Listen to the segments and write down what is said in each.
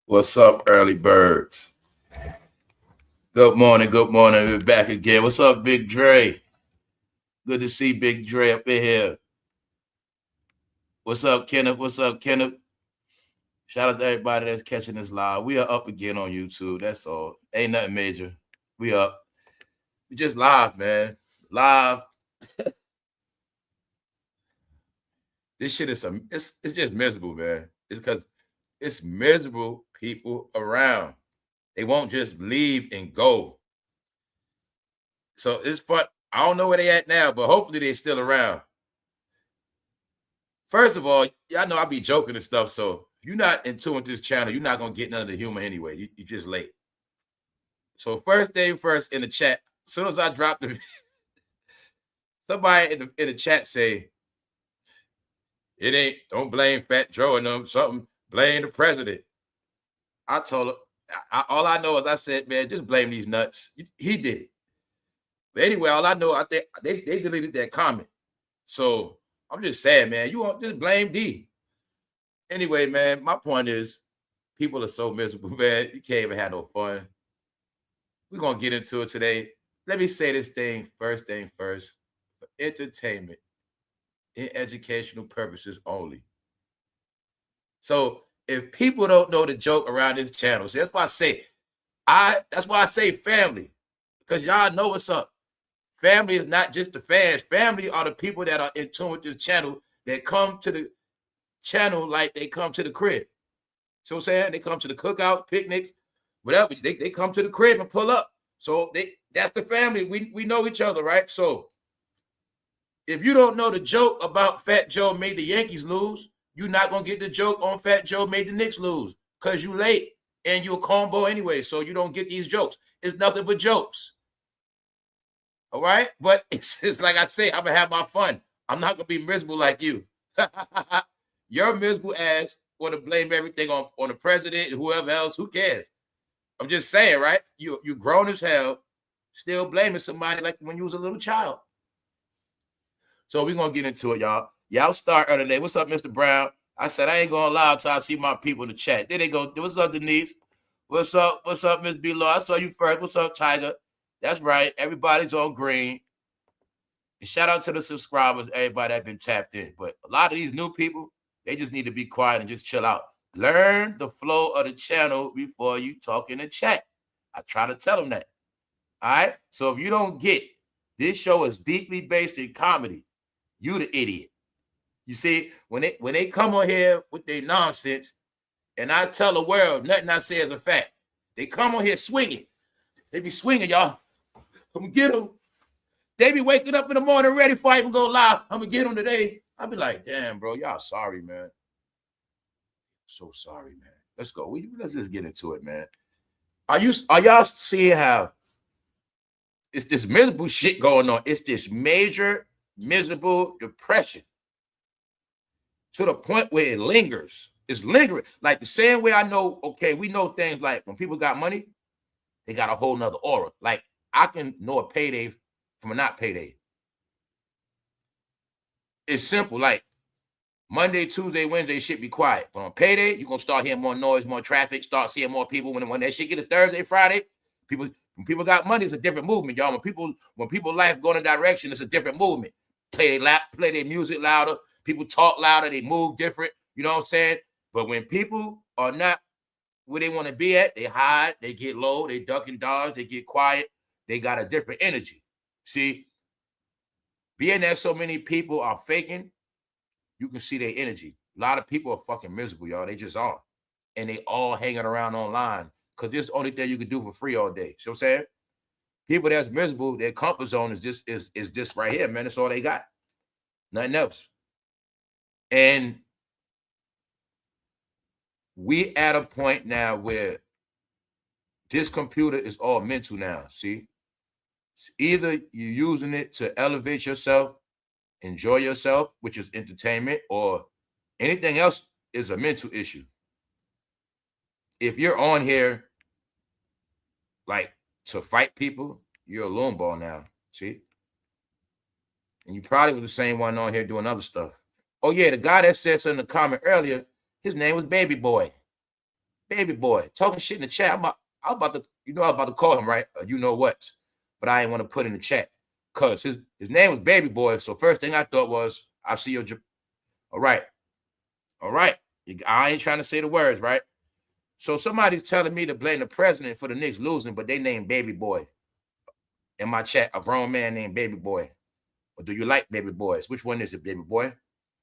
What's up, early birds? Good morning, good morning. We're back again. What's up, Big Dre? Good to see Big Dre up in here. What's up, Kenneth? What's up, Kenneth? Shout out to everybody that's catching this live. We are up again on YouTube. That's all. Ain't nothing major. We up. We just live, man. Live. This shit is it's just miserable, man. It's because it's miserable people around. They won't just leave and go. So it's fun. I don't know where they at now, but hopefully they're still around. First of all, y'all know I be joking and stuff. So if you're not in tune with this channel, you're not gonna get none of the humor anyway. You just late. So first thing first in the chat, as soon as I drop the somebody in the chat say it ain't, don't blame Fat Joe and them, something, blame the president. I told her, all I know is I said, man, just blame these nuts. He did it. But anyway, all I know, I think they deleted that comment. So I'm just saying, man, you want just blame D. Anyway, man, my point is people are so miserable, man. You can't even have no fun. We're going to get into it today. Let me say this thing first. For entertainment, in educational purposes only. So if people don't know the joke around this channel, so that's why I say family, because y'all know what's up. Family is not just the fans. Family are the people that are in tune with this channel that come to the channel like they come to the crib. So I'm saying they come to the cookouts, picnics, whatever. They come to the crib and pull up. So that's the family. We know each other, right? So if you don't know the joke about Fat Joe made the Yankees lose, you're not gonna get the joke on Fat Joe made the Knicks lose because you late and you're a combo anyway. So you don't get these jokes. It's nothing but jokes. All right, but it's like I say, I'm gonna have my fun. I'm not gonna be miserable like you. Your miserable ass want to blame everything on the president and whoever else. Who cares? I'm just saying, right? You grown as hell, still blaming somebody like when you was a little child. So we're gonna get into it, y'all. Y'all start early today. What's up, Mr. Brown? I said I ain't gonna lie until I see my people in the chat. There they go. What's up, Denise? What's up? What's up, Miss B-Law? I saw you first. What's up, Tiger? That's right. Everybody's on green. And shout out to the subscribers, everybody that's been tapped in. But a lot of these new people, they just need to be quiet and just chill out. Learn the flow of the channel before you talk in the chat. I try to tell them that. All right. So if you don't get this show is deeply based in comedy, you the idiot. You see, when they come on here with their nonsense, and I tell the world nothing I say is a fact. They come on here swinging. They be swinging, y'all. I'm gonna get them. They be waking up in the morning ready before I even go live. I'm gonna get them today. I'll be like, damn, bro, y'all sorry, man. So sorry, man. Let's go. Let's just get into it, man. Are y'all seeing how it's this miserable shit going on? It's this major miserable depression to the point where it lingers. It's lingering. Like the same way I know, okay, we know things like when people got money, they got a whole nother aura. Like I can know a payday from a not payday. It's simple. Like Monday, Tuesday, Wednesday, shit be quiet. But on payday, you're gonna start hearing more noise, more traffic, start seeing more people. When that shit get to Thursday, Friday, when people got money, it's a different movement, y'all. When people life go in a direction, it's a different movement. Play their music louder, people talk louder, they move different, you know what I'm saying? But when people are not where they want to be at, they hide, they get low, they duck and dodge, they get quiet, they got a different energy. See, being that so many people are faking, you can see their energy. A lot of people are fucking miserable, y'all. They just are. And they all hanging around online because this is the only thing you can do for free all day. See what I'm saying? People that's miserable, their comfort zone is this right here, man. That's all they got. Nothing else. And we at a point now where this computer is all mental now, see? Either you're using it to elevate yourself, enjoy yourself, which is entertainment, or anything else is a mental issue. If you're on here like to fight people, you're a lone ball now, see? And you probably was the same one on here doing other stuff. Oh yeah, the guy that said something in the comment earlier, his name was Baby Boy. Baby boy, talking shit in the chat. I was about to, I was about to call him, right? You know what? But I didn't want to put in the chat because his name was Baby Boy. So first thing I thought was, I see your. All right. I ain't trying to say the words, right? So somebody's telling me to blame the president for the Knicks losing, but they named Baby Boy in my chat. A grown man named Baby Boy. Or do you like baby boys? Which one is it, Baby Boy?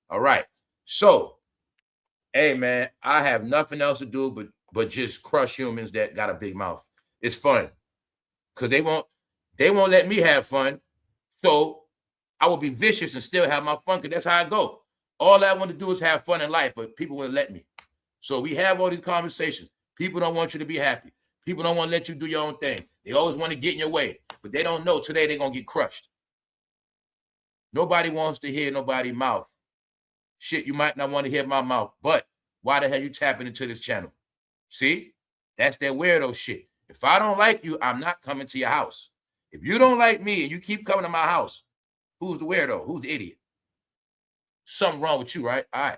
All right. So, hey man, I have nothing else to do but just crush humans that got a big mouth. It's fun because they won't let me have fun. So I will be vicious and still have my fun because that's how I go. All I want to do is have fun in life, but people won't let me. So we have all these conversations. People don't want you to be happy. People don't want to let you do your own thing. They always want to get in your way, but they don't know today they're going to get crushed. Nobody wants to hear nobody's mouth. Shit, you might not want to hear my mouth, but why the hell you tapping into this channel? See? That's that weirdo shit. If I don't like you, I'm not coming to your house. If you don't like me and you keep coming to my house, who's the weirdo? Who's the idiot? Something wrong with you, right? All right.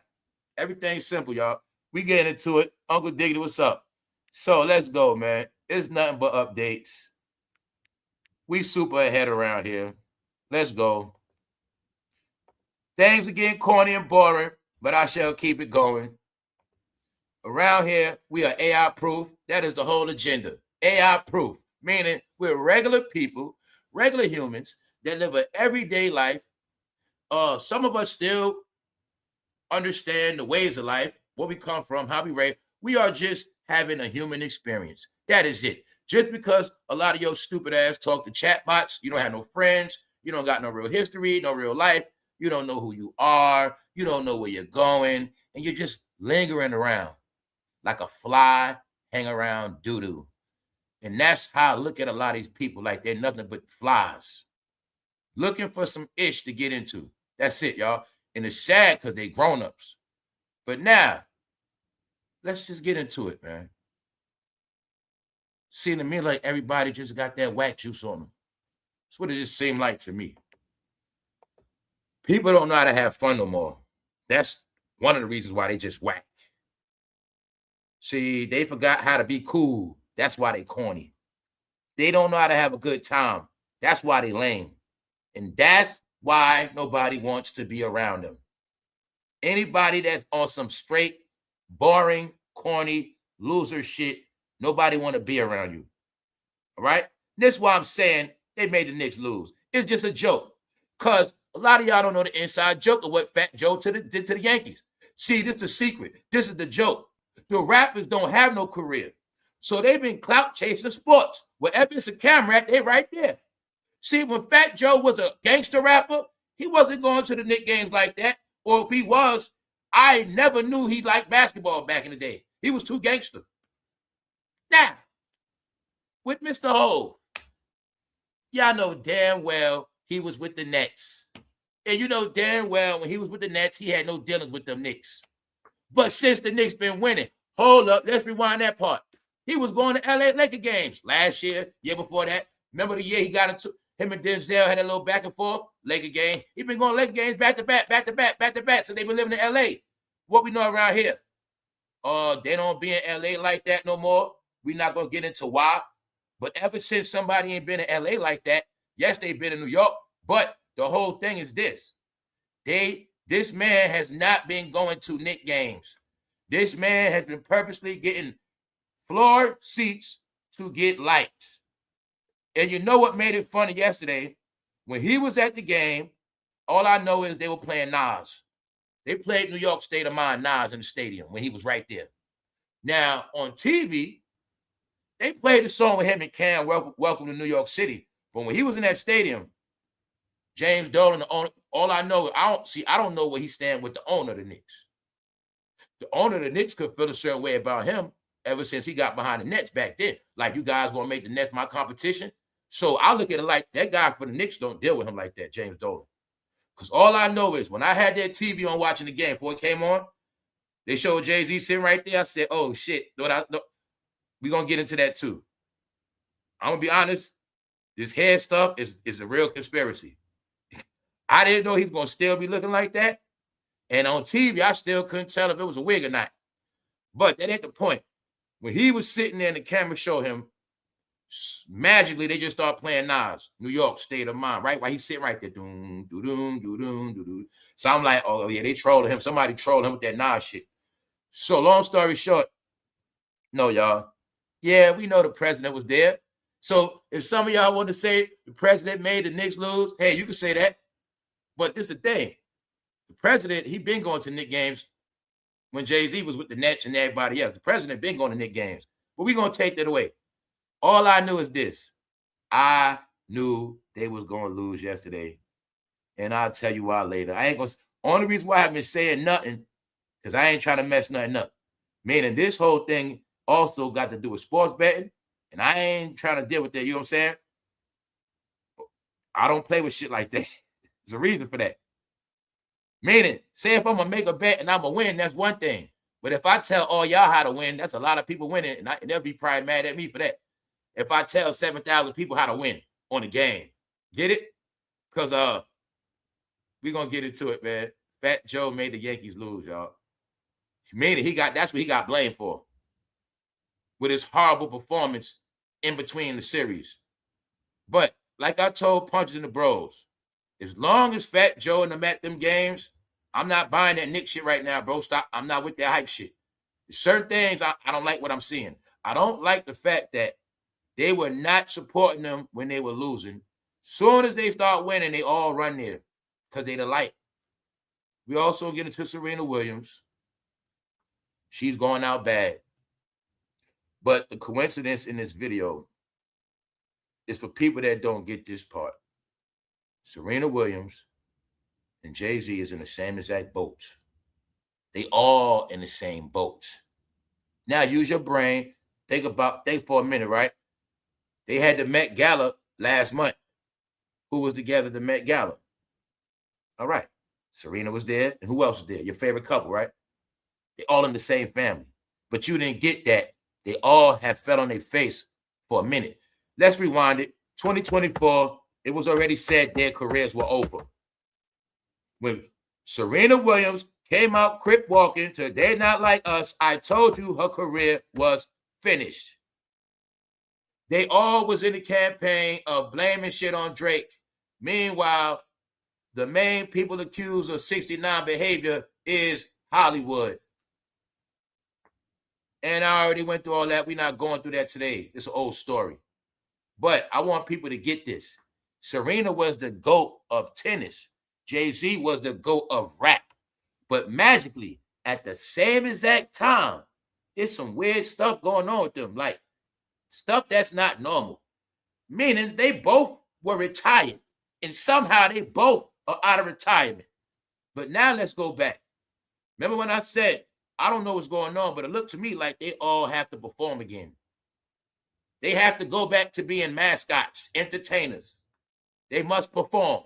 Everything's simple, y'all. We getting into it. Uncle Diggity, what's up? So let's go, man. It's nothing but updates. We super ahead around here. Let's go. Things are getting corny and boring, but I shall keep it going. Around here, we are AI proof. That is the whole agenda. AI proof, meaning we're regular people, regular humans that live an everyday life. Some of us still understand the ways of life, where we come from, how we raised. We are just having a human experience. That is it. Just because a lot of your stupid ass talk to chatbots, you don't have no friends, you don't got no real history, no real life, you don't know who you are, you don't know where you're going, and you're just lingering around like a fly hang around doo-doo. And that's how I look at a lot of these people, like they're nothing but flies, looking for some ish to get into. That's it, y'all. And it's sad because they grown-ups. But now, let's just get into it, man. Seeing to me like everybody just got that whack juice on them. That's what it just seemed like to me. People don't know how to have fun no more. That's one of the reasons why they just whack. See, they forgot how to be cool. That's why they corny. They don't know how to have a good time. That's why they lame. And that's why nobody wants to be around them. Anybody that's on some straight, boring, corny, loser shit, nobody want to be around you. All right? This is why I'm saying they made the Knicks lose. It's just a joke. Because a lot of y'all don't know the inside joke of what fatjoe did to the Yankees. See, this is the secret. This is the joke. The rappers don't have no career. So they've been clout chasing sports. Wherever it's a camera at, they right there. See, when fatjoe was a gangster rapper, he wasn't going to the Knicks games like that. Or if he was, I never knew he liked basketball back in the day. He was too gangster. Now, with Mr. Hov, y'all know damn well he was with the Nets. And you know damn well when he was with the Nets, he had no dealings with them Knicks. But since the Knicks been winning, hold up, let's rewind that part. He was going to LA Laker games last year, year before that. Remember the year he got into him and Denzel had a little back and forth Laker game. He been going Laker games back to back. So they been living in LA. What we know around here? They don't be in LA like that no more. We're not gonna get into why. But ever since somebody ain't been in LA like that, yes, they've been in New York. But the whole thing is this. This man has not been going to Knicks games. This man has been purposely getting floor seats to get liked. And you know what made it funny yesterday? When he was at the game, all I know is they were playing Nas. They played New York State of Mind, Nas, in the stadium when he was right there. Now, on TV, they played the song with him and Cam, Welcome to New York City. But when he was in that stadium, James Dolan, the owner, all I know, I don't know where he stand with the owner of the Knicks. The owner of the Knicks could feel a certain way about him ever since he got behind the Nets back then. Like, you guys gonna make the Nets my competition? So I look at it like that guy for the Knicks don't deal with him like that, James Dolan. Because all I know is when I had that TV on watching the game before it came on, they showed Jay-Z sitting right there. I said, oh, shit. We're going to get into that too. I'm going to be honest. This hair stuff is a real conspiracy. I didn't know he's going to still be looking like that. And on TV, I still couldn't tell if it was a wig or not. But that ain't the point. When he was sitting there and the camera showed him, magically they just start playing Nas, New York State of Mind, right? While he's sitting right there. Doom, doo, doom, doo, doom, doo, doo. So I'm like, oh yeah, they trolling him. Somebody trolling him with that Nas shit. So long story short, no, y'all. Yeah, we know the president was there. So if some of y'all want to say the president made the Knicks lose, hey, you can say that. But this is the thing. The president, he been going to Knicks games when Jay-Z was with the Nets and everybody else. The president been going to Knicks games. But we're going to take that away. All I knew is this. I knew they was going to lose yesterday. And I'll tell you why later. I ain't going to. Only reason why I haven't been saying nothing, because I ain't trying to mess nothing up. Meaning this whole thing also got to do with sports betting. And I ain't trying to deal with that. You know what I'm saying? I don't play with shit like that. There's a reason for that. Meaning, say if I'm going to make a bet and I'm going to win, that's one thing. But if I tell all y'all how to win, that's a lot of people winning. And they'll be probably mad at me for that. If I tell 7,000 people how to win on a game. Get it? Because we're going to get into it, man. Fatjoe made the Yankees lose, y'all. Meaning that's what he got blamed for. With his horrible performance in between the series. But like I told Punches and the Bros, as long as Fatjoe and them at them games, I'm not buying that Knicks shit right now, bro. Stop. I'm not with that hype shit. There's certain things I don't like what I'm seeing. I don't like the fact that they were not supporting them when they were losing. Soon as they start winning, they all run there because they the light. We also get into Serena Williams. She's going out bad. But the coincidence in this video is for people that don't get this part. Serena Williams and Jay-Z is in the same exact boat. They all in the same boat. Now use your brain. Think for a minute, right? They had the Met Gala last month. Who was together at the Met Gala? All right. Serena was there. And who else was there? Your favorite couple, right? They all in the same family. But you didn't get that. They all have fell on their face for a minute. Let's rewind it. 2024, it was already said their careers were over. When Serena Williams came out crip walking to They're Not Like Us, I told you her career was finished. They all was in the campaign of blaming shit on Drake. Meanwhile, the main people accused of 69 behavior is Hollywood. And I already went through all that. We're not going through that today. It's an old story. But I want people to get this. Serena was the GOAT of tennis. Jay-Z was the GOAT of rap. But magically, at the same exact time, there's some weird stuff going on with them. Like, stuff that's not normal. Meaning they both were retired. And somehow they both are out of retirement. But now let's go back. Remember when I said, I don't know what's going on, but it looked to me like they all have to perform again. They have to go back to being mascots, entertainers. They must perform.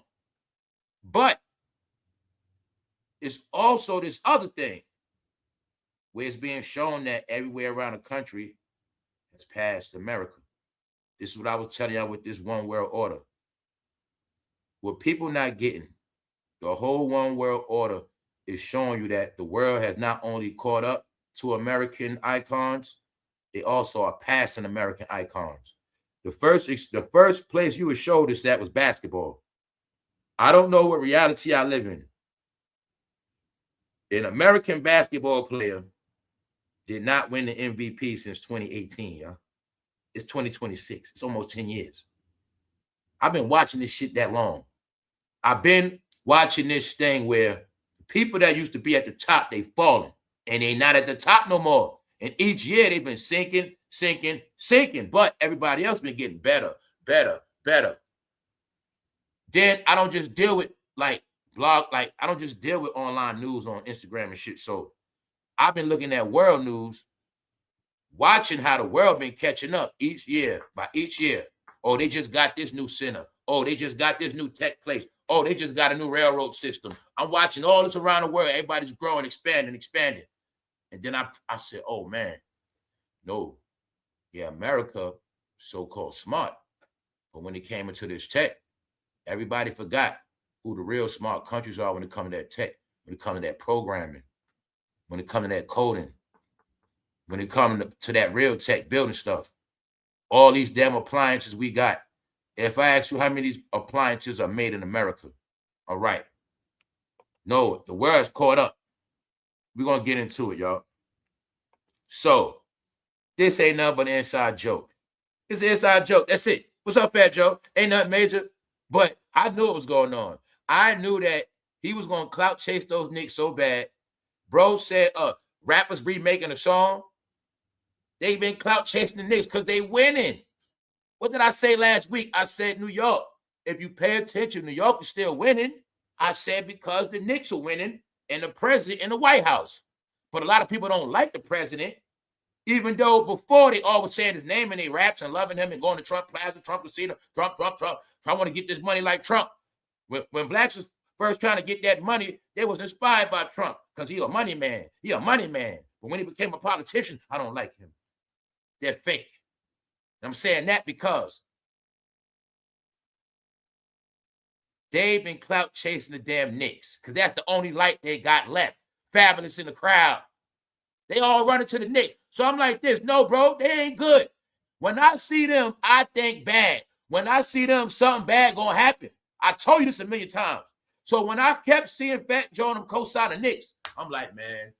But it's also this other thing where it's being shown that everywhere around the country has passed America. This is what I was telling y'all with this one world order. What people not getting, the whole one world order is showing you that the world has not only caught up to American icons, they also are passing American icons. The first place you were showed us that was basketball. I don't know what reality I live in. An American basketball player did not win the MVP since 2018, y'all. It's 2026. It's almost 10 years. I've been watching this shit that long. I've been watching this thing where people that used to be at the top, they falling. And they not at the top no more. And each year they've been sinking. But everybody else been getting better. Then I don't just deal with I don't just deal with online news on Instagram and shit. So I've been looking at world news, watching how the world been catching up each year by each year. Oh, they just got this new center. Oh, they just got this new tech place. Oh, they just got a new railroad system. I'm watching all this around the world. Everybody's growing, expanding. And then I said, oh, man, no. Yeah, America, so-called smart. But when it came into this tech, everybody forgot who the real smart countries are when it comes to that tech, when it comes to that programming, when it comes to that coding, when it comes to that real tech building stuff. All these damn appliances we got. If I ask you how many of these appliances are made in America, all right. No, the world's caught up. We're going to get into it, y'all. So, this ain't nothing but an inside joke. It's an inside joke. That's it. What's up, Fat Joe? Ain't nothing major, but I knew what was going on. I knew that he was going to clout chase those Knicks so bad. Bro said, rappers remaking a song. They been clout chasing the Knicks because they winning. What did I say last week? I said New York. If you pay attention, New York is still winning. I said because the Knicks are winning and the president in the White House. But a lot of people don't like the president, even though before they always saying his name and they raps and loving him and going to Trump Plaza, Trump Casino, Trump. I want to get this money like Trump. When blacks was first trying to get that money, they was inspired by Trump because he a money man. He a money man. But when he became a politician, I don't like him. They're fake. And I'm saying that because they've been clout chasing the damn Knicks because that's the only light they got left. Fabulous in the crowd. They all running to the Knicks. So I'm like this. No, bro, they ain't good. When I see them, I think bad. When I see them, something bad gonna happen. I told you this a million times. So when I kept seeing Fat Joe and them co-sign the Knicks, I'm like, man,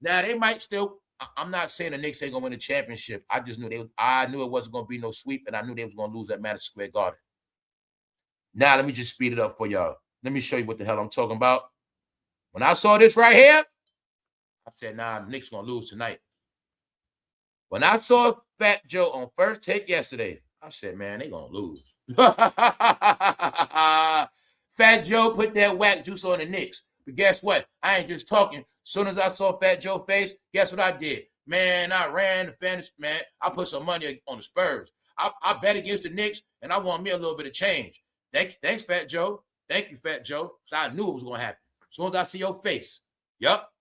now they might still. I'm not saying the Knicks ain't gonna win the championship. I just knew I knew it wasn't gonna be no sweep, and I knew they was gonna lose at Madison Square Garden. Now let me just speed it up for y'all. Let me show you what the hell I'm talking about. When I saw this right here, I said, nah, the Knicks gonna lose tonight. When I saw Fat Joe on First Take yesterday, I said, man, they gonna lose. Fat Joe put that whack juice on the Knicks. But guess what? I ain't just talking. As soon as I saw Fat Joe's face, guess what I did? Man, I ran the fantasy, man. I put some money on the Spurs. I bet against the Knicks, and I want me a little bit of change. Thanks, Fat Joe. Thank you, Fat Joe. So I knew it was going to happen. As soon as I see your face. Yup.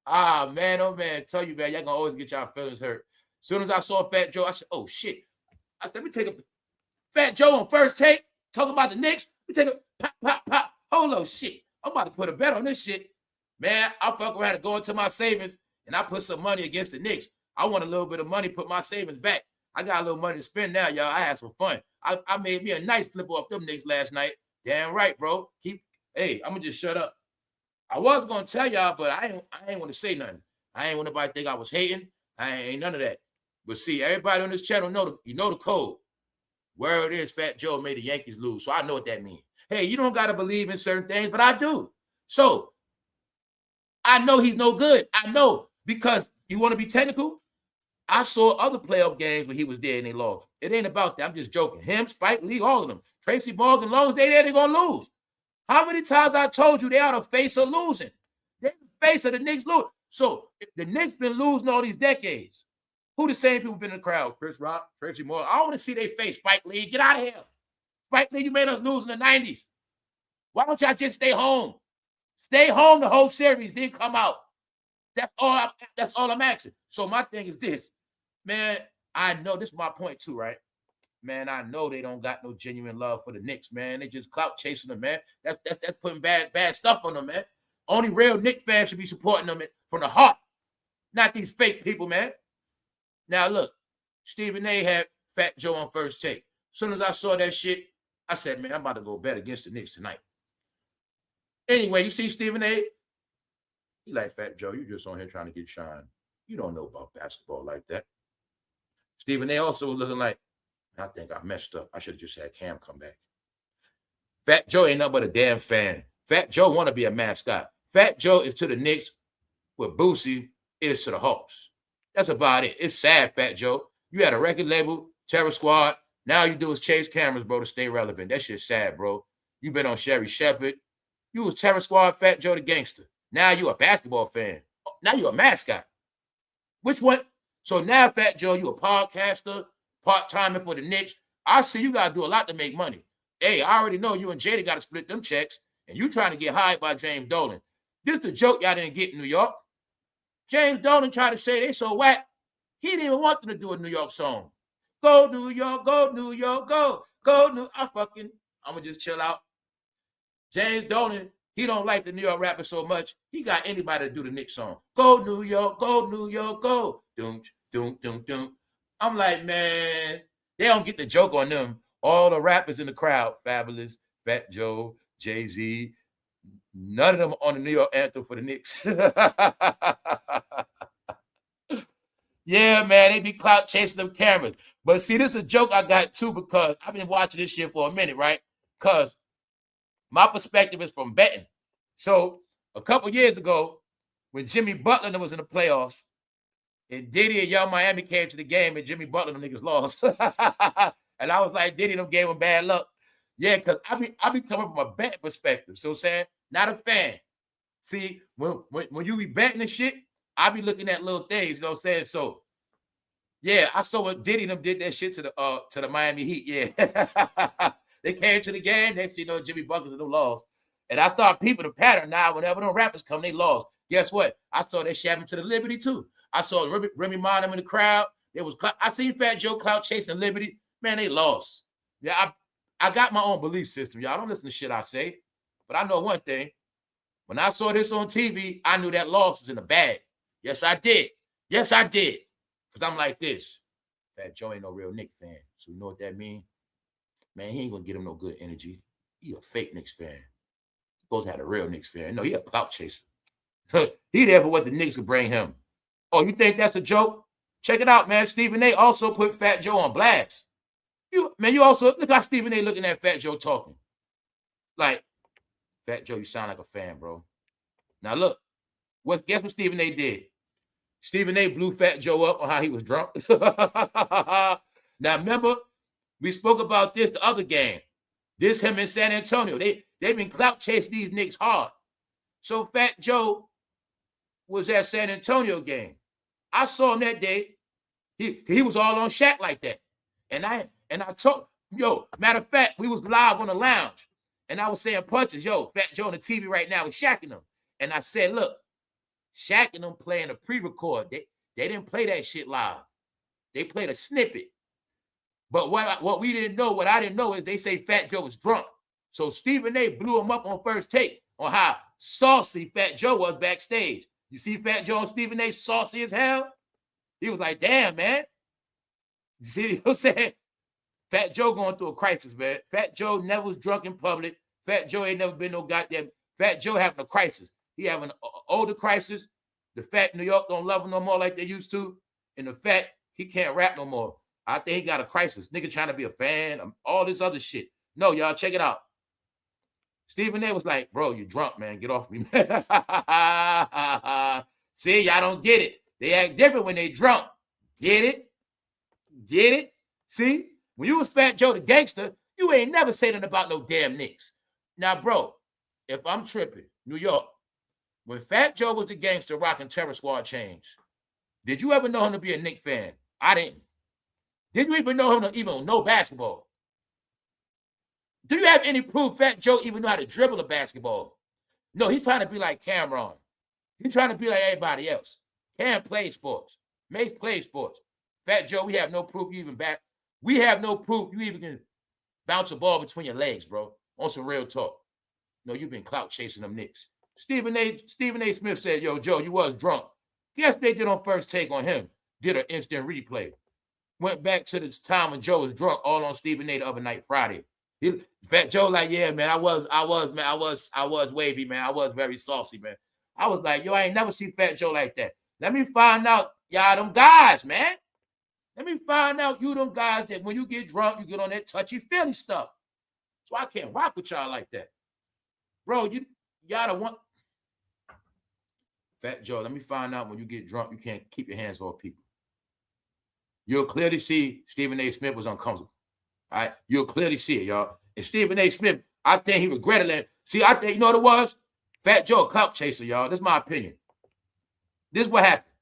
Ah, man, oh, man. Tell you, man, y'all going to always get y'all feelings hurt. As soon as I saw Fat Joe, I said, oh, shit. I said, let me take a Fat Joe on First Take, talking about the Knicks. Let me take a pop. Hold on, shit. I'm about to put a bet on this shit. Man, I fuck around and go into my savings, and I put some money against the Knicks. I want a little bit of money, put my savings back. I got a little money to spend now, y'all. I had some fun. I made me a nice flip off them Knicks last night. Damn right, bro. Hey, I'm going to just shut up. I was going to tell y'all, but I ain't want to say nothing. I ain't want nobody to think I was hating. I ain't none of that. But see, everybody on this channel know the code. Word is Fat Joe made the Yankees lose, so I know what that means. Hey, you don't got to believe in certain things, but I do. So, I know he's no good. I know, because you want to be technical? I saw other playoff games when he was there and they lost. It ain't about that. I'm just joking. Him, Spike Lee, all of them. Tracy Morgan, long as they there, they're going to lose. How many times I told you they are the face of losing? They're the face of the Knicks lose. So, if the Knicks been losing all these decades, who the same people been in the crowd? Chris Rock, Tracy Morgan. I want to see their face. Spike Lee, get out of here. Spike Lee, you made us lose in the 90s. Why don't y'all just stay home? Stay home the whole series, then come out. That's all I'm asking. So my thing is this, man, I know this is my point too, right? Man, I know they don't got no genuine love for the Knicks, man. They just clout chasing them, man. That's putting bad stuff on them, man. Only real Knicks fans should be supporting them from the heart, not these fake people, man. Now look, Stephen A had Fat Joe on First Take. As soon as I saw that shit, I said, man, I'm about to go bet against the Knicks tonight. Anyway, you see Stephen A? He like, Fat Joe, you just on here trying to get shine. You don't know about basketball like that. Stephen A also was looking like, I think I messed up. I should have just had Cam come back. Fat Joe ain't nothing but a damn fan. Fat Joe want to be a mascot. Fat Joe is to the Knicks what Boosie is to the Hawks. That's about it. It's sad, Fat Joe. You had a record label, Terror Squad. Now you do is chase cameras, bro, to stay relevant. That shit's sad, bro. You been on Sherry Shepherd. You was Terror Squad, Fat Joe the Gangster. Now you a basketball fan. Now you a mascot. Which one? So now, Fat Joe, you a podcaster, part-timer for the Knicks. I see you got to do a lot to make money. Hey, I already know you and Jada got to split them checks, and you trying to get hired by James Dolan. This is the joke y'all didn't get in New York. James Dolan tried to say they so whack. He didn't even want them to do a New York song. Go New York, go New York, go New. I'm going to just chill out. James Dolan, he don't like the New York rappers so much, he got anybody to do the Knicks song. Go New York, go New York, go. Doom, doom, doom, doom. I'm like, man, they don't get the joke on them. All the rappers in the crowd, Fabulous, fatjoe, jayz, none of them on the New York anthem for the Knicks. Yeah, man, they be clout chasing them cameras. But see, this is a joke I got too because I've been watching this shit for a minute, right? Because my perspective is from betting. So a couple years ago, when Jimmy Butler was in the playoffs, and Diddy and Young Miami came to the game, and Jimmy Butler and them niggas lost. And I was like, Diddy and them gave him bad luck. Yeah, because I be coming from a betting perspective. So saying, not a fan. See, when you be betting and shit, I be looking at little things, you know what I'm saying? So, yeah, I saw what Diddy and them did that shit to the Miami Heat. Yeah. They came to the game, next thing you know, Jimmy Buckets and them lost. And I start peeping the pattern now. Whenever them rappers come, they lost. Guess what? I saw that shit happen to the Liberty too. I saw Remy Ma in the crowd. I seen fatjoe Clout chasing Liberty. Man, they lost. Yeah, I got my own belief system. Y'all don't listen to shit I say. But I know one thing. When I saw this on TV, I knew that loss was in the bag. Yes, I did. Yes, I did. Because I'm like this. fatjoe ain't no real Knicks fan. So you know what that means? Man, he ain't going to get him no good energy. He a fake Knicks fan. He supposed to have a real Knicks fan. No, he a clout chaser. He there for what the Knicks would bring him. Oh, you think that's a joke? Check it out, man. Stephen A. also put fatjoe on blast. You also, look how Stephen A. looking at fatjoe talking. Like, fatjoe, you sound like a fan, bro. Now, look. Guess what Stephen A. did? Stephen A. blew fatjoe up on how he was drunk. Now, remember, we spoke about this the other game. This him in San Antonio. They've been clout chasing these Knicks hard. So fatjoe was at San Antonio game. I saw him that day. He was all on Shaq like that. And I told, matter of fact, we was live on the lounge. And I was saying punches, fatjoe on the TV right now with Shaq and them. And I said, look, Shaq and them playing a pre-record. They didn't play that shit live. They played a snippet. But what we didn't know, what I didn't know is they say fatjoe was drunk. So Stephen A. blew him up on first take on how saucy fatjoe was backstage. You see fatjoe and Stephen A. saucy as hell? He was like, damn, man. You see what I'm saying? fatjoe going through a crisis, man. fatjoe never was drunk in public. fatjoe ain't never been no goddamn. fatjoe having a crisis. He having an older crisis. The fact New York don't love him no more like they used to. And the fact he can't rap no more. I think he got a crisis. Nigga trying to be a fan. All this other shit. No, y'all, check it out. Stephen A. was like, bro, you drunk, man. Get off me. See, y'all don't get it. They act different when they drunk. Get it? Get it? See? When you was fatjoe the gangster, you ain't never say nothing about no damn Knicks. Now, bro, if I'm tripping, New York, when fatjoe was the gangster rocking Terror Squad chains, did you ever know him to be a Knicks fan? I didn't. Did you even know him to even know basketball? Do you have any proof fatjoe even know how to dribble a basketball? No, he's trying to be like Cameron. He's trying to be like everybody else. Cam plays sports. Mace plays sports. fatjoe, we have no proof you even back. We have no proof you even can bounce a ball between your legs, bro. On some real talk. No, you've been clout chasing them Knicks. Stephen A. Smith said, yo, Joe, you was drunk. Guess they did on first take on him. Did an instant replay. Went back to the time when Joe was drunk, all on Stephen A. the other night, Friday. fatjoe like, yeah, man, I was wavy, man. I was very saucy, man. I was like, yo, I ain't never seen fatjoe like that. Let me find out, y'all them guys, man. Let me find out you them guys that when you get drunk, you get on that touchy-feely stuff. So I can't rock with y'all like that. Bro, y'all the one. fatjoe, let me find out when you get drunk, you can't keep your hands off people. You'll clearly see Stephen A. Smith was uncomfortable. All right? You'll clearly see it, y'all. And Stephen A. Smith, I think he regretted that. See, I think, you know what it was? fatjoe a clout chaser, y'all. This is my opinion. This is what happened.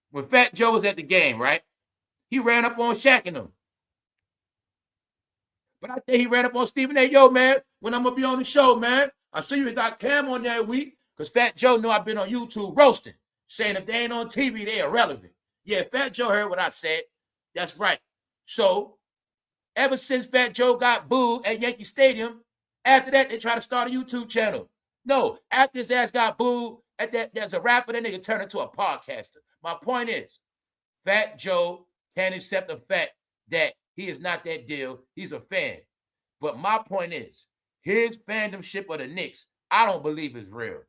When fatjoe was at the game, right? He ran up on Shaq and them. But I think he ran up on Stephen A. Yo, man, when I'm going to be on the show, man, I see you got Cam on that week because fatjoe know I've been on YouTube roasting, saying if they ain't on TV, they irrelevant. Yeah, fatjoe heard what I said. That's right. So, ever since fatjoe got booed at Yankee Stadium, after that, they try to start a YouTube channel. No, after his ass got booed, at that there's a rapper, that nigga turned into a podcaster. My point is, Fat Joe can't accept the fact that he is not that deal. He's a fan. But my point is, his fandomship of the Knicks, I don't believe is real.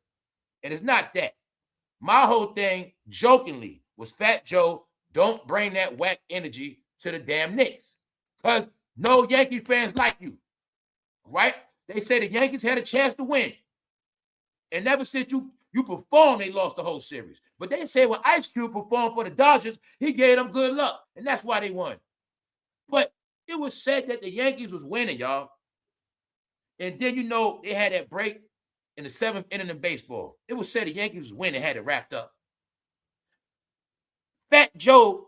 And it's not that. My whole thing, jokingly, was Fat Joe, don't bring that whack energy to the damn Knicks. Because no Yankee fans like you. Right? They say the Yankees had a chance to win. And ever since you performed, they lost the whole series. But they say when Ice Cube performed for the Dodgers, he gave them good luck. And that's why they won. But it was said that the Yankees was winning, y'all. And then, you know, they had that break in the 7th inning in baseball. It was said the Yankees was winning, had it wrapped up. Fat Joe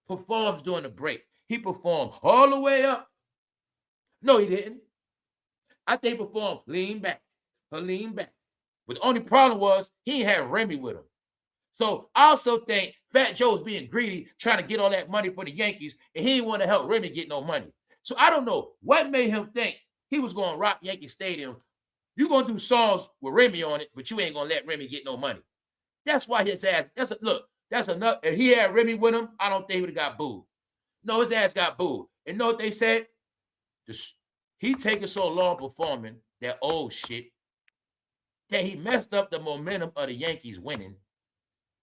performs during the break. He performed all the way up. No, he didn't. I think he performed lean back. But the only problem was he had Remy with him. So I also think Fat Joe's being greedy, trying to get all that money for the Yankees, and he didn't want to help Remy get no money. So I don't know what made him think he was going to rock Yankee Stadium. You're going to do songs with Remy on it, but you ain't going to let Remy get no money. That's why his ass, that's enough. If he had Remy with him, I don't think he would have got booed. No, his ass got booed. And know what they said? He taking so long performing that old shit that he messed up the momentum of the Yankees winning.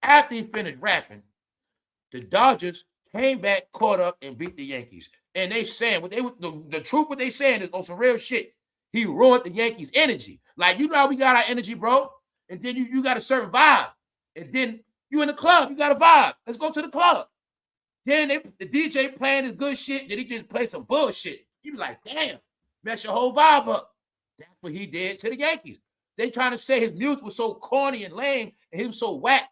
After he finished rapping, the Dodgers came back, caught up, and beat the Yankees. And they saying the truth, what they saying is on some real shit. He ruined the Yankees' energy. Like, you know how we got our energy, bro? And then you got a certain vibe. And then you in the club, you got a vibe. Let's go to the club. Then the DJ playing his good shit, then he just play some bullshit. You be like, damn, mess your whole vibe up. That's what he did to the Yankees. They trying to say his music was so corny and lame, and he was so whack.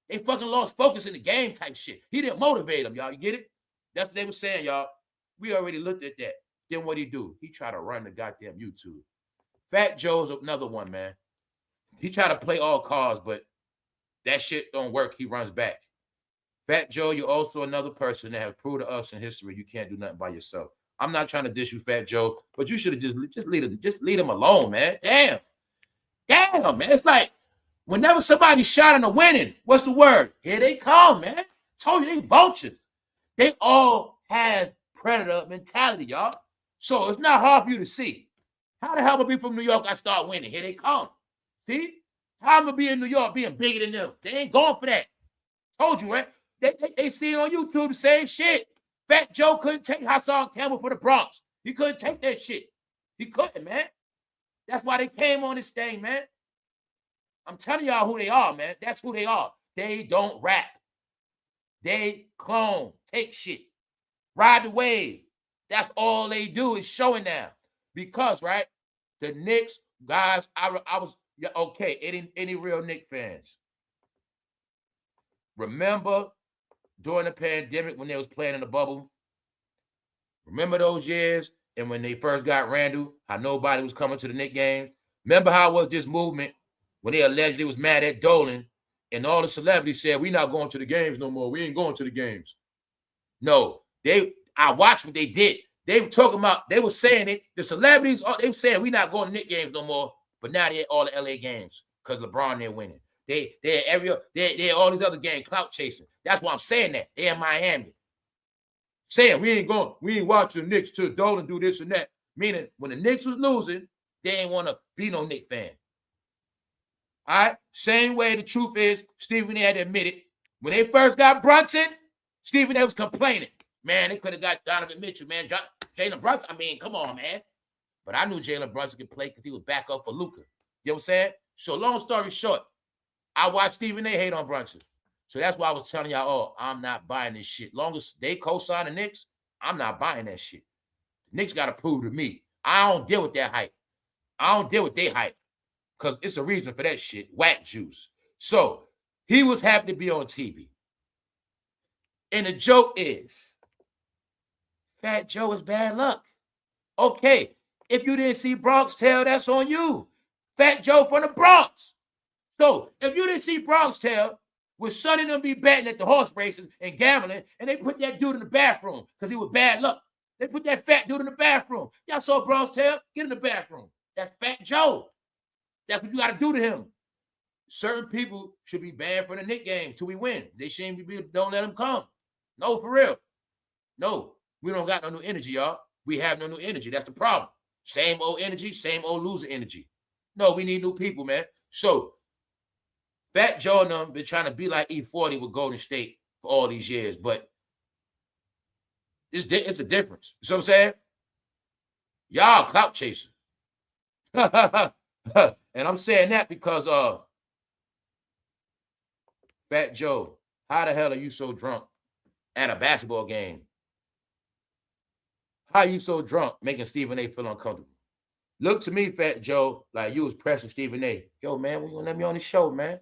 They fucking lost focus in the game type shit. He didn't motivate them, y'all. You get it? That's what they were saying, y'all. We already looked at that. Then what he do? He tried to run the goddamn YouTube. Fat Joe's another one, man. He tried to play all cards, but that shit don't work. He runs back. Fat Joe, you're also another person that has proved to us in history you can't do nothing by yourself. I'm not trying to diss you, Fat Joe, but you should have just leave him alone, man. Damn, man. It's like whenever somebody shot in a winning, what's the word? Here they come, man. Told you they vultures. They all have predator mentality, y'all. So it's not hard for you to see. How the hell am I be from New York? I start winning. Here they come. See? How am I be in New York being bigger than them? They ain't going for that. Told you, right? They see it on YouTube the same shit. Fat Joe couldn't take Hassan Campbell for the Bronx. He couldn't take that shit. He couldn't, man. That's why they came on this thing, man. I'm telling y'all who they are, man. That's who they are. They don't rap. They clone, take shit, ride the wave. That's all they do is showing now. Because, right, the Knicks, guys, I was, yeah, okay, any real Knicks fans? Remember during the pandemic when they was playing in the bubble? Remember those years? And when they first got Randall, how nobody was coming to the Knicks game? Remember how it was this movement when they allegedly was mad at Dolan and all the celebrities said, we not going to the games no more. We ain't going to the games. No, I watched what they did. They were talking about, they were saying it. The celebrities, they were saying we not going to Knicks games no more. But now they at all the LA games because LeBron they're winning. They had all these other games, Clout chasing. That's why I'm saying that. They're in Miami. Saying we ain't watching the Knicks till Dolan do this and that. Meaning when the Knicks was losing, they ain't want to be no Knicks fan. All right? Same way the truth is, Stephen A. had to admit it. When they first got Brunson, Stephen A. was complaining. Man, they could have got Donovan Mitchell, man. Jalen Brunson, I mean, come on, man. But I knew Jalen Brunson could play because he was back up for Luka. You know what I'm saying? So long story short, I watched Stephen A. hate on Brunson. So that's why I was telling y'all, oh, I'm not buying this shit. Long as they co-sign the Knicks, I'm not buying that shit. The Knicks got to prove to me. I don't deal with that hype. I don't deal with their hype because it's a reason for that shit. Whack juice. So he was happy to be on TV. And the joke is, Fat Joe is bad luck. Okay, if you didn't see Bronx Tale, that's on you. Fat Joe from the Bronx. So if you didn't see Bronx Tale, with Sonny them be betting at the horse races and gambling, and they put that dude in the bathroom because he was bad luck. They put that fat dude in the bathroom. Y'all saw Bronx Tale? Get in the bathroom. That's Fat Joe. That's what you got to do to him. Certain people should be banned from the Knicks game till we win. They shouldn't be, don't let them come. No, for real. No, we don't got no new energy, y'all. We have no new energy. That's the problem. Same old energy, same old loser energy. No, we need new people, man. So, fatjoe and them been trying to be like E40 with Golden State for all these years, but it's a difference. You know what I'm saying? Y'all clout chasers. And I'm saying that because fatjoe, how the hell are you so drunk at a basketball game? How are you so drunk making Stephen A feel uncomfortable? Look to me, fatjoe, like you was pressing Stephen A. Yo, man, when you gonna let me on the show, man?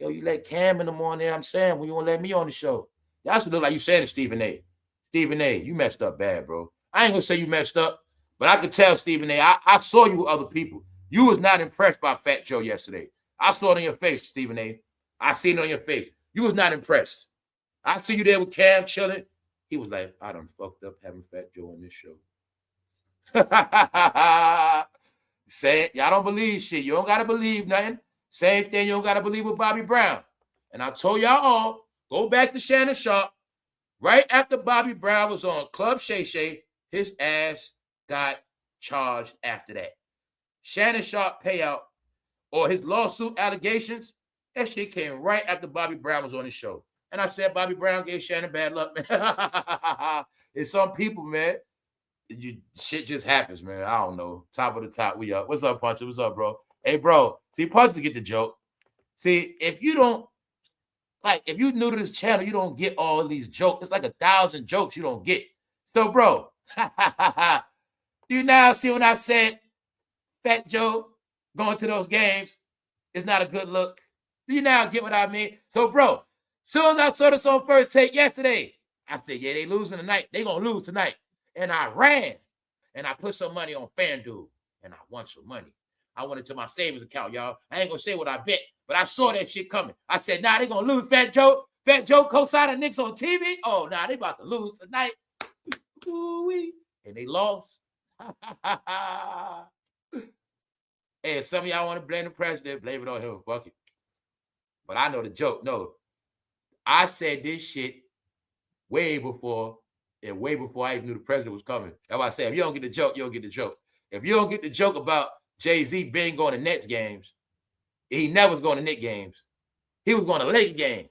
Yo, you let Cam in the morning, I'm saying, when you gonna let me on the show? That's what look like you said to Stephen A. Stephen A, you messed up bad, bro. I ain't gonna say you messed up, but I could tell Stephen A, I saw you with other people. You was not impressed by fatjoe yesterday. I saw it on your face, Stephen A. I seen it on your face. You was not impressed. I see you there with Cam chilling. He was like, I done fucked up having fatjoe on this show. Say it. Y'all don't believe shit. You don't got to believe nothing. Same thing you don't got to believe with Bobby Brown. And I told y'all all, go back to Shannon Sharp. Right after Bobby Brown was on Club Shay Shay, his ass got charged after that. Shannon Sharp payout or his lawsuit allegations, that shit came right after Bobby Brown was on his show. And I said Bobby Brown gave Shannon bad luck, man. It's some people, man. Shit just happens, man. I don't know. Top of the top, we up. What's up, Puncher? What's up, bro? Hey, bro. See, Puncher get the joke. See, if you don't, like, if you new to this channel, you don't get all these jokes. It's like 1,000 jokes you don't get. So, bro, do you now see when I said fatjoe going to those games is not a good look? Do you now get what I mean? So, bro, soon as I saw this on First Take yesterday, I said, yeah, they losing tonight. They going to lose tonight. And I ran. And I put some money on FanDuel. And I won some money. I went into my savings account, y'all. I ain't going to say what I bet. But I saw that shit coming. I said, nah, they going to lose. fatjoe co-signing Knicks on TV. Oh, nah, they about to lose tonight. Ooh-wee. And they lost. Hey, if some of y'all want to blame the president, blame it on him. Fuck it. But I know the joke. No, I said this shit way before I even knew the president was coming. That's why I said, if you don't get the joke, you don't get the joke. If you don't get the joke about Jay-Z being going to Nets games, he never was going to Knicks games. He was going to Lakers games,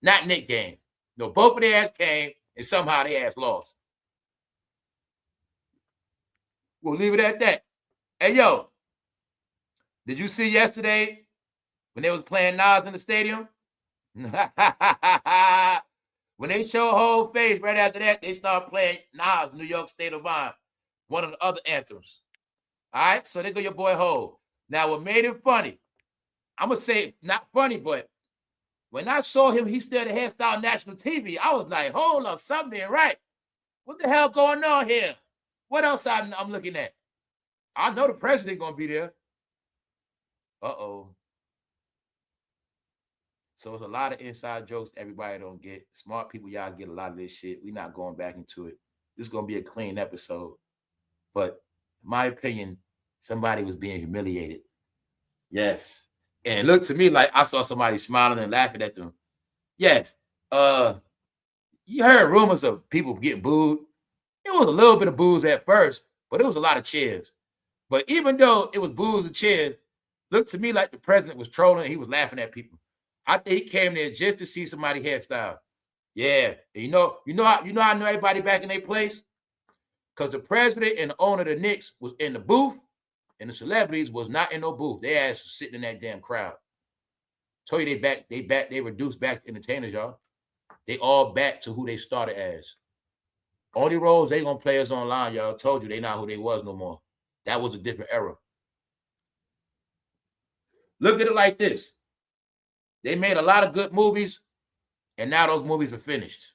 not Knicks games. No, both of their ass came, and somehow their ass lost. We'll leave it at that. Hey, yo, did you see yesterday when they was playing Nas in the stadium? When they show whole face, right after that, they start playing Nas, New York State of Mind, one of the other anthems. All right, so they go your boy Ho. Now, what made it funny, I'm going to say not funny, but when I saw him, he still had a hairstyle on national TV. I was like, hold up, something ain't right. What the hell going on here? What else I'm looking at? I know the president going to be there. Uh-oh. So it's a lot of inside jokes everybody don't get. Smart people, y'all get a lot of this shit. We're not going back into it. This is going to be a clean episode. But in my opinion, somebody was being humiliated. Yes. And it looked to me like I saw somebody smiling and laughing at them. Yes. You heard rumors of people getting booed. It was a little bit of boos at first, but it was a lot of cheers. But even though it was boos and cheers, looked to me like the president was trolling and he was laughing at people. I think he came there just to see somebody hairstyle. Yeah. And you know how I know everybody back in their place? Because the president and the owner of the Knicks was in the booth, and the celebrities was not in no booth. They ass was sitting in that damn crowd. Told you they reduced back to entertainers, y'all. They all back to who they started as. Only roles they gonna play us online, y'all. Told you they not who they was no more. That was a different era. Look at it like this. They made a lot of good movies, and now those movies are finished.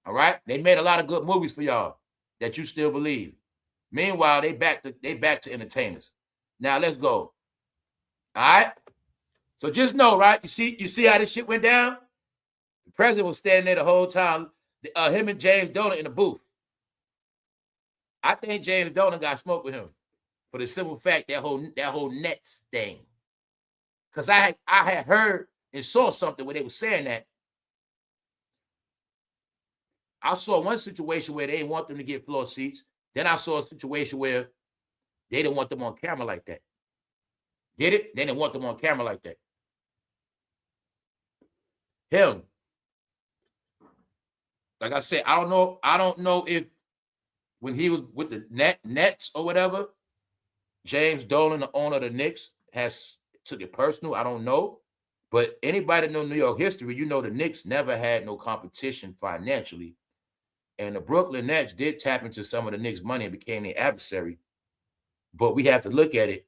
All right? They made a lot of good movies for y'all that you still believe. Meanwhile, they back to entertainers. Now let's go. All right? So just know, right? You see how this shit went down? The president was standing there the whole time. Him and James Dolan in the booth. I think James Dolan got smoke with him. for the simple fact that whole Nets thing. Because I had heard and saw something where they were saying that. I saw one situation where they didn't want them to get floor seats. Then I saw a situation where they didn't want them on camera like that. Get it? They didn't want them on camera like that. Him. Like I said, I don't know if when he was with the Nets or whatever, James Dolan, the owner of the Knicks, took it personal. I don't know. But anybody that know New York history, you know the Knicks never had no competition financially. And the Brooklyn Nets did tap into some of the Knicks' money and became the adversary. But we have to look at it.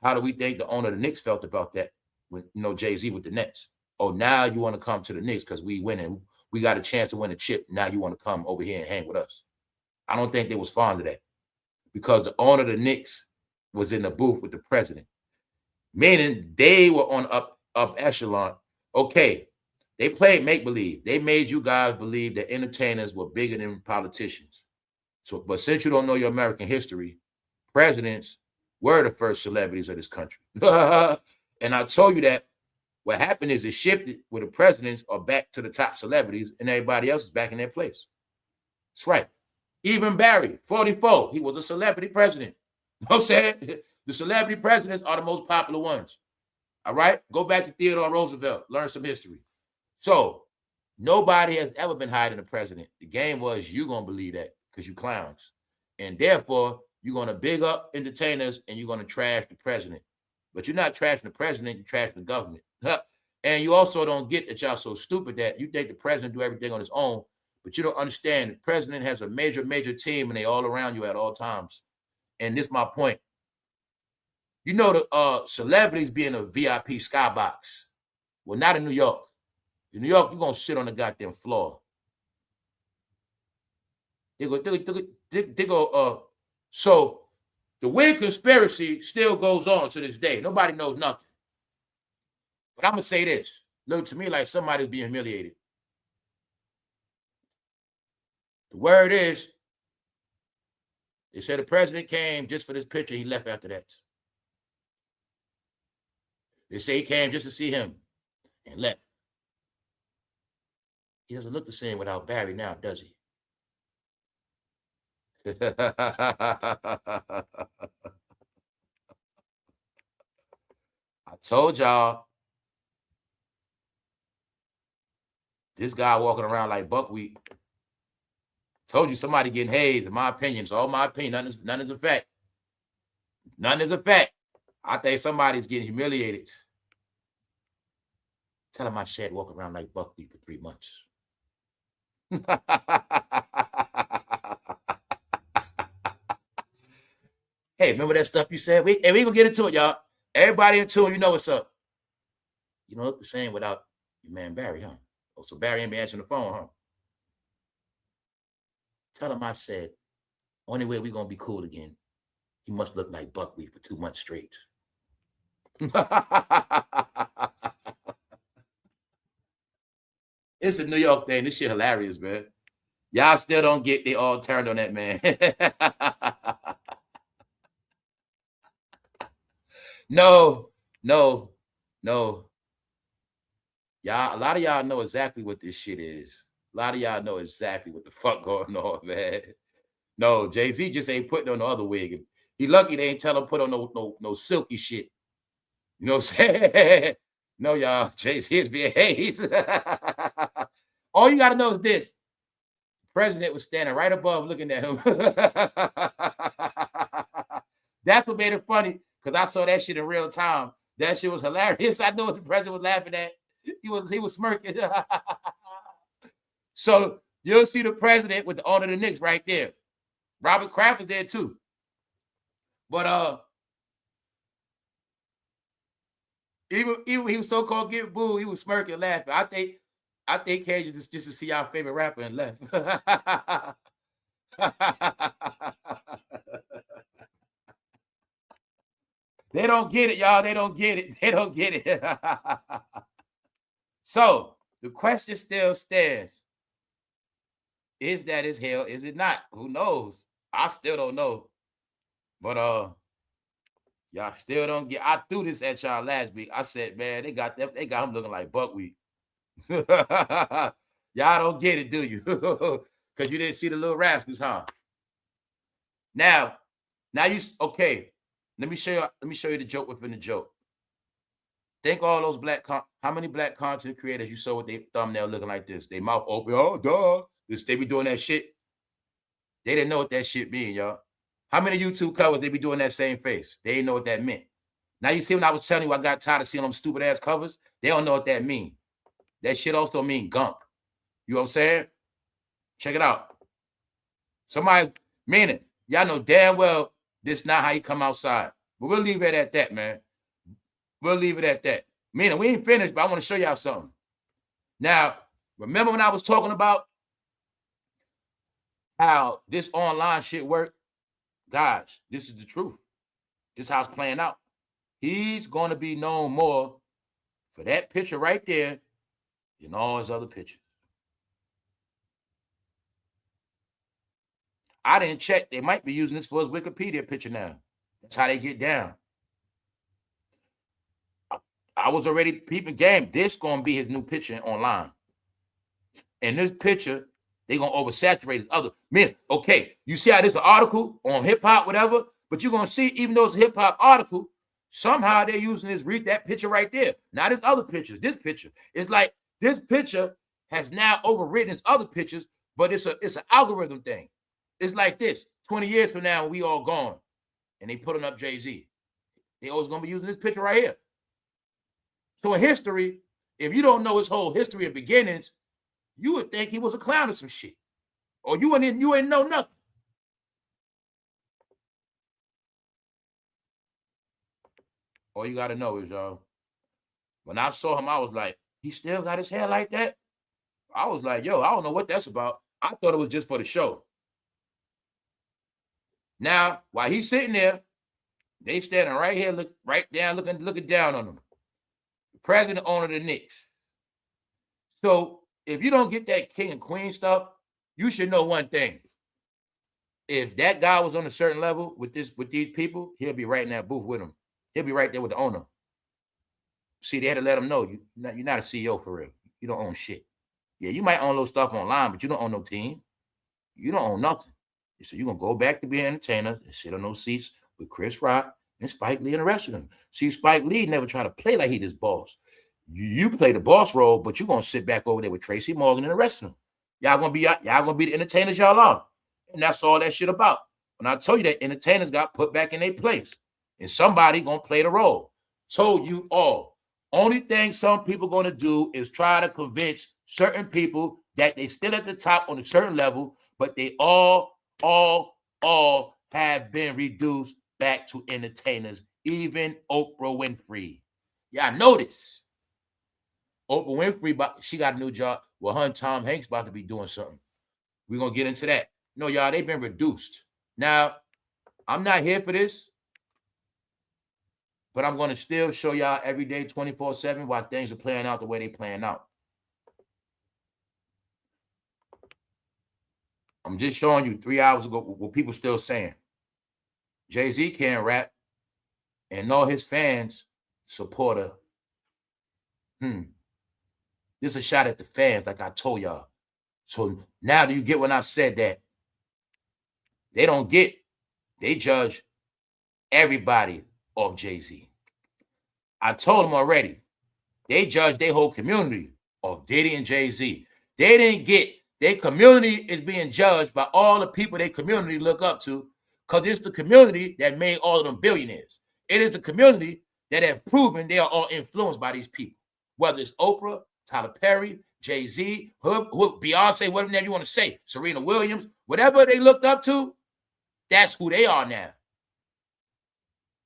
How do we think the owner of the Knicks felt about that when, jayz with the Nets? Oh, now you want to come to the Knicks because we winning. We got a chance to win a chip. Now you want to come over here and hang with us. I don't think they was fond of that because the owner of the Knicks was in the booth with the president, meaning they were on up echelon. Okay, they played make-believe. They made you guys believe that entertainers were bigger than politicians. So, but since you don't know your American history, presidents were the first celebrities of this country. And I told you that what happened is it shifted where the presidents are back to the top celebrities and everybody else is back in their place. That's right. Even Barry, 44, he was a celebrity president. You know what I'm saying? The celebrity presidents are the most popular ones. All right? Go back to Theodore Roosevelt. Learn some history. So nobody has ever been higher than the president. The game was you're going to believe that because you clowns. And therefore, you're going to big up entertainers and you're going to trash the president. But you're not trashing the president, you're trashing the government. And you also don't get that y'all so stupid that you think the president do everything on his own, but you don't understand the president has a major, major team and they all around you at all times. And this is my point. You know the celebrities be in a VIP skybox. Well, not in New York. In New York, you're going to sit on the goddamn floor. So the weird conspiracy still goes on to this day. Nobody knows nothing. But I'm going to say this. Look to me like somebody's being humiliated. The word is, they said the president came just for this picture. He left after that. They say he came just to see him and left. He doesn't look the same without Barry now, does he? I told y'all, this guy walking around like buckwheat. Told you somebody getting hazed, in my opinion. It's all my opinion. None is a fact. None is a fact. I think somebody's getting humiliated. Tell him I said walk around like buckwheat for 3 months. Hey, remember that stuff you said? We gonna get into it, y'all. Everybody in tune, you know what's up. You don't look the same without your man Barry, huh? Oh, so Barry ain't be answering the phone, huh? Tell him I said, only way we gonna be cool again, he must look like buckwheat for 2 months straight. It's a New York thing. This shit hilarious, man. Y'all still don't get they all turned on that man. No. Y'all, a lot of y'all know exactly what this shit is. A lot of y'all know exactly what the fuck going on, man. No, jayz just ain't putting on no other wig. He lucky they ain't tell him put on no silky shit. You know what I'm saying? No, y'all, jayz is being hazed. All you gotta know is this. The president was standing right above looking at him. That's what made it funny, because I saw that shit in real time. That shit was hilarious. I know what the president was laughing at. He was smirking. So you'll see the president with the owner of the Knicks right there. Robert Kraft is there too. But even he was so-called getting booed, he was smirking, laughing. I think Cajun just to see our favorite rapper and left. They don't get it, y'all. They don't get it. They don't get it. So the question still stands. Is that as hell? Is it not? Who knows? I still don't know. But Y'all still don't get. I threw this at y'all last week. I said, man, they got him looking like buckwheat. Y'all don't get it, do you? Because you didn't see the little rascals, huh? Now you okay. Let me show you the joke within the joke. Think all those how many black content creators you saw with their thumbnail looking like this? They mouth open, oh duh. They be doing that shit. They didn't know what that shit mean, y'all. How many YouTube covers they be doing that same face? They didn't know what that meant. Now you see when I was telling you I got tired of seeing them stupid ass covers, they don't know what that mean. That shit also mean gump. You know what I'm saying? Check it out. Somebody, meaning, y'all know damn well this not how you come outside. But we'll leave it at that, man. We'll leave it at that. Meaning, we ain't finished, but I want to show y'all something. Now, remember when I was talking about how this online shit work? Guys, this is the truth. This is how it's playing out. He's going to be known more for that picture right there than all his other pictures. I didn't check. They might be using this for his Wikipedia picture now. That's how they get down. I was already peeping game. This going to be his new picture online. And this picture, they going to oversaturate his other. Man, okay, you see how this is an article on hip-hop, whatever, but you're going to see, even though it's a hip-hop article, somehow they're using that picture right there. Not his other pictures. This picture. It's like this picture has now overridden his other pictures, but it's an algorithm thing. It's like this. 20 years from now, we all gone, and they putting up Jay-Z. They always going to be using this picture right here. So in history, if you don't know his whole history of beginnings, you would think he was a clown or some shit. Or you ain't know nothing. All you got to know is, y'all, when I saw him, I was like, he still got his hair like that? I was like, yo, I don't know what that's about. I thought it was just for the show. Now, while he's sitting there, they standing right here, looking down on him. The president, owner of the Knicks. So if you don't get that king and queen stuff, you should know one thing. If that guy was on a certain level with these people, he'll be right in that booth with them. He'll be right there with the owner. See, they had to let him know you're not a CEO for real. You don't own shit. Yeah, you might own little stuff online, but you don't own no team. You don't own nothing. So you're going to go back to being an entertainer and sit on those seats with Chris Rock and Spike Lee and the rest of them. See, Spike Lee never tried to play like he this boss. You play the boss role, but you're going to sit back over there with Tracy Morgan and the rest of them. Y'all going to be the entertainers y'all are. And that's all that shit about. When I told you that entertainers got put back in their place and somebody going to play the role. Told you all. Only thing some people going to do is try to convince certain people that they still at the top on a certain level, but they all have been reduced back to entertainers, even Oprah Winfrey. Y'all notice. Oprah Winfrey, she got a new job. Well, her and Tom Hanks about to be doing something. We're going to get into that. No, y'all, they've been reduced. Now, I'm not here for this, but I'm going to still show y'all every day, 24/7, while things are playing out the way they're playing out. I'm just showing you 3 hours ago what people still saying. Jay-Z can't rap, and all his fans support her. This is a shot at the fans, like I told y'all. So now do you get when I said that? They judge everybody off Jay-Z. I told them already. They judge their whole community off Diddy and Jay-Z. They didn't get their community is being judged by all the people their community look up to, because it's the community that made all of them billionaires. It is the community that have proven they are all influenced by these people. Whether it's Oprah, Tyler Perry, Jay-Z, Beyonce, whatever you want to say, Serena Williams, whatever they looked up to, that's who they are now.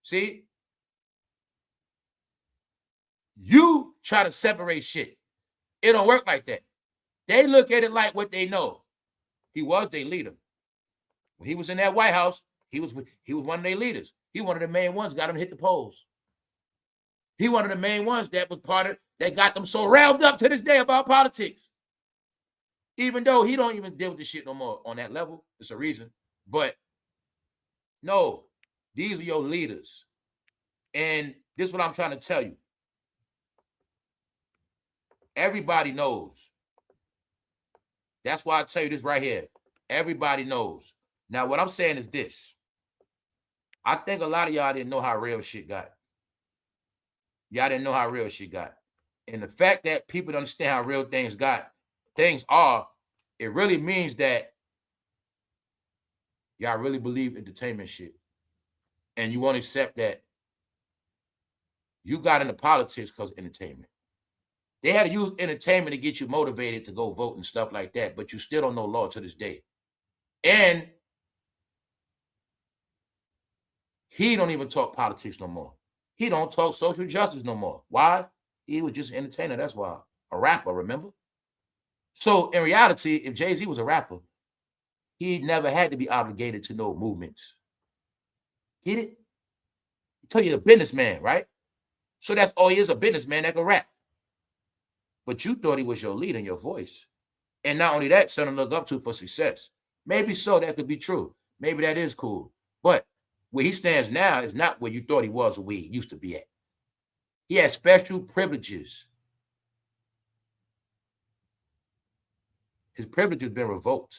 See? You try to separate shit. It don't work like that. They look at it like what they know. He was their leader. When he was in that White House, he was one of their leaders. He one of the main ones got him to hit the polls. He one of the main ones that was part of that got them so riled up to this day about politics. Even though he don't even deal with this shit no more on that level. It's a reason. But no, these are your leaders. And this is what I'm trying to tell you. Everybody knows. That's why I tell you this right here. Everybody knows. Now, what I'm saying is this. I think a lot of y'all didn't know how real shit got. Y'all didn't know how real shit got. And the fact that people don't understand how real things are, it really means that y'all really believe entertainment shit. And you won't accept that you got into politics because of entertainment. They had to use entertainment to get you motivated to go vote and stuff like that, but you still don't know law to this day. And he don't even talk politics no more. He don't talk social justice no more. Why? He was just an entertainer, that's why. A rapper, remember? So in reality, if Jay-Z was a rapper, he never had to be obligated to no movements. Get it? I tell you, a businessman, right? So that's all he is, a businessman that can rap. But you thought he was your leader and your voice. And not only that, something to look up to for success. Maybe so, that could be true. Maybe that is cool. But where he stands now is not where you thought he was or where he used to be at. He has special privileges. His privilege has been revoked.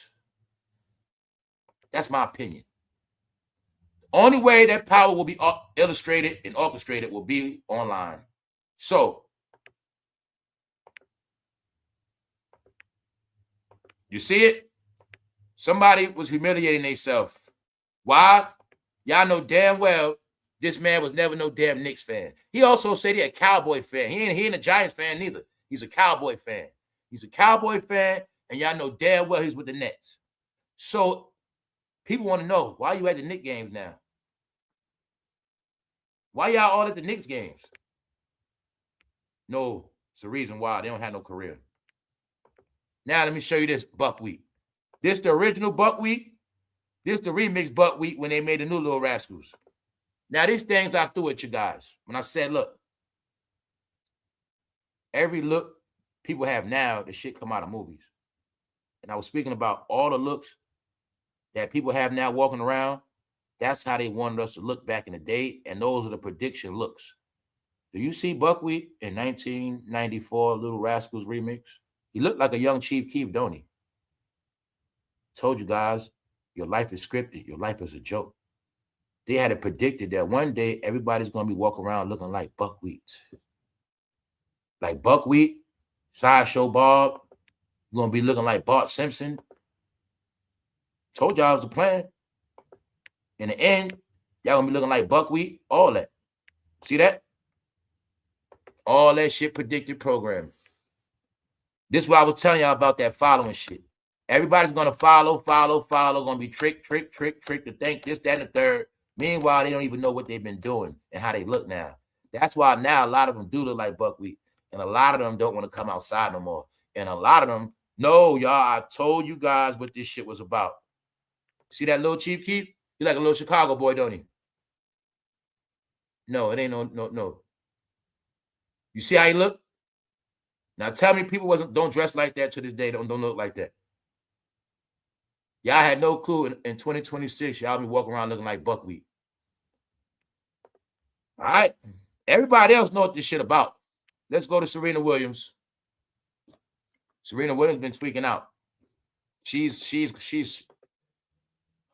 That's my opinion. The only way that power will be illustrated and orchestrated will be online. So, you see it? Somebody was humiliating themselves. Why? Y'all know damn well this man was never no damn Knicks fan. He also said he a Cowboy fan. He ain't a Giants fan neither. He's a Cowboy fan. He's a Cowboy fan, and y'all know damn well he's with the Nets. So people want to know, why you at the Knicks games now? Why y'all all at the Knicks games? No, it's the reason why. They don't have no career. Now let me show you this buckwheat. This the original buckwheat. This the remix buckwheat when they made the new Little Rascals. Now these things I threw at you guys. When I said, look, every look people have now, the shit come out of movies. And I was speaking about all the looks that people have now walking around. That's how they wanted us to look back in the day. And those are the prediction looks. Do you see buckwheat in 1994 Little Rascals remix? He looked like a young Chief Keef, don't he? Told you guys, your life is scripted. Your life is a joke. They had it predicted that one day everybody's going to be walking around looking like buckwheat. Like buckwheat, Sideshow Bob. You're going to be looking like Bart Simpson. Told y'all it was the plan. In the end, y'all going to be looking like buckwheat. All that. See that? All that shit predicted programming. This is why I was telling y'all about that following shit. Everybody's going to follow, going to be tricked to think this, that, and the third. Meanwhile, they don't even know what they've been doing and how they look now. That's why now a lot of them do look like buckwheat. And a lot of them don't want to come outside no more. And a lot of them, no, y'all, I told you guys what this shit was about. See that little Chief Keef? He like a little Chicago boy, don't he? No, it ain't no. You see how he look? Now tell me people don't dress like that to this day, don't look like that. Y'all had no clue in 2026, y'all be walking around looking like buckwheat. All right. Everybody else know what this shit about. Let's go to Serena Williams. Serena Williams been tweaking out. She's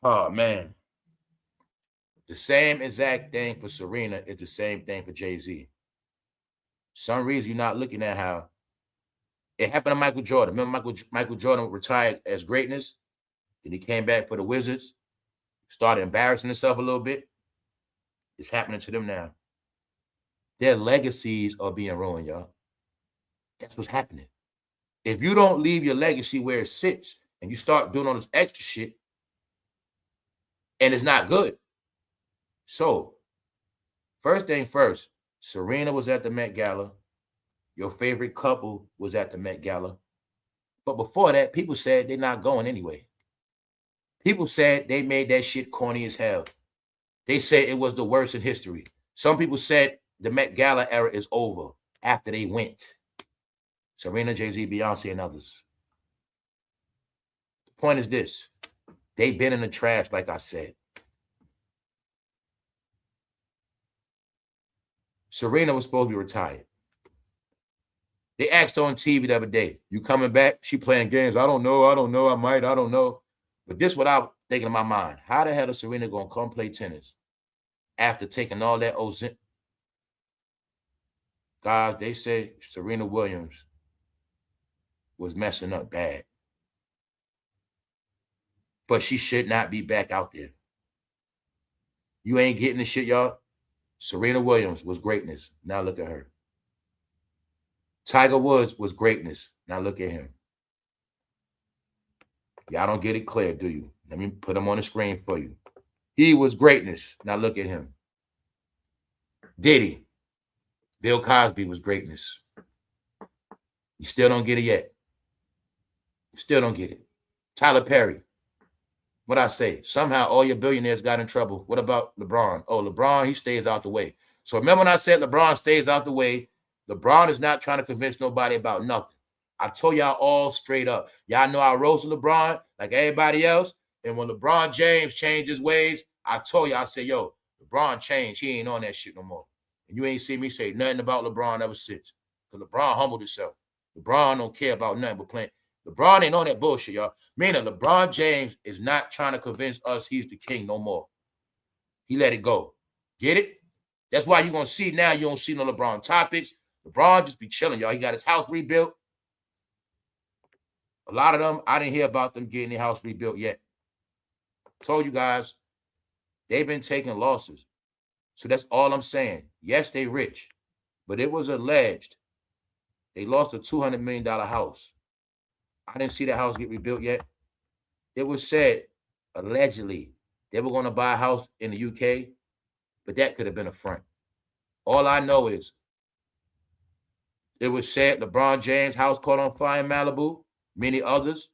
oh man. The same exact thing for Serena is the same thing for Jay-Z. Some reason you're not looking at how it happened to Michael Jordan. Remember Michael Jordan retired as greatness? Then he came back for the Wizards, started embarrassing himself a little bit. It's happening to them now. Their legacies are being ruined, y'all. That's what's happening. If you don't leave your legacy where it sits and you start doing all this extra shit, and it's not good. So, first thing first, Serena was at the Met Gala. Your favorite couple was at the Met Gala. But before that, people said they're not going anyway. People said they made that shit corny as hell. They said it was the worst in history. Some people said the Met Gala era is over after they went. Serena, Jay-Z, Beyonce, and others. The point is this. They've been in the trash, like I said. Serena was supposed to be retired. They asked her on TV the other day, you coming back? She playing games. I don't know. I might. I don't know. But this is what I was thinking in my mind. How the hell is Serena going to come play tennis after taking all that Ozempic? Guys, they say Serena Williams was messing up bad. But she should not be back out there. You ain't getting the shit, y'all. Serena Williams was greatness. Now look at her. Tiger Woods was greatness. Now look at him. Y'all don't get it clear, do you? Let me put him on the screen for you. He was greatness. Now look at him. Diddy. Bill Cosby was greatness. You still don't get it yet. You still don't get it. Tyler Perry. What I say? Somehow all your billionaires got in trouble. What about LeBron? Oh, LeBron, he stays out the way. So remember when I said LeBron stays out the way? LeBron is not trying to convince nobody about nothing. I told y'all all straight up. Y'all know I roasted LeBron like everybody else. And when LeBron James changed his ways, I told you, I said, yo, LeBron changed. He ain't on that shit no more. And you ain't see me say nothing about LeBron ever since. Because LeBron humbled himself. LeBron don't care about nothing but playing. LeBron ain't on that bullshit, y'all. Meaning LeBron James is not trying to convince us he's the king no more. He let it go. Get it? That's why you're going to see now, you don't see no LeBron topics. LeBron just be chilling, y'all. He got his house rebuilt. A lot of them, I didn't hear about them getting their house rebuilt yet. Told you guys, they've been taking losses. So that's all I'm saying. Yes, they rich, but it was alleged they lost a $200 million house. I didn't see the house get rebuilt yet. It was said, allegedly, they were going to buy a house in the UK, but that could have been a front. All I know is it was said LeBron James' house caught on fire in Malibu, many others,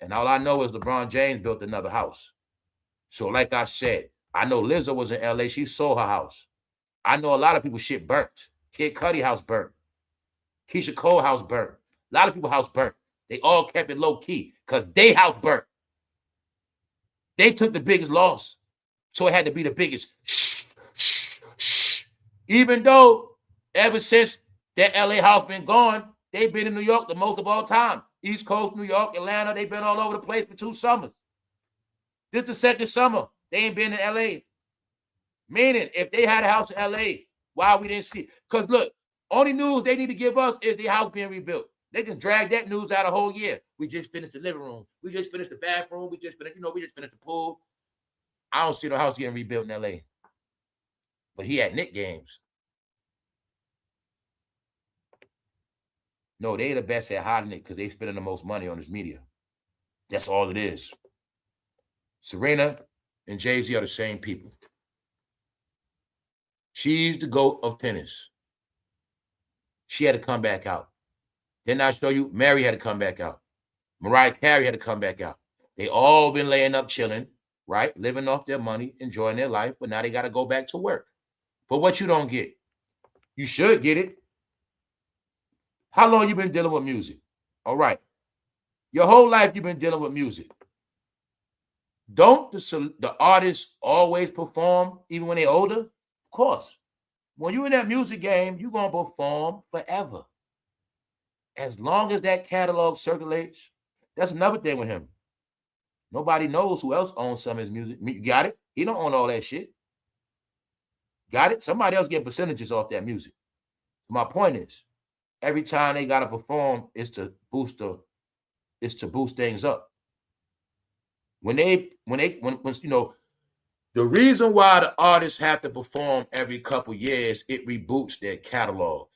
and all I know is LeBron James built another house. So like I said, I know Lizzo was in LA. She sold her house. I know a lot of people shit burnt. Kid Cudi house burnt. Keisha Cole house burnt. A lot of people house burnt. They all kept it low key because they house burnt. They took the biggest loss. So it had to be the biggest. Even though ever since that LA house been gone, they've been in New York the most of all time. East Coast, New York, Atlanta, they've been all over the place for 2 summers. This is the second summer. They ain't been in LA. Meaning, if they had a house in LA, why we didn't see it? Because look, only news they need to give us is the house being rebuilt. They can drag that news out a whole year. We just finished the living room. We just finished the bathroom. We just finished, we just finished the pool. I don't see the house getting rebuilt in LA. But he had Knicks games. No, they the best at hiding it because they spending the most money on this media. That's all it is. Serena and Jay-Z are the same people. She's the GOAT of tennis. She had to come back out. Didn't I show you? Mary had to come back out. Mariah Carey had to come back out. They all been laying up, chilling, right? Living off their money, enjoying their life, but now they got to go back to work. But what you don't get, you should get it. How long you been dealing with music? All right. Your whole life you've been dealing with music. Don't the artists always perform even when they're older? Of course. When you're in that music game, you're going to perform forever. As long as that catalog circulates, that's another thing with him. Nobody knows who else owns some of his music. You got it? He don't own all that shit. Got it? Somebody else get percentages off that music. My point is, every time they got to perform is to boost things up. When the reason why the artists have to perform every couple years, it reboots their catalog.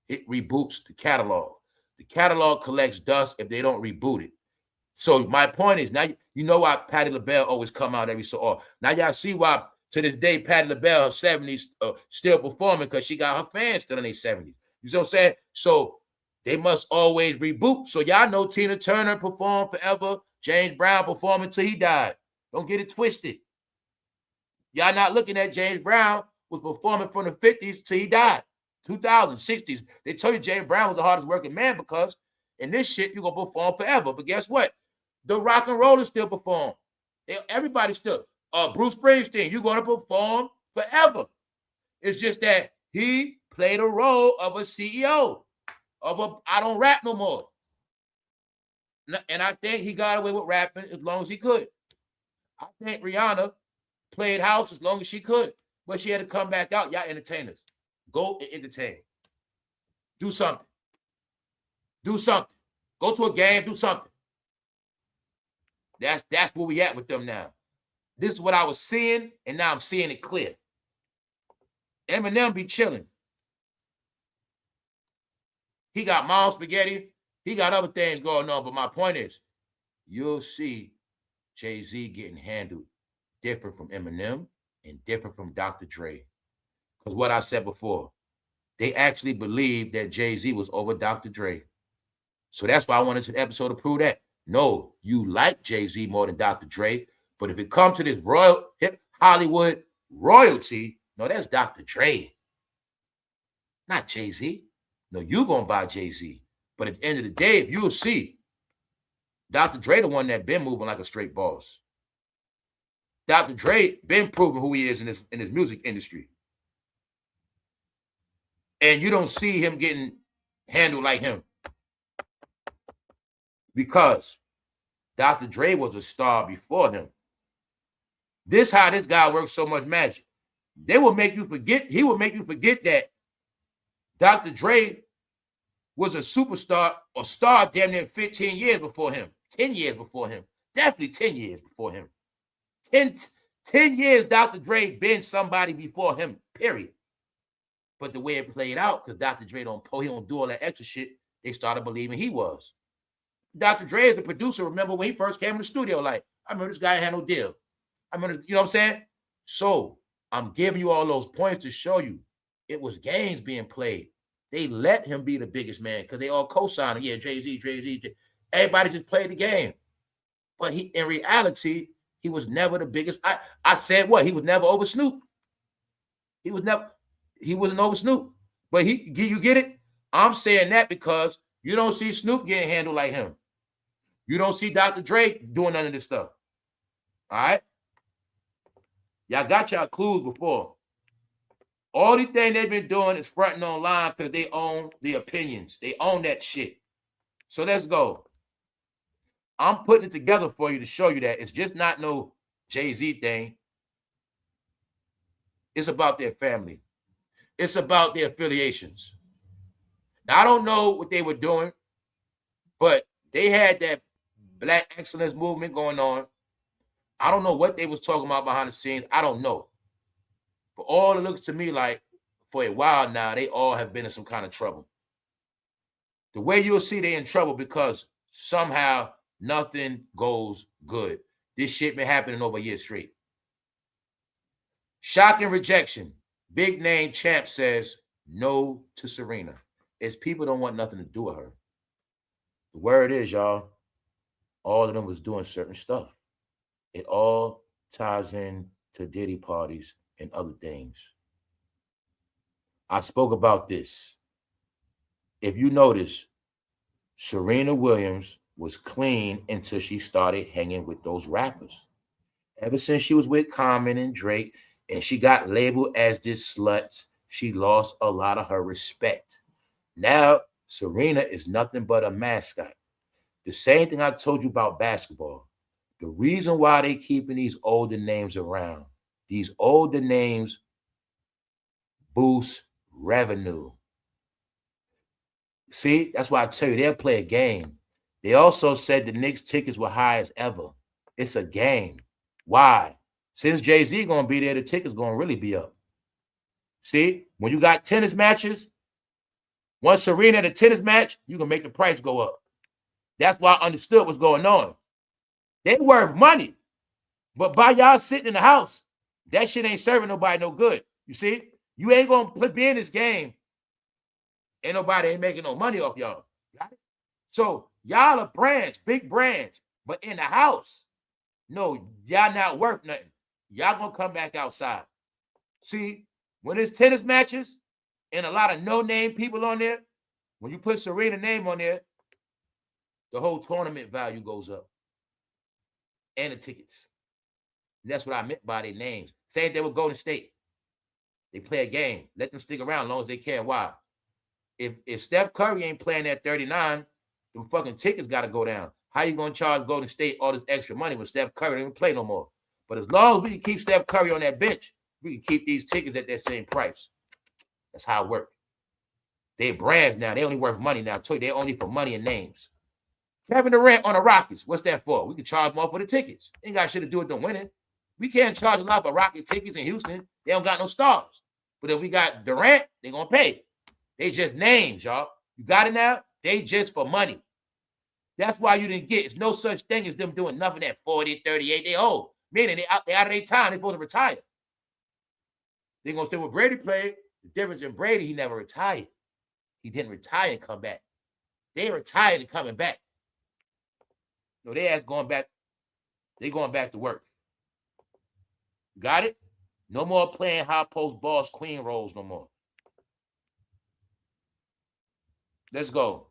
It reboots the catalog. The catalog collects dust if they don't reboot it. So my point is, now you know why Patti LaBelle always come out every so often. Now y'all see why to this day Patti LaBelle, her 70s, still performing because she got her fans still in their 70s. You see what I'm saying? So they must always reboot. So y'all know Tina Turner performed forever. James Brown performed until he died. Don't get it twisted. Y'all not looking at James Brown was performing from the 50s till he died. 2000s, 60s. They told you James Brown was the hardest working man because in this shit, you're going to perform forever. But guess what? The rock and rollers still perform. Everybody still. Bruce Springsteen, you're going to perform forever. It's just that He played a role of a CEO of a I don't rap no more. And I think he got away with rapping as long as he could. I think Rihanna played house as long as she could, but she had to come back out. Y'all entertainers, go and entertain. Do something. Do something. Go to a game. Do something. That's where we at with them now. This is what I was seeing, and now I'm seeing it clear. Eminem be chilling. He got mom spaghetti. He got other things going on. But my point is, you'll see Jay-Z getting handled different from Eminem and different from Dr. Dre. Because what I said before, they actually believe that Jay-Z was over Dr. Dre. So that's why I wanted to the episode to prove that. No, you like Jay-Z more than Dr. Dre. But if it comes to this royal hip Hollywood royalty, no, that's Dr. Dre. Not Jay-Z. No, you gonna buy Jay-Z. But at the end of the day, if you'll see, Dr. Dre the one that been moving like a straight boss. Dr. Dre been proving who he is in his music industry. And you don't see him getting handled like him. Because Dr. Dre was a star before him. This how this guy works so much magic. They will make you forget, he will make you forget that Dr. Dre was a superstar or star damn near 15 years before him, 10 years before him, definitely 10 years before him. 10 years Dr. Dre been somebody before him, period. But the way it played out, because Dr. Dre don't do all that extra shit, they started believing he was. Dr. Dre is the producer. Remember when he first came in the studio, like, I remember this guy had no deal. I remember, you know what I'm saying? So I'm giving you all those points to show you it was games being played. They let him be the biggest man because they all co-signed him. Yeah, Jay-Z. Everybody just played the game. But he, in reality, he was never the biggest. I said what? He was never over Snoop. He wasn't over Snoop. But you get it? I'm saying that because you don't see Snoop getting handled like him. You don't see Dr. Dre doing none of this stuff. All right? Y'all got y'all clues before. All the thing they've been doing is fronting online because they own the opinions. They own that shit. So let's go. I'm putting it together for you to show you that it's just not no Jay-Z thing. It's about their family. It's about their affiliations. Now, I don't know what they were doing, but they had that Black excellence movement going on. I don't know what they was talking about behind the scenes. I don't know. But all it looks to me like for a while now, they all have been in some kind of trouble. The way you'll see they're in trouble because somehow nothing goes good. This shit been happening over a year straight. Shocking rejection. Big name champ says no to Serena. It's people don't want nothing to do with her. The word is, y'all, all of them was doing certain stuff. It all ties in to Diddy parties and other things. I spoke about this. If you notice, Serena Williams was clean until she started hanging with those rappers. Ever since she was with Common and Drake, and she got labeled as this slut, she lost a lot of her respect. Now, Serena is nothing but a mascot. The same thing I told you about basketball. The reason why they keeping these older names around, these older names boost revenue. See, that's why I tell you, they'll play a game. They also said the Knicks tickets were high as ever. It's a game. Why? Since Jay-Z going to be there, the tickets going to really be up. See, when you got tennis matches, once Serena at a tennis match, you can make the price go up. That's why I understood what's going on. They worth money. But by y'all sitting in the house, that shit ain't serving nobody no good. You see? You ain't going to be in this game. Ain't nobody ain't making no money off y'all. Got it? So y'all are brands, big brands. But in the house, no, y'all not worth nothing. Y'all going to come back outside. See, when it's tennis matches and a lot of no-name people on there, when you put Serena's name on there, the whole tournament value goes up. And the tickets. And that's what I meant by their names. Same thing with Golden State. They play a game. Let them stick around as long as they can. Why? If Steph Curry ain't playing at 39, them fucking tickets got to go down. How you going to charge Golden State all this extra money when Steph Curry don't play no more? But as long as we can keep Steph Curry on that bench, we can keep these tickets at that same price. That's how it works. They brands now. They only worth money now. They only for money and names. Kevin Durant on the Rockets. What's that for? We can charge more for the tickets. Ain't got shit to do with them winning. We can't charge a lot for Rocket tickets in Houston. They don't got no stars. But if we got Durant, they going to pay. They just names, y'all. You got it now? They just for money. That's why you didn't get. It's no such thing as them doing nothing at 40, 38. They old. Meaning they out of their time. They're supposed to retire. They're going to stay with Brady played. The difference in Brady, he never retired. He didn't retire and come back. They retired and coming back. No, they ass going back. They going back to work. Got it? No more playing high post boss queen roles no more. Let's go.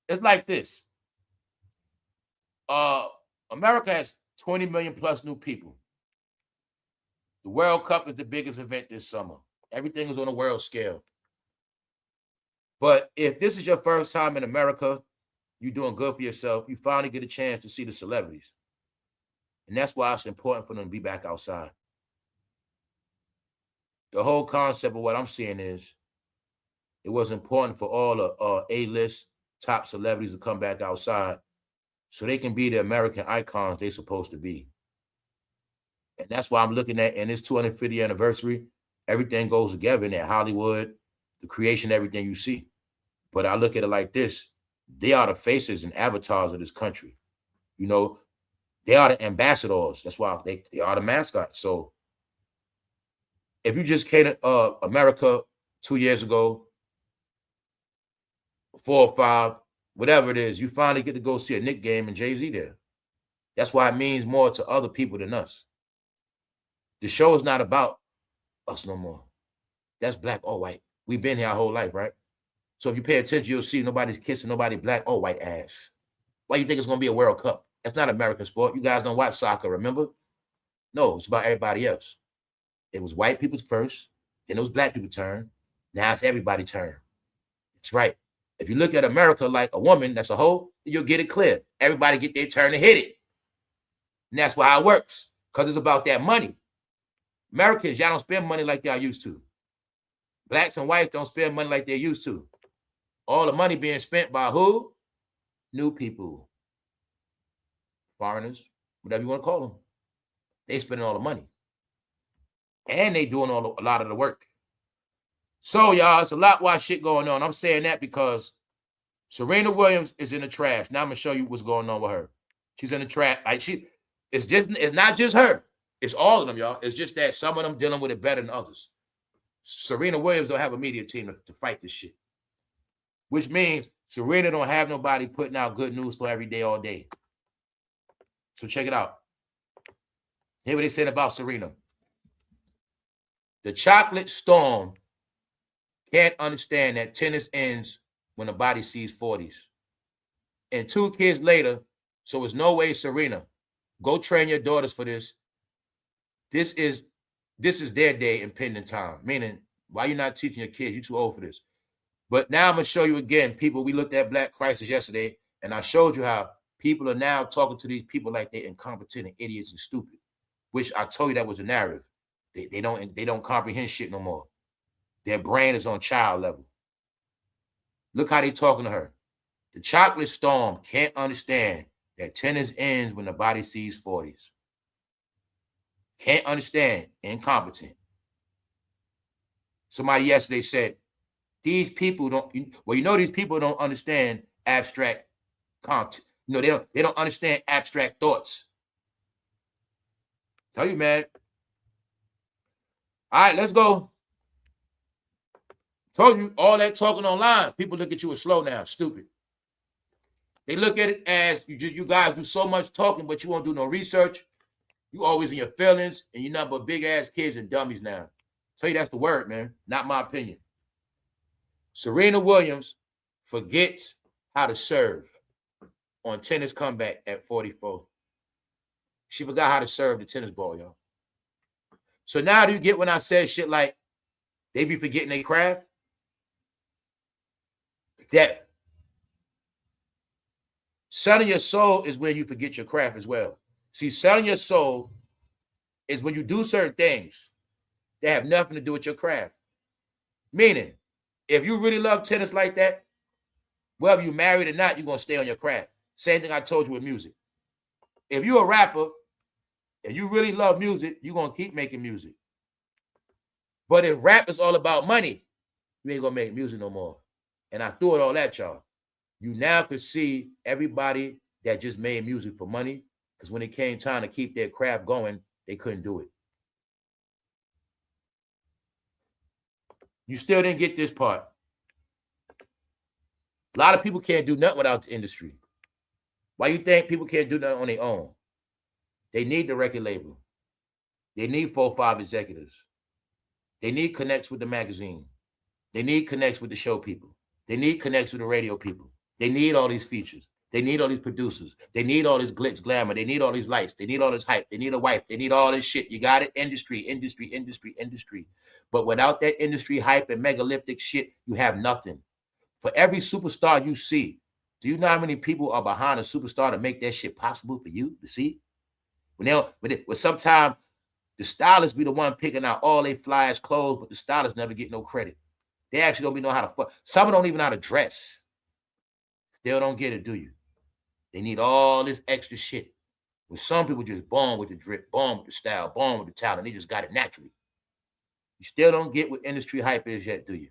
It's like this. America has 20 million plus new people. The World Cup is the biggest event this summer. Everything is on a world scale. But if this is your first time in America, you're doing good for yourself. You finally get a chance to see the celebrities. And that's why it's important for them to be back outside. The whole concept of what I'm seeing is it was important for all the A-list top celebrities to come back outside so they can be the American icons they're supposed to be. And that's why I'm looking at, in this 250th anniversary, everything goes together in that Hollywood, the creation, everything you see. But I look at it like this. They are the faces and avatars of this country. You know, they are the ambassadors. That's why they are the mascots. So if you just came to America 2 years ago, 4 or 5, whatever it is, you finally get to go see a Knicks game and Jay-Z there. That's why it means more to other people than us. The show is not about us no more. That's black or white. We've been here our whole life, right? So if you pay attention, you'll see nobody's kissing nobody black or white ass. Why you think it's going to be a World Cup? That's not American sport. You guys don't watch soccer, remember? No, it's about everybody else. It was white people's first, then it was black people's turn. Now it's everybody's turn. That's right. If you look at America like a woman that's a hoe, you'll get it clear. Everybody get their turn to hit it. And that's why it works, because it's about that money. Americans, y'all don't spend money like y'all used to. Blacks and whites don't spend money like they used to. All the money being spent by who? New people. Foreigners, whatever you want to call them. They spending all the money. And they doing a lot of the work. So, y'all, it's a lot of shit going on. I'm saying that because Serena Williams is in the trash. Now I'm going to show you what's going on with her. She's in the trash. It's not just her. It's all of them, y'all. It's just that some of them dealing with it better than others. Serena Williams don't have a media team to fight this shit. Which means Serena don't have nobody putting out good news for every day, all day. So check it out. Hear what they said about Serena. The chocolate storm can't understand that tennis ends when the body sees 40s. And 2 kids later, so it's no way, Serena, go train your daughters for this. This is their day impending time. Meaning, why you not teaching your kids? You're too old for this. But now I'm going to show you again, people, we looked at Black Crisis yesterday, and I showed you how people are now talking to these people like they're incompetent and idiots and stupid, which I told you that was the narrative. They don't comprehend shit no more. Their brain is on child level. Look how they talking to her. The chocolate storm can't understand that tennis ends when the body sees 40s. Can't understand. Incompetent. Somebody yesterday said, these people don't, these people don't understand abstract content. They don't understand abstract thoughts. Tell you, man. All right, let's go. Told you, all that talking online, people look at you as slow now, stupid. They look at it as you guys do so much talking, but you won't do no research. You always in your feelings, and you're nothing but big-ass kids and dummies now. Tell you that's the word, man, not my opinion. Serena Williams forgets how to serve on tennis comeback at 44. She forgot how to serve the tennis ball, y'all. So now do you get when I said shit like, They be forgetting their craft. That selling your soul is when you forget your craft as well. See, selling your soul is when you do certain things that have nothing to do with your craft. Meaning, if you really love tennis like that, whether you married or not, you're going to stay on your craft. Same thing I told you with music. If you're a rapper and you really love music, you're going to keep making music. But if rap is all about money, you ain't going to make music no more. And I threw it all at y'all. You now could see everybody that just made music for money, because when it came time to keep their craft going, they couldn't do it. You still didn't get this part. A lot of people can't do nothing without the industry. Why you think people can't do nothing on their own? They need the record label. They need 4 or 5 executives. They need connects with the magazine. They need connects with the show people. They need connects with the radio people. They need all these features. They need all these producers. They need all this glitz, glamour. They need all these lights. They need all this hype. They need a wife. They need all this shit. You got it? Industry, industry, industry, industry. But without that industry hype and megalithic shit, you have nothing. For every superstar you see, do you know how many people are behind a superstar to make that shit possible for you to see? When sometimes the stylists be the one picking out all they flyers clothes, but the stylists never get no credit. They actually don't even know how to fuck. Some don't even know how to dress. They don't get it, do you? They need all this extra shit. When some people just born with the drip, born with the style, born with the talent, they just got it naturally. You still don't get what industry hype is yet, do you?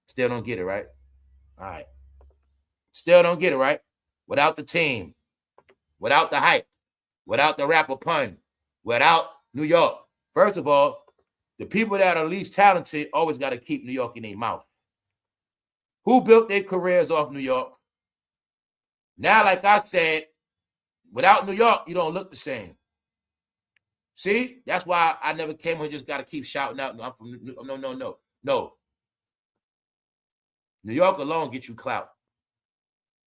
Still don't get it, right? All right. Still don't get it, right? Without the team, without the hype, without the rapper pun, without New York. First of all, the people that are least talented always got to keep New York in their mouth. Who built their careers off New York? Now, like I said, without New York, you don't look the same. See? That's why I never came here and just got to keep shouting out. I'm from no. New York alone gets you clout.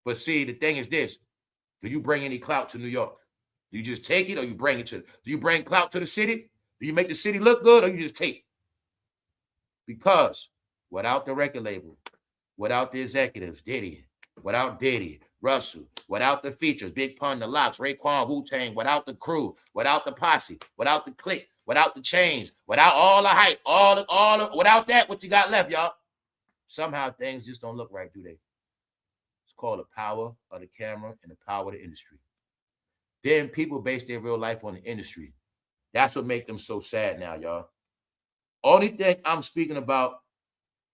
But see, the thing is this. Do you bring any clout to New York? Do you just take it or you bring it to? Do you bring clout to the city? Do you make the city look good or you just take it? Because without the record label, without the executives, without Diddy, Russell, without the features, Big Pun, the Locks, Raekwon, Wu-Tang, without the crew, without the posse, without the clique, without the chains, without all the hype, without that, what you got left, y'all? Somehow things just don't look right, do they? It's called the power of the camera and the power of the industry. Then people base their real life on the industry. That's what makes them so sad now, y'all. Only thing I'm speaking about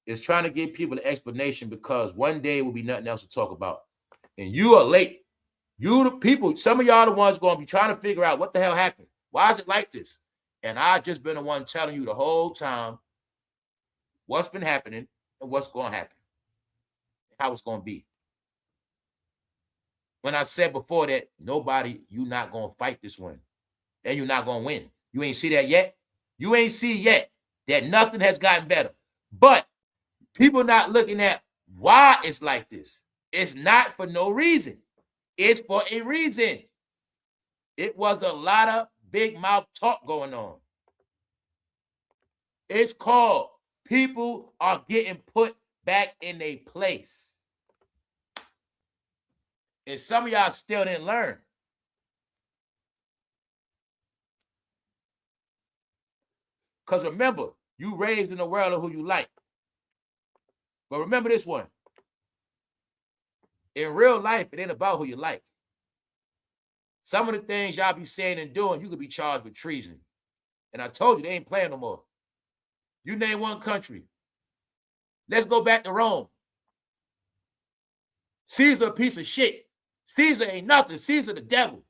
is trying to give people an explanation, because one day will be nothing else to talk about. And you are late. You the people, some of y'all the ones going to be trying to figure out what the hell happened. Why is it like this? And I've just been the one telling you the whole time what's been happening and what's going to happen, how it's going to be. When I said before that, you're not going to fight this one. And you're not going to win. You ain't see that yet? You ain't see yet that nothing has gotten better. But people not looking at why it's like this. It's not for no reason. It's for a reason. It was a lot of big mouth talk going on. It's called people are getting put back in their place. And some of y'all still didn't learn. Because remember, you raised in the world of who you like. But remember this one. In real life, it ain't about who you like. Some of the things y'all be saying and doing, you could be charged with treason. And I told you, they ain't playing no more. You name one country. Let's go back to Rome. Caesar a piece of shit. Caesar ain't nothing. Caesar the devil.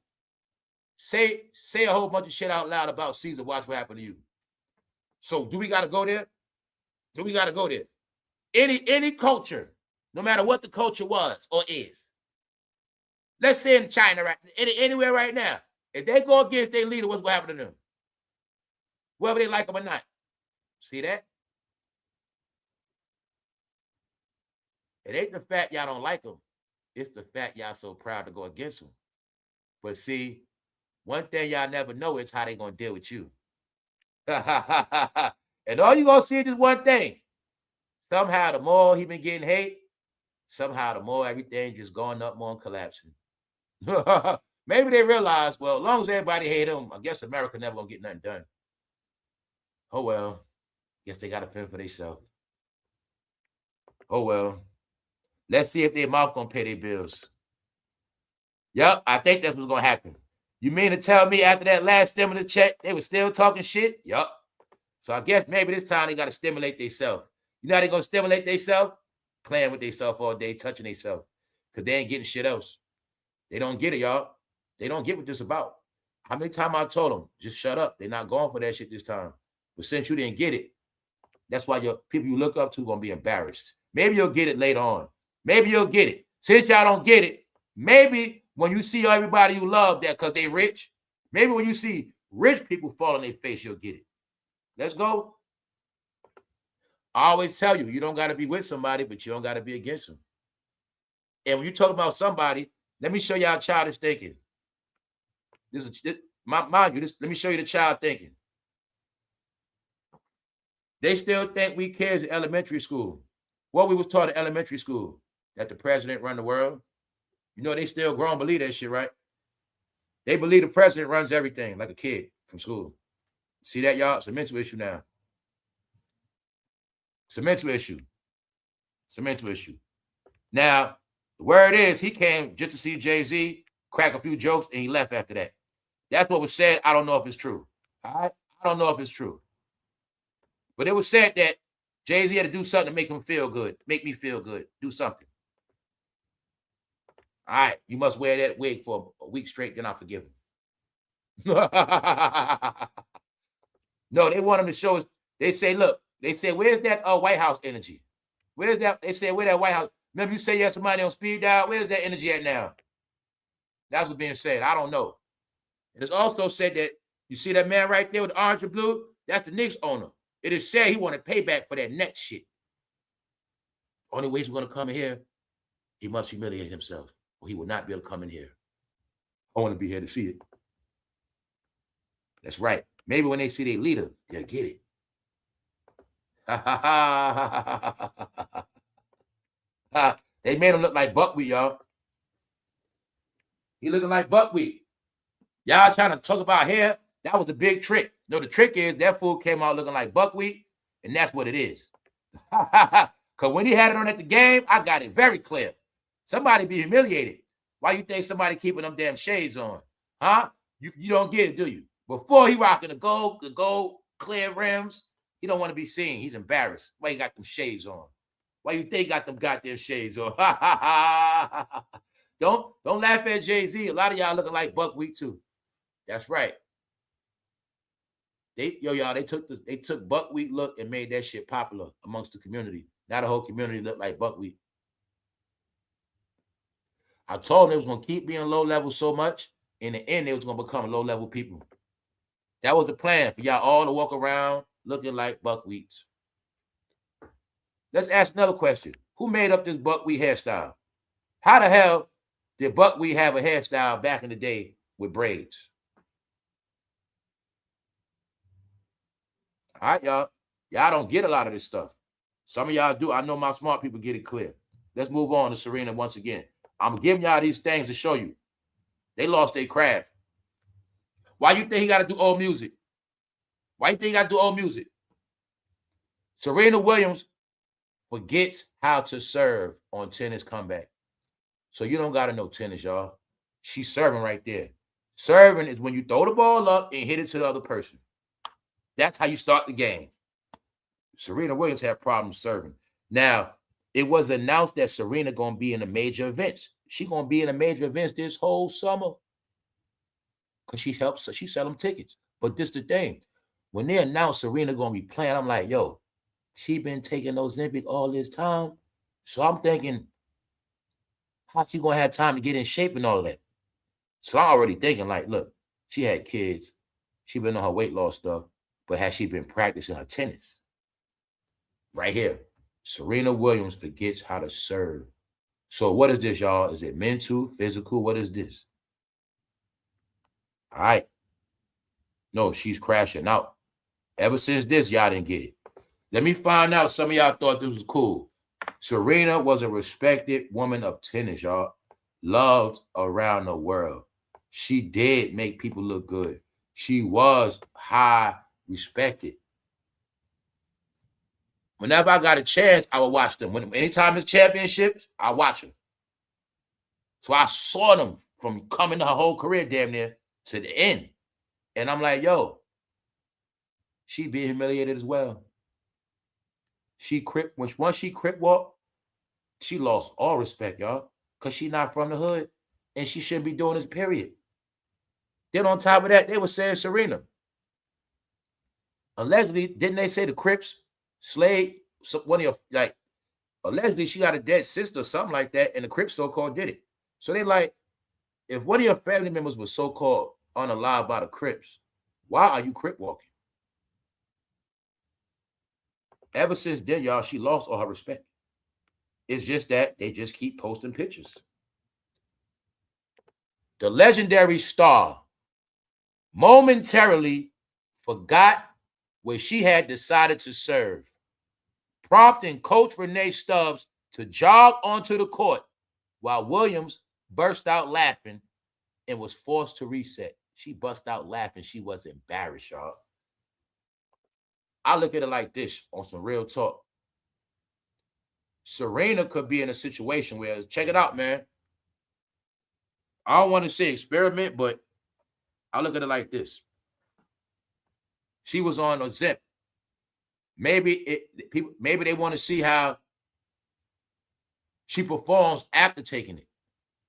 Say a whole bunch of shit out loud about Caesar. Watch what happened to you. So do we got to go there? Do we got to go there? Any culture, no matter what the culture was or is. Let's say in China, right? Anywhere right now. If they go against their leader, what's going to happen to them? Whether they like them or not. See that? It ain't the fact y'all don't like them. It's the fact y'all so proud to go against them. But see, one thing y'all never know is how they going to deal with you. And all you gonna see is just one thing. Somehow the more he been getting hate, somehow the more everything just going up more and collapsing. Maybe they realize, well, as long as everybody hate him, I guess America never gonna get nothing done. Oh well. Guess they gotta fend for themselves. Oh well. Let's see if their mouth gonna pay their bills. Yep, I think that's what's gonna happen. You mean to tell me after that last stimulus check, they were still talking shit? Yup. So I guess maybe this time they got to stimulate themselves. You know how they going to stimulate themselves? Playing with themselves all day, touching themselves. Because they ain't getting shit else. They don't get it, y'all. They don't get what this about. How many times I told them, just shut up. They're not going for that shit this time. But since you didn't get it, that's why your people you look up to going to be embarrassed. Maybe you'll get it later on. Maybe you'll get it. Since y'all don't get it, maybe when you see everybody you love that because they rich, maybe when you see rich people fall on their face, you'll get it. Let's go. I always tell you, you don't got to be with somebody, but you don't got to be against them. And when you talk about somebody, let me show y'all childish thinking. Mind you, let me show you the child thinking. They still think we kids in elementary school. What we was taught in elementary school, that the president run the world. You know, they still grown believe that shit, right? They believe the president runs everything like a kid from school. See that, y'all? It's a mental issue now. It's a mental issue. It's a mental issue. Now, the word is he came just to see Jay-Z, crack a few jokes, and he left after that. That's what was said. I don't know if it's true. All right? I don't know if it's true. But it was said that Jay-Z had to do something to make him feel good, make me feel good, do something. All right, you must wear that wig for a week straight, then I'll forgive him. No, they want him to show us. They say, look, they say, where's that White House energy? Where's that? They say, where that White House? Remember you say you had somebody on speed dial? Where's that energy at now? That's what's being said. I don't know. And it's also said that, you see that man right there with the orange and blue? That's the Knicks owner. It is said he wanted payback for that net shit. Only way he's going to come in here, he must humiliate himself, or he will not be able to come in here. I want to be here to see it. That's right. Maybe when they see their leader, they'll get it. They made him look like buckwheat, y'all. He looking like buckwheat. Y'all trying to talk about hair? That was the big trick. No, the trick is that fool came out looking like buckwheat, and that's what it is. Because when he had it on at the game, I got it very clear. Somebody be humiliated. Why you think somebody keeping them damn shades on? Huh? You don't get it, do you? Before he rocking the gold clear rims, he don't want to be seen. He's embarrassed. Why he got them shades on? Why you think he got them goddamn shades on? Don't laugh at Jay-Z. A lot of y'all looking like buckwheat too. That's right. They took buckwheat look and made that shit popular amongst the community. Now the whole community look like buckwheat. I told them it was gonna keep being low level so much. In the end, they was gonna become low level people. That was the plan, for y'all all to walk around looking like buckwheats. Let's ask another question. Who made up this buckwheat hairstyle? How the hell did buckwheat have a hairstyle back in the day with braids? All right, y'all. Y'all don't get a lot of this stuff. Some of y'all do. I know my smart people get it clear. Let's move on to Serena once again. I'm giving y'all these things to show you. They lost their craft. Why you think he got to do old music? Why you think he got to do old music? Serena Williams forgets how to serve on tennis comeback. So you don't got to know tennis, y'all. She's serving right there. Serving is when you throw the ball up and hit it to the other person. That's how you start the game. Serena Williams had problems serving. Now, it was announced that Serena going to be in the major events. She going to be in the major events this whole summer. Because she sell them tickets. But this the thing. When they announced Serena going to be playing, I'm like, yo, she been taking those Ozempic all this time. So I'm thinking, how she going to have time to get in shape and all of that? So I'm already thinking, like, look, she had kids. She been on her weight loss stuff. But has she been practicing her tennis? Right here. Serena Williams forgets how to serve. So what is this, y'all? Is it mental, physical? What is this? All right. No, she's crashing out. Ever since this, y'all didn't get it. Let me find out. Some of y'all thought this was cool. Serena was a respected woman of tennis, y'all. Loved around the world. She did make people look good. She was high respected. Whenever I got a chance, I would watch them. Anytime it's championships, I watch them. So I saw them from coming to her whole career damn near to the end. And I'm like, yo, she being humiliated as well. Once she crip walked, she lost all respect, y'all, because she not from the hood and she shouldn't be doing this, period. Then on top of that, they were saying Serena. Allegedly, didn't they say the Crips slayed one of your, like, allegedly she got a dead sister or something like that, and the Crips so-called did it. So they like, if one of your family members was so-called unalive by the Crips, why are you crip walking? Ever since then, y'all, she lost all her respect. It's just that they just keep posting pictures. The legendary star momentarily forgot where she had decided to serve, prompting Coach Renee Stubbs to jog onto the court while Williams burst out laughing and was forced to reset. She bust out laughing. She was embarrassed, y'all. I look at it like this on some real talk. Serena could be in a situation where, check it out, man. I don't want to say experiment, but I look at it like this. She was on a zip. Maybe they want to see how she performs after taking it.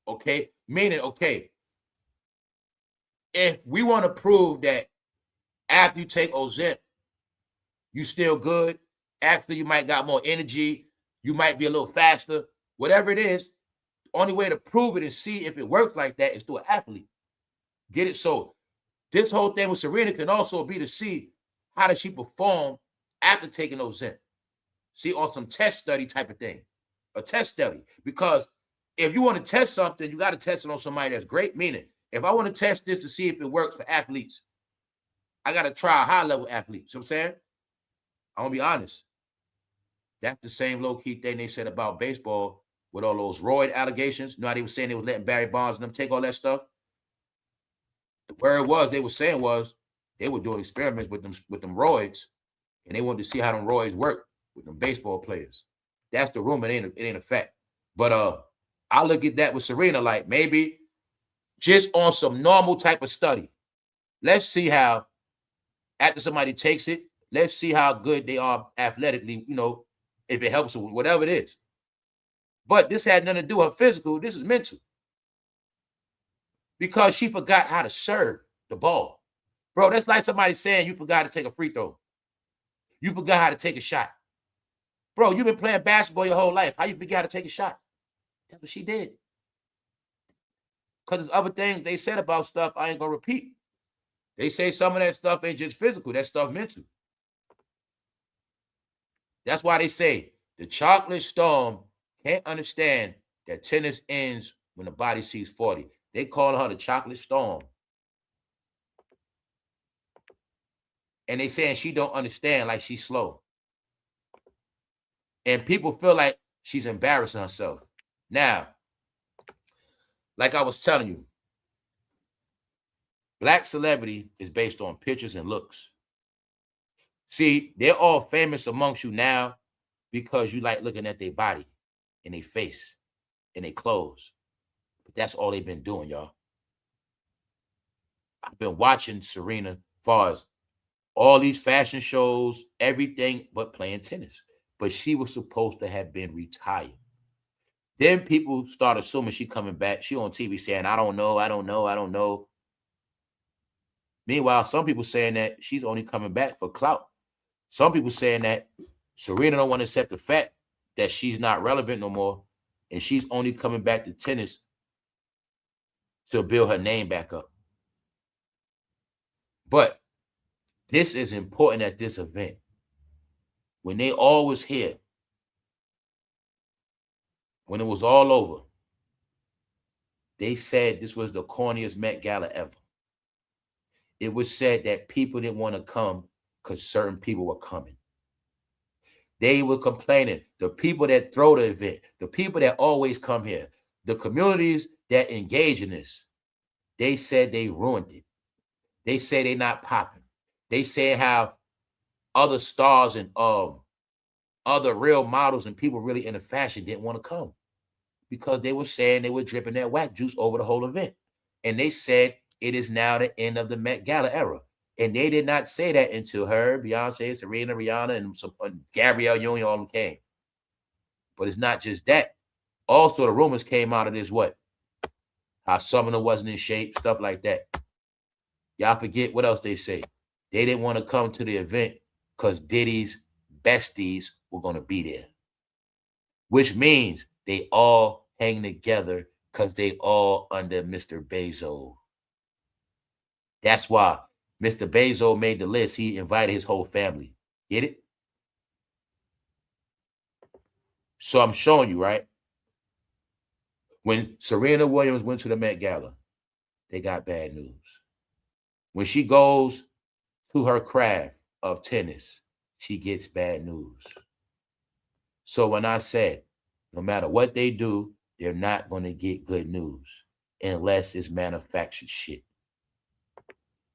Okay? Meaning, okay, if we want to prove that after you take Ozempic, you still good, actually you might got more energy, you might be a little faster, whatever it is, the only way to prove it and see if it works like that is through an athlete. Get it? So this whole thing with Serena can also be to see how does she perform after taking Ozempic. See, on some test study type of thing, a test study. Because if you want to test something, you got to test it on somebody that's great. Meaning, if I want to test this to see if it works for athletes, I got to try a high-level athlete. You know what I'm saying? I'm going to be honest. That's the same low-key thing they said about baseball with all those roid allegations. You know how they were saying they were letting Barry Bonds and them take all that stuff? Where it was, they were saying was they were doing experiments with them roids, and they wanted to see how them roids work with them baseball players. That's the rumor. It ain't a fact. But I look at that with Serena like maybe just on some normal type of study. Let's see how after somebody takes it, let's see how good they are athletically, you know, if it helps with whatever it is. But this had nothing to do with her physical. This is mental. Because she forgot how to serve the ball. Bro, that's like somebody saying you forgot to take a free throw. You forgot how to take a shot. Bro, you've been playing basketball your whole life. How you forgot how to take a shot? That's what she did. Because there's other things they said about stuff I ain't going to repeat. They say some of that stuff ain't just physical. That stuff mental. That's why they say the chocolate storm can't understand that tennis ends when the body sees 40. They call her the chocolate storm. And they saying she don't understand, like she's slow. And people feel like she's embarrassing herself. Now, like I was telling you, black celebrity is based on pictures and looks. See, they're all famous amongst you now because you like looking at their body and their face and their clothes. But that's all they've been doing, y'all. I've been watching Serena as far as all these fashion shows, everything but playing tennis. But she was supposed to have been retired. Then people start assuming she coming back. She on TV saying, I don't know. Meanwhile, some people saying that she's only coming back for clout. Some people saying that Serena don't want to accept the fact that she's not relevant no more, and she's only coming back to tennis to build her name back up. But this is important at this event. When they all was here, when it was all over, they said this was the corniest Met Gala ever. It was said that people didn't want to come because certain people were coming. They were complaining. The people that throw the event, the people that always come here, the communities that engage in this, they said they ruined it. They say they're not popping. They say how other stars and other real models and people really into fashion didn't want to come because they were saying they were dripping that whack juice over the whole event. And they said it is now the end of the Met Gala era. And they did not say that until her, Beyonce, Serena, Rihanna, and Gabrielle Union all came. But it's not just that. Also, the rumors came out of this what? How some of them wasn't in shape, stuff like that. Y'all forget what else they say. They didn't want to come to the event because Diddy's besties were going to be there. Which means they all hang together because they all under Mr. Bezos. That's why Mr. Bezos made the list. He invited his whole family. Get it? So I'm showing you, right? When Serena Williams went to the Met Gala, they got bad news. When she goes to her craft of tennis, she gets bad news. So when I said, no matter what they do, they're not going to get good news unless it's manufactured shit.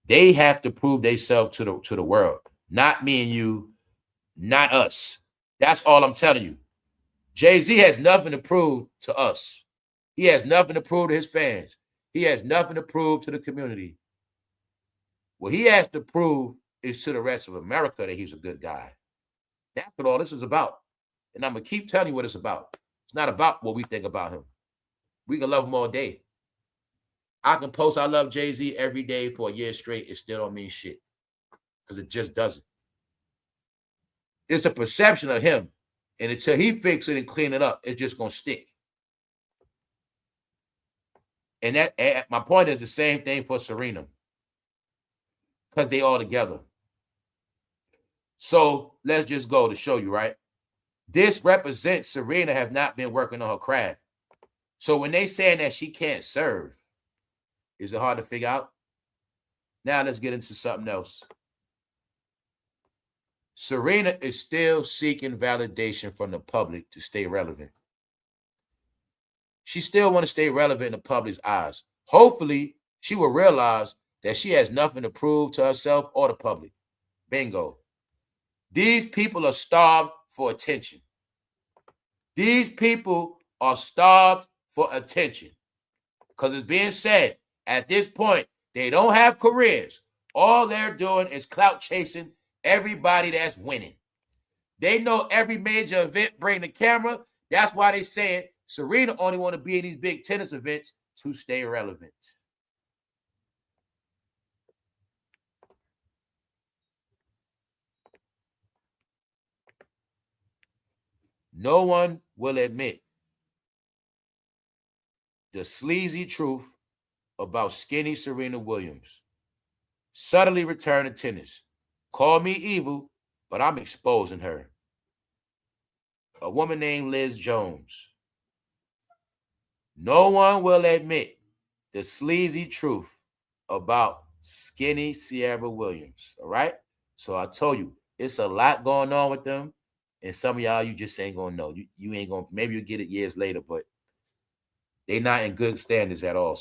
They have to prove themselves to the world. Not me and you, not us. That's all I'm telling you. Jay-Z has nothing to prove to us. He has nothing to prove to his fans. He has nothing to prove to the community. What he has to prove is to the rest of America that he's a good guy. That's what all this is about. And I'm going to keep telling you what it's about. It's not about what we think about him. We can love him all day. I can post I love Jay-Z every day for a year straight. It still don't mean shit. Because it just doesn't. It's a perception of him. And until he fix it and clean it up, it's just going to stick. And that my point is the same thing for Serena. Because they all together. So let's just go to show you, right? This represents Serena have not been working on her craft. So when they saying that she can't serve, is it hard to figure out? Now let's get into something else. Serena is still seeking validation from the public to stay relevant. She still want to stay relevant in the public's eyes. Hopefully, she will realize that she has nothing to prove to herself or the public. Bingo. These people are starved for attention. These people are starved for attention. Because it's being said, at this point, they don't have careers. All they're doing is clout chasing everybody that's winning. They know every major event bring the camera. That's why they saying Serena only want to be in these big tennis events to stay relevant. No one will admit the sleazy truth about skinny Serena Williams. Suddenly returned to tennis. Call me evil, but I'm exposing her. A woman named Liz Jones. No one will admit the sleazy truth about skinny Sierra Williams. All right? So I told you, it's a lot going on with them. And some of y'all, you just ain't going to know. You ain't going to, maybe you'll get it years later, but they're not in good standards at all.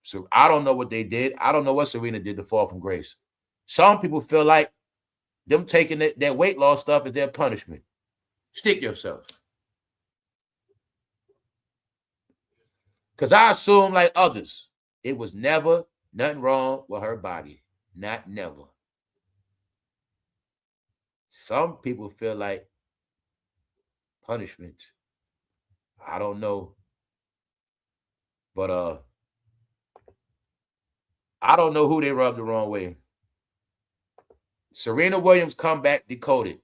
So I don't know what they did. I don't know what Serena did to fall from grace. Some people feel like them taking that weight loss stuff is their punishment. Stick yourself. Because I assume, like others, it was never nothing wrong with her body. Not never. Some people feel like punishment. I don't know. But I don't know who they rubbed the wrong way. Serena Williams comeback decoded.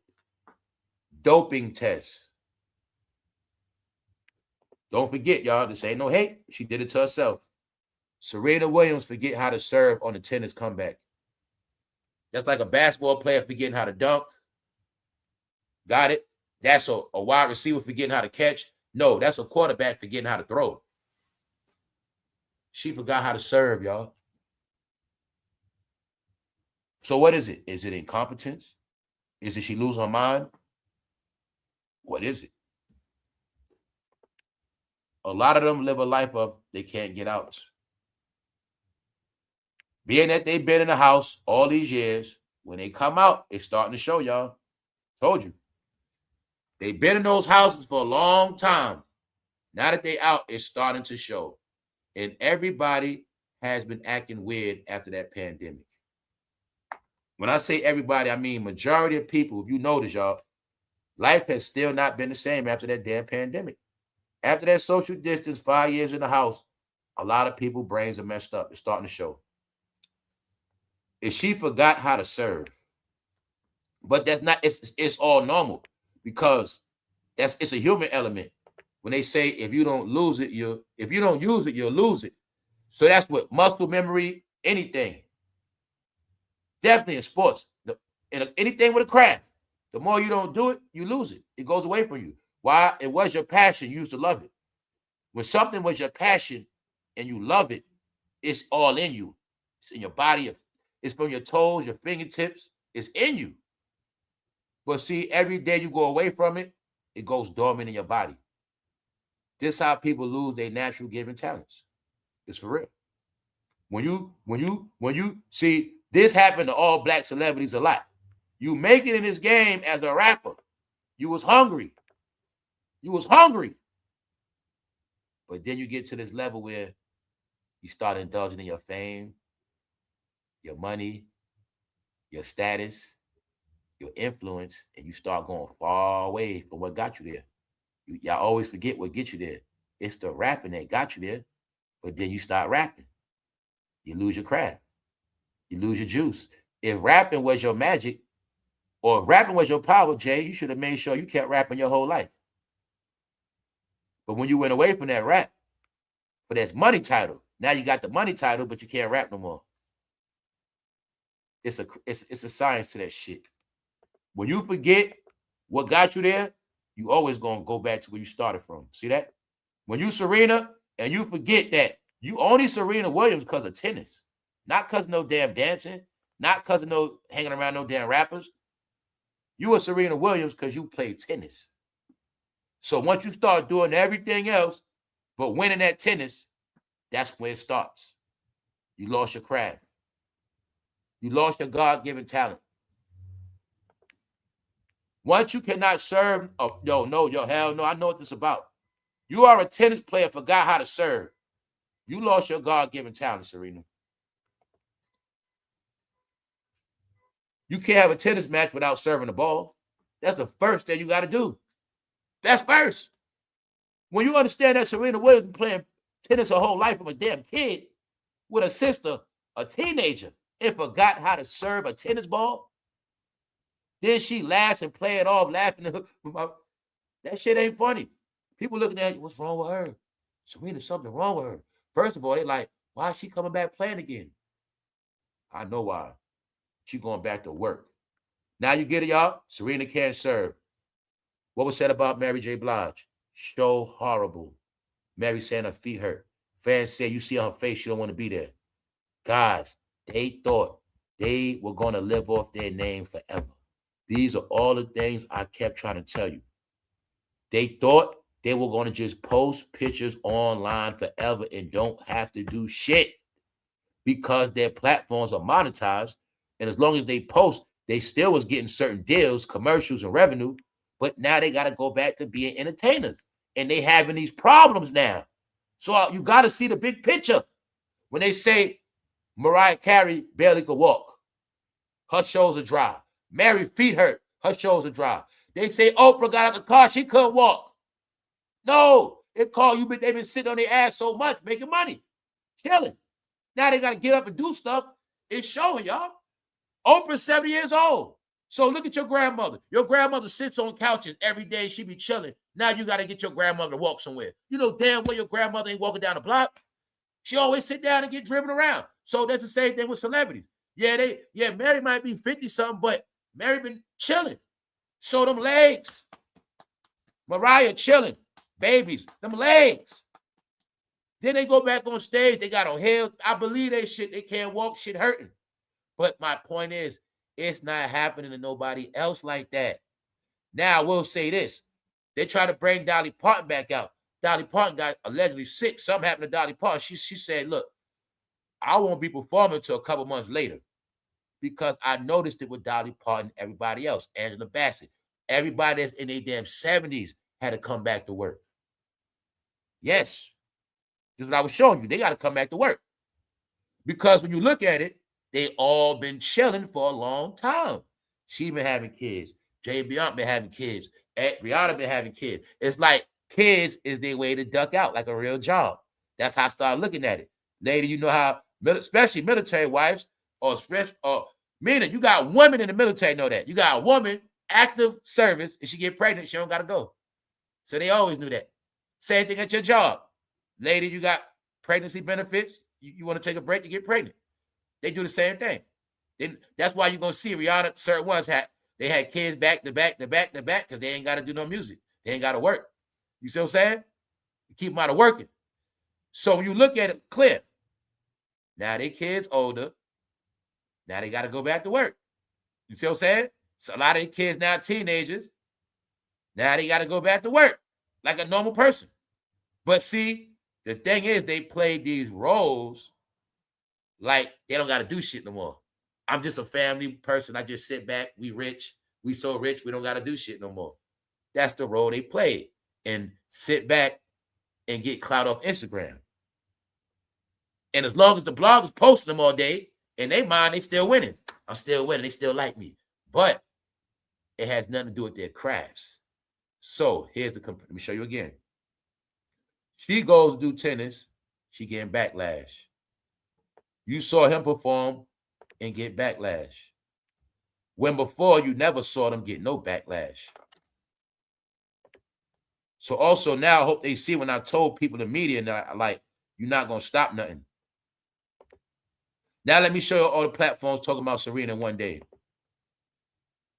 Doping test. Don't forget, y'all, this ain't no hate. She did it to herself. Serena Williams forget how to serve on the tennis comeback. That's like a basketball player forgetting how to dunk. Got it? That's a wide receiver forgetting how to catch. No, that's a quarterback forgetting how to throw. She forgot how to serve, y'all. So what is it? Is it incompetence? Is it she losing her mind? What is it? A lot of them live a life of they can't get out. Being that they've been in the house all these years, when they come out, it's starting to show, y'all. Told you. They've been in those houses for a long time. Now that they out, it's starting to show. And everybody has been acting weird after that pandemic. When I say everybody, I mean majority of people. If you notice, y'all, life has still not been the same after that damn pandemic. After that social distance, 5 years in the house, a lot of people's brains are messed up. It's starting to show. If she forgot how to serve, but that's not, it's all normal because it's a human element. When they say if you don't lose it, if you don't use it, you'll lose it. So that's what muscle memory, anything. Definitely in sports, anything with a craft. The more you don't do it, you lose it. It goes away from you. Why? It was your passion. You used to love it. When something was your passion and you love it, it's all in you. It's in your body. It's from your toes, your fingertips. It's in you. But see, every day you go away from it, it goes dormant in your body. This is how people lose their natural given talents. It's for real. When you see, this happened to all black celebrities a lot. You make it in this game as a rapper. You was hungry. You was hungry. But then you get to this level where you start indulging in your fame, your money, your status, your influence, and you start going far away from what got you there. Y'all always forget what gets you there. It's the rapping that got you there. But then you start rapping. You lose your craft. You lose your juice. If rapping was your magic, or if rapping was your power, Jay, you should have made sure you kept rapping your whole life. But when you went away from that rap, for that money title, now you got the money title, but you can't rap no more. It's a science to that shit. When you forget what got you there, you always gonna go back to where you started from. See that? When you Serena and you forget that you only Serena Williams because of tennis, not because of no damn dancing, not because of no hanging around no damn rappers. You were Serena Williams because you played tennis. So once you start doing everything else but winning that tennis, that's where it starts. You lost your craft. You lost your God-given talent. Once you cannot serve, hell no, I know what this is about. You are a tennis player, forgot how to serve. You lost your God-given talent, Serena. You can't have a tennis match without serving the ball. That's the first thing you got to do. That's first. When you understand that Serena Williams been playing tennis her whole life from a damn kid with a sister, a teenager, and forgot how to serve a tennis ball, then she laughs and play it off, laughing. That shit ain't funny. People looking at you, what's wrong with her? Serena, something wrong with her. First of all, they like, why is she coming back playing again? I know why. She going back to work. Now you get it, y'all? Serena can't serve. What was said about Mary J. Blige? So horrible. Mary saying her feet hurt. Fans say you see on her face, she don't want to be there. Guys, they thought they were going to live off their name forever. These are all the things I kept trying to tell you. They thought they were going to just post pictures online forever and don't have to do shit because their platforms are monetized. And as long as they post, they still was getting certain deals, commercials, and revenue. But now they got to go back to being entertainers. And they having these problems now. So you got to see the big picture. When they say Mariah Carey barely could walk, her shows are dry. Mary feet hurt, her shows are dry. They say Oprah got out the car, she couldn't walk. No, they've been sitting on their ass so much, making money, killing. Now they got to get up and do stuff. It's showing, y'all. Oprah's 70 years old. So look at your grandmother. Your grandmother sits on couches every day. She be chilling. Now you got to get your grandmother to walk somewhere. You know damn well your grandmother ain't walking down the block. She always sit down and get driven around. So that's the same thing with celebrities. Mary might be 50-something, but Mary been chilling. So them legs. Mariah chilling. Babies. Them legs. Then they go back on stage. They got on heels. I believe they can't walk. Shit hurting. But my point is, it's not happening to nobody else like that. Now, I will say this. They try to bring Dolly Parton back out. Dolly Parton got allegedly sick. Something happened to Dolly Parton. She said, look, I won't be performing until a couple months later because I noticed it with Dolly Parton, everybody else, Angela Bassett. Everybody that's in their damn 70s had to come back to work. Yes. This is what I was showing you. They got to come back to work. Because when you look at it, they all been chilling for a long time. She been having kids. Beyonce been having kids. Rihanna been having kids. It's like kids is their way to duck out like a real job. That's how I started looking at it. Lady, you know how, especially military wives, or meaning you got women in the military know that. You got a woman, active service, and she get pregnant, she don't got to go. So they always knew that. Same thing at your job. Lady, you got pregnancy benefits. You want to take a break to get pregnant. They do the same thing. Then that's why you're going to see Rihanna, certain ones had kids back to back because they ain't got to do no music. They ain't got to work. You see what I'm saying? You keep them out of working. So when you look at it clear, now they kids older. Now they got to go back to work. You see what I'm saying? So a lot of the kids now teenagers. Now they got to go back to work like a normal person. But see, the thing is they play these roles like they don't got to do shit no more. I'm just a family person. I just sit back. We rich. We so rich, we don't got to do shit no more. That's the role they play. And sit back and get clout off Instagram. And as long as the bloggers posting them all day, in their mind, they still winning. I'm still winning. They still like me. But it has nothing to do with their crafts. So here's the, let me show you again. She goes to do tennis. She getting backlash. You saw him perform and get backlash. When before you never saw them get no backlash. So also now I hope they see when I told people in the media that like, you're not going to stop nothing. Now let me show you all the platforms talking about Serena one day.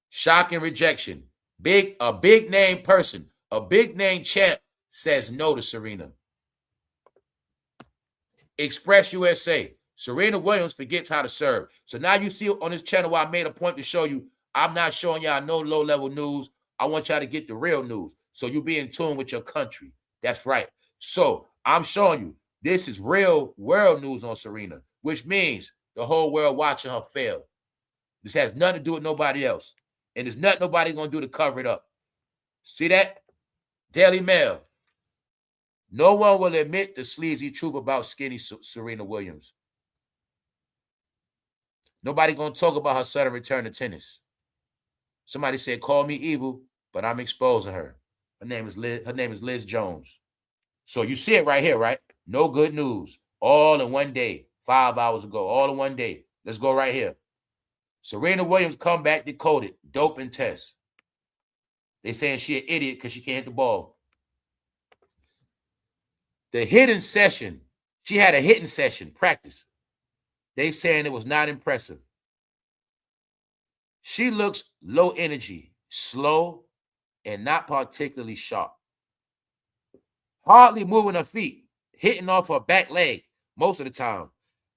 Shock and rejection. A big name person, a big name champ says no to Serena. Express USA. Serena Williams forgets how to serve. So now you see on this channel where I made a point to show you, I'm not showing y'all no low-level news. I want y'all to get the real news. So you be in tune with your country. That's right. So I'm showing you, this is real world news on Serena, which means the whole world watching her fail. This has nothing to do with nobody else. And there's nothing nobody going to do to cover it up. See that? Daily Mail. No one will admit the sleazy truth about skinny Serena Williams. Nobody going to talk about her sudden return to tennis. Somebody said, call me evil, but I'm exposing her. Her name is Liz Jones. So you see it right here, right? No good news. All in one day. 5 hours ago. All in one day. Let's go right here. Serena Williams comeback decoded. Doping test. They saying she an idiot because she can't hit the ball. The hitting session. She had a hitting session. Practice. They saying it was not impressive. She looks low energy, slow, and not particularly sharp. Hardly moving her feet, hitting off her back leg most of the time.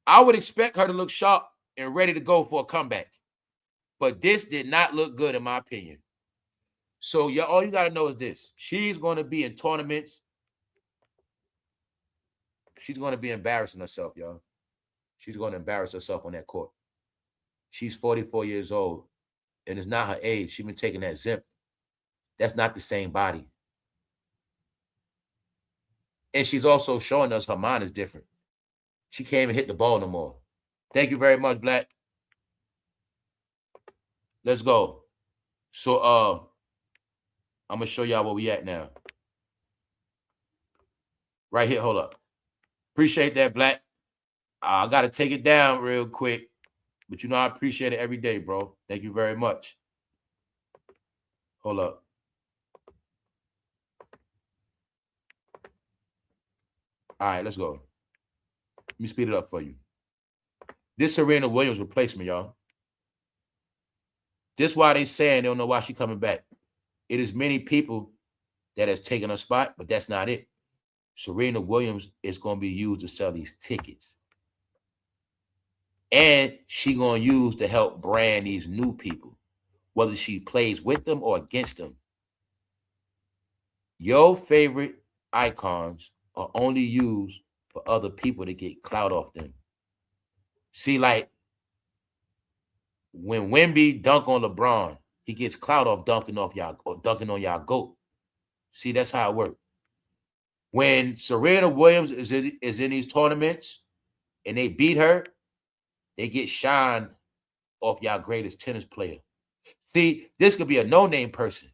I would expect her to look sharp and ready to go for a comeback. But this did not look good in my opinion. So all you got to know is this. She's going to be in tournaments. She's going to be embarrassing herself, y'all. She's going to embarrass herself on that court. She's 44 years old, and it's not her age. She's been taking that zip. That's not the same body. And she's also showing us her mind is different. She can't even hit the ball no more. Thank you very much, Black. Let's go. So, I'm going to show y'all where we at now. Right here, hold up. Appreciate that, Black. I got to take it down real quick. But you know I appreciate it every day, bro. Thank you very much. Hold up. All right, let's go. Let me speed it up for you. This Serena Williams replacement, y'all. This is why they saying they don't know why she's coming back. It is many people that has taken her spot, but that's not it. Serena Williams is going to be used to sell these tickets. And she gonna use to help brand these new people, whether she plays with them or against them. Your favorite icons are only used for other people to get clout off them. See, like when Wemby dunk on LeBron, he gets clout off dunking off y'all or dunking on y'all GOAT. See, that's how it works. When Serena Williams is in these tournaments and they beat her, they get shine off y'all greatest tennis player. See, this could be a no-name person.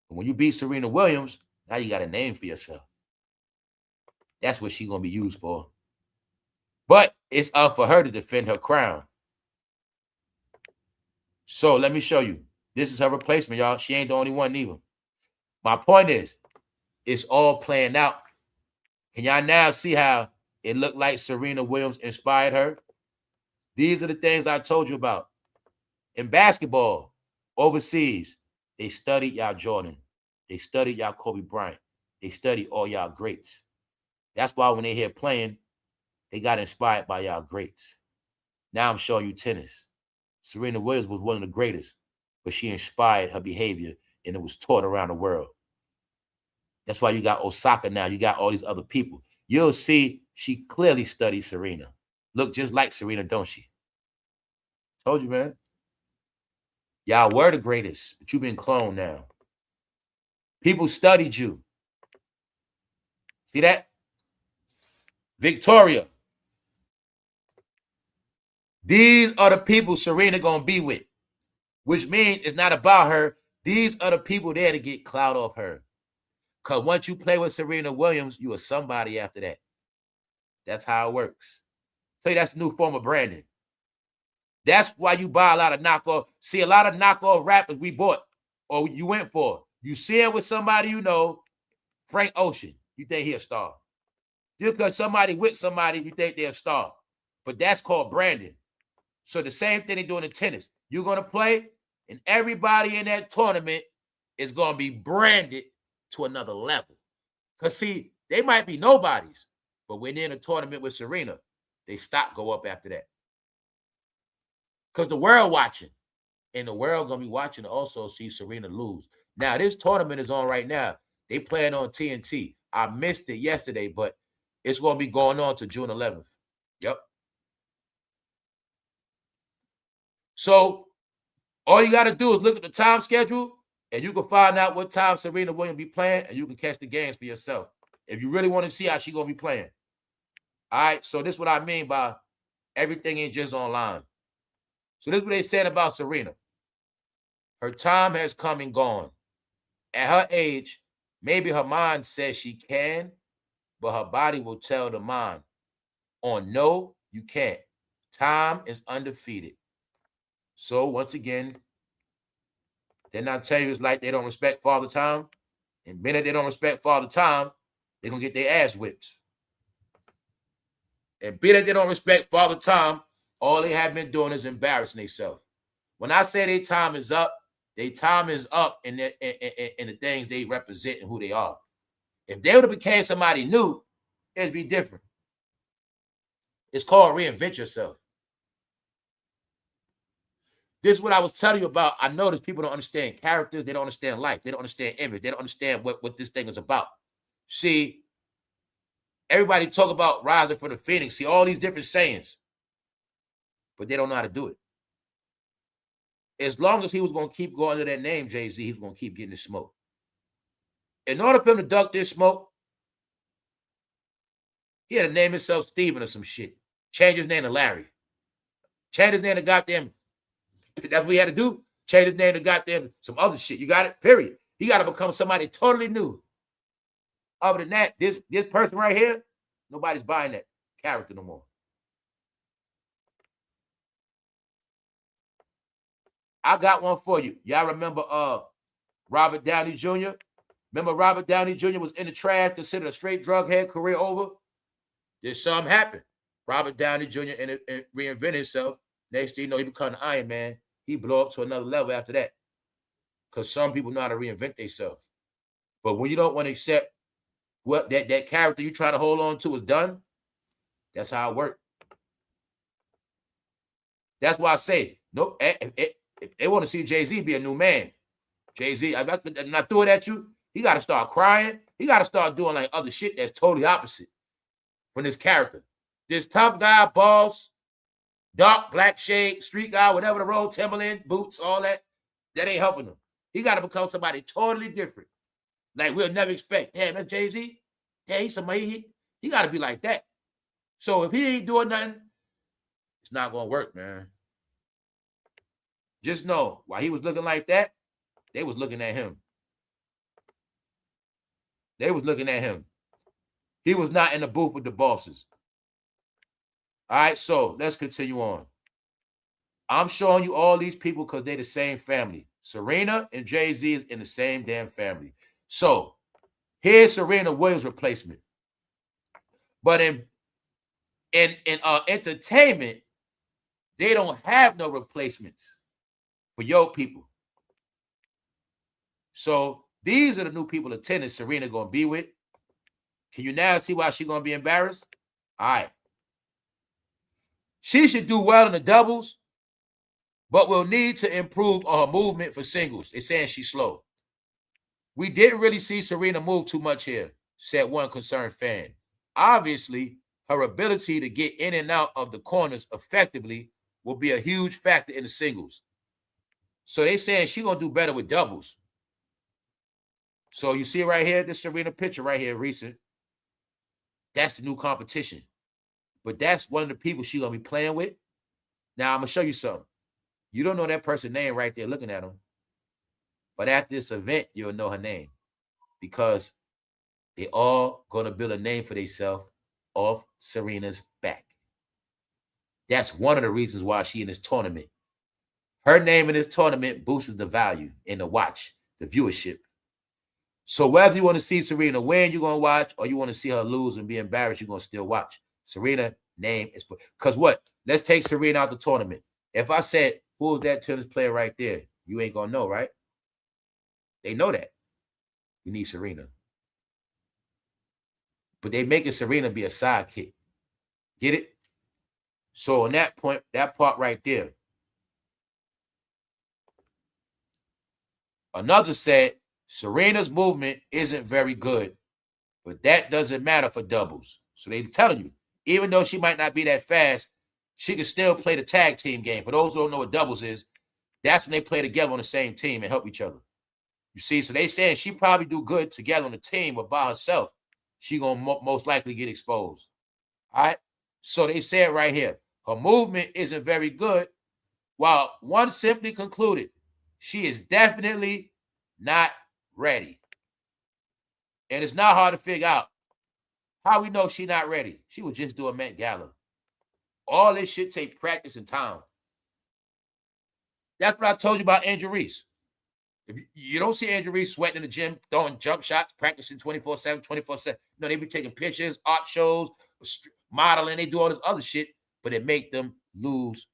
But when you beat Serena Williams, now you got a name for yourself. That's what she's going to be used for. But it's up for her to defend her crown. So let me show you. This is her replacement, y'all. She ain't the only one either. My point is, it's all playing out. Can y'all now see how it looked like Serena Williams inspired her? These are the things I told you about. In basketball, overseas, they studied y'all Jordan. They studied y'all Kobe Bryant. They studied all y'all greats. That's why when they here playing, they got inspired by y'all greats. Now I'm showing you tennis. Serena Williams was one of the greatest, but she inspired her behavior, and it was taught around the world. That's why you got Osaka now. You got all these other people. You'll see she clearly studied Serena. Look just like Serena, don't she? Told you, man. Y'all were the greatest, but you've been cloned now. People studied you. See that? Victoria. These are the people Serena gonna be with, which means it's not about her. These are the people there to get clout off her. Because once you play with Serena Williams, you are somebody after that. That's how it works. Tell you that's the new form of branding. That's why you buy a lot of knockoff. See, a lot of knockoff rappers we bought or you went for. You see it with somebody you know, Frank Ocean, you think he a star. Just because somebody with somebody, you think they're a star. But that's called branding. So the same thing they doing in tennis. You're going to play, and everybody in that tournament is going to be branded to another level. Because, see, they might be nobodies, but when they're in a tournament with Serena, they stock go up after that. Because the world watching, and the world going to be watching to also see Serena lose. Now, this tournament is on right now. They playing on TNT. I missed it yesterday, but it's going to be going on to June 11th. Yep. So all you got to do is look at the time schedule, and you can find out what time Serena Williams be playing, and you can catch the games for yourself if you really want to see how she's going to be playing. All right, so this is what I mean by everything ain't just online. So this is what they said about Serena. Her time has come and gone. At her age, maybe her mind says she can, but her body will tell the mind, on no, you can't. Time is undefeated. So once again, they're not telling you it's like they don't respect Father Time. And being that they don't respect Father Time, they're going to get their ass whipped. And being that they don't respect Father Time, all they have been doing is embarrassing themselves. When I say their time is up in the things they represent and who they are. If they would have became somebody new, it'd be different. It's called reinvent yourself. This is what I was telling you about. I notice people don't understand characters. They don't understand life. They don't understand image. They don't understand what this thing is about. See, everybody talk about rising from the phoenix. See, all these different sayings, but they don't know how to do it. As long as he was going to keep going under that name, Jay-Z, he was going to keep getting the smoke. In order for him to duck this smoke, he had to name himself Steven or some shit. Change his name to Larry. Change his name to goddamn. That's what he had to do. Change his name to goddamn some other shit. You got it? Period. He got to become somebody totally new. Other than that, this person right here, nobody's buying that character no more. I got one for you. Y'all remember Robert Downey Jr.? Remember Robert Downey Jr. was in the trash, considered a straight drug head, career over? There's something happened. Robert Downey Jr. reinvented himself. Next thing you know, he became an Iron Man. He blew up to another level after that. Because some people know how to reinvent themselves. But when you don't want to accept what that character you're trying to hold on to is done, that's how it works. That's why I say, no, if they want to see Jay-Z be a new man, Jay-Z, I'm not throwing at you. He got to start crying. He got to start doing like other shit that's totally opposite from this character. This tough guy, boss, dark, black shade, street guy, whatever the role, Timberland, boots, all that, that ain't helping him. He got to become somebody totally different. Like we'll never expect. Damn, that's Jay-Z. Yeah, he's somebody, he got to be like that. So if he ain't doing nothing, it's not going to work, man. Just know, while he was looking like that, they was looking at him. They was looking at him. He was not in the booth with the bosses. All right, so let's continue on. I'm showing you all these people because they're the same family. Serena and Jay-Z is in the same damn family. So here's Serena Williams' replacement. But in entertainment, they don't have no replacements for your people. So these are the new people attending Serena going to be with. Can you now see why she's going to be embarrassed? All right. She should do well in the doubles, but will need to improve on her movement for singles. They're saying she's slow. We didn't really see Serena move too much here, said one concerned fan. Obviously, her ability to get in and out of the corners effectively will be a huge factor in the singles. So they're saying she's going to do better with doubles. So you see right here, this Serena picture right here, recent. That's the new competition. But that's one of the people she's going to be playing with. Now, I'm going to show you something. You don't know that person's name right there looking at them. But at this event, you'll know her name. Because they all going to build a name for themselves off Serena's back. That's one of the reasons why she's in this tournament. Her name in this tournament boosts the value in the watch, the viewership. So whether you want to see Serena win, you're going to watch, or you want to see her lose and be embarrassed, you're going to still watch. Serena name is for, because what? Let's take Serena out the tournament. If I said, who's that tennis player right there? You ain't going to know, right? They know that. You need Serena. But they making Serena be a sidekick. Get it? So on that point, that part right there. Another said, Serena's movement isn't very good, but that doesn't matter for doubles. So they're telling you, even though she might not be that fast, she can still play the tag team game. For those who don't know what doubles is, that's when they play together on the same team and help each other. You see, so they saying she probably do good together on the team, but by herself, she going to most likely get exposed. All right? So they said right here, her movement isn't very good, while one simply concluded, she is definitely not ready. And it's not hard to figure out how we know she's not ready. She was just doing Met Gala. All this shit take practice and time. That's what I told you about Angel Reese. If you don't see Angel Reese sweating in the gym, throwing jump shots, practicing 24/7, 24/7. No, they be taking pictures, art shows, modeling. They do all this other shit, but it make them lose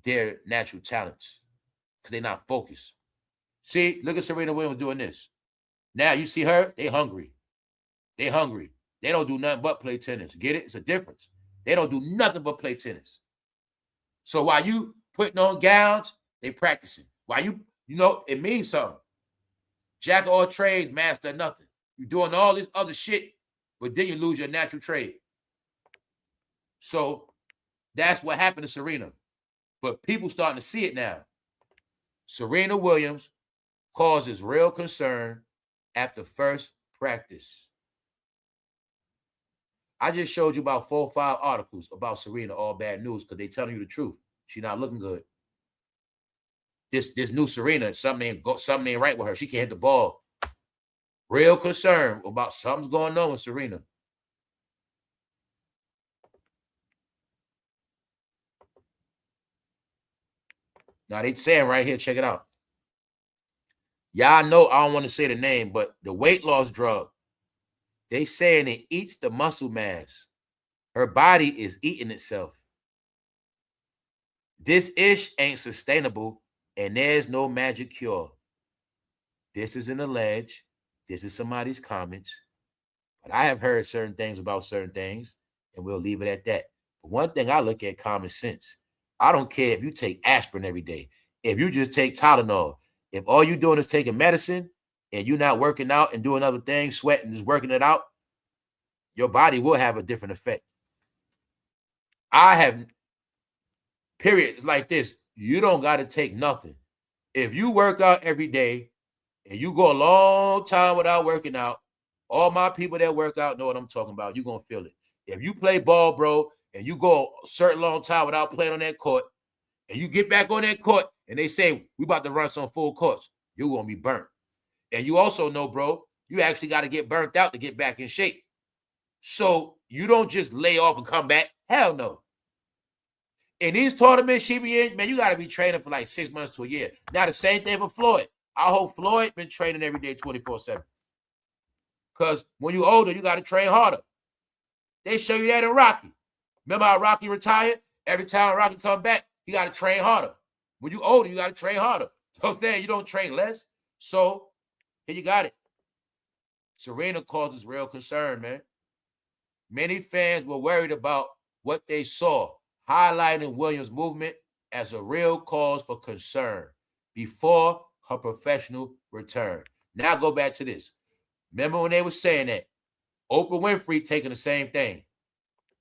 their natural talents because they're not focused. See, look at Serena Williams doing this. Now you see her, they hungry. They hungry. They don't do nothing but play tennis. Get it? It's a difference. They don't do nothing but play tennis. So while you putting on gowns, they practicing. While you know, it means something. Jack of all trades, master nothing. You're doing all this other shit, but then you lose your natural trade. So that's what happened to Serena. But people starting to see it now. Serena Williams causes real concern after first practice. I just showed you about 4 or 5 articles about Serena, all bad news, because they telling you the truth. She's not looking good. This new Serena, something ain't right with her. She can't hit the ball. Real concern about something's going on with Serena. Now they saying right here, check it out. Y'all know I don't want to say the name, but the weight loss drug, they saying it eats the muscle mass. Her body is eating itself. This ish ain't sustainable, and there's no magic cure. This is an allege. This is somebody's comments. But I have heard certain things about certain things, and we'll leave it at that. But one thing I look at, common sense. I don't care if you take aspirin every day. If you just take Tylenol, if all you're doing is taking medicine and you're not working out and doing other things, sweating, just working it out, your body will have a different effect. I have, period. It's like this. You don't got to take nothing. If you work out every day and you go a long time without working out, all my people that work out know what I'm talking about. You're going to feel it. If you play ball, bro, and you go a certain long time without playing on that court, and you get back on that court, and they say, we about to run some full courts, you're going to be burnt. And you also know, bro, you actually got to get burnt out to get back in shape. So you don't just lay off and come back. Hell no. In these tournaments she be in, man, you got to be training for like 6 months to a year. Now, the same thing for Floyd. I hope Floyd been training every day 24/7. Because when you're older, you got to train harder. They show you that in Rocky. Remember how Rocky retired? Every time Rocky come back, you got to train harder. When you're older, you got to train harder. You don't train less. So, here you got it. Serena causes real concern, man. Many fans were worried about what they saw, highlighting Williams' movement as a real cause for concern before her professional return. Now go back to this. Remember when they were saying that? Oprah Winfrey taking the same thing.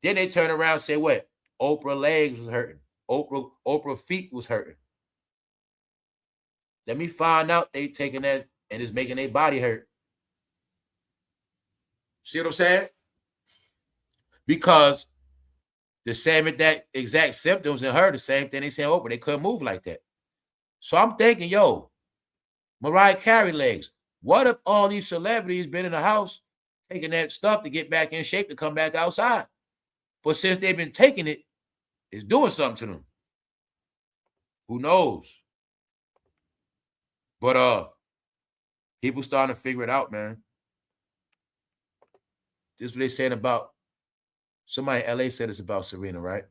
Then they turn around and say what? Oprah legs was hurting. Oprah feet was hurting. Let me find out they taking that and it's making their body hurt. See what I'm saying? Because the same exact symptoms in her, the same thing they say Oprah, they couldn't move like that. So I'm thinking, yo, Mariah Carey legs. What if all these celebrities been in the house taking that stuff to get back in shape to come back outside? But since they've been taking it, it's doing something to them. Who knows? But people starting to figure it out, man. This is what they saying about somebody in LA said it's about Serena, right?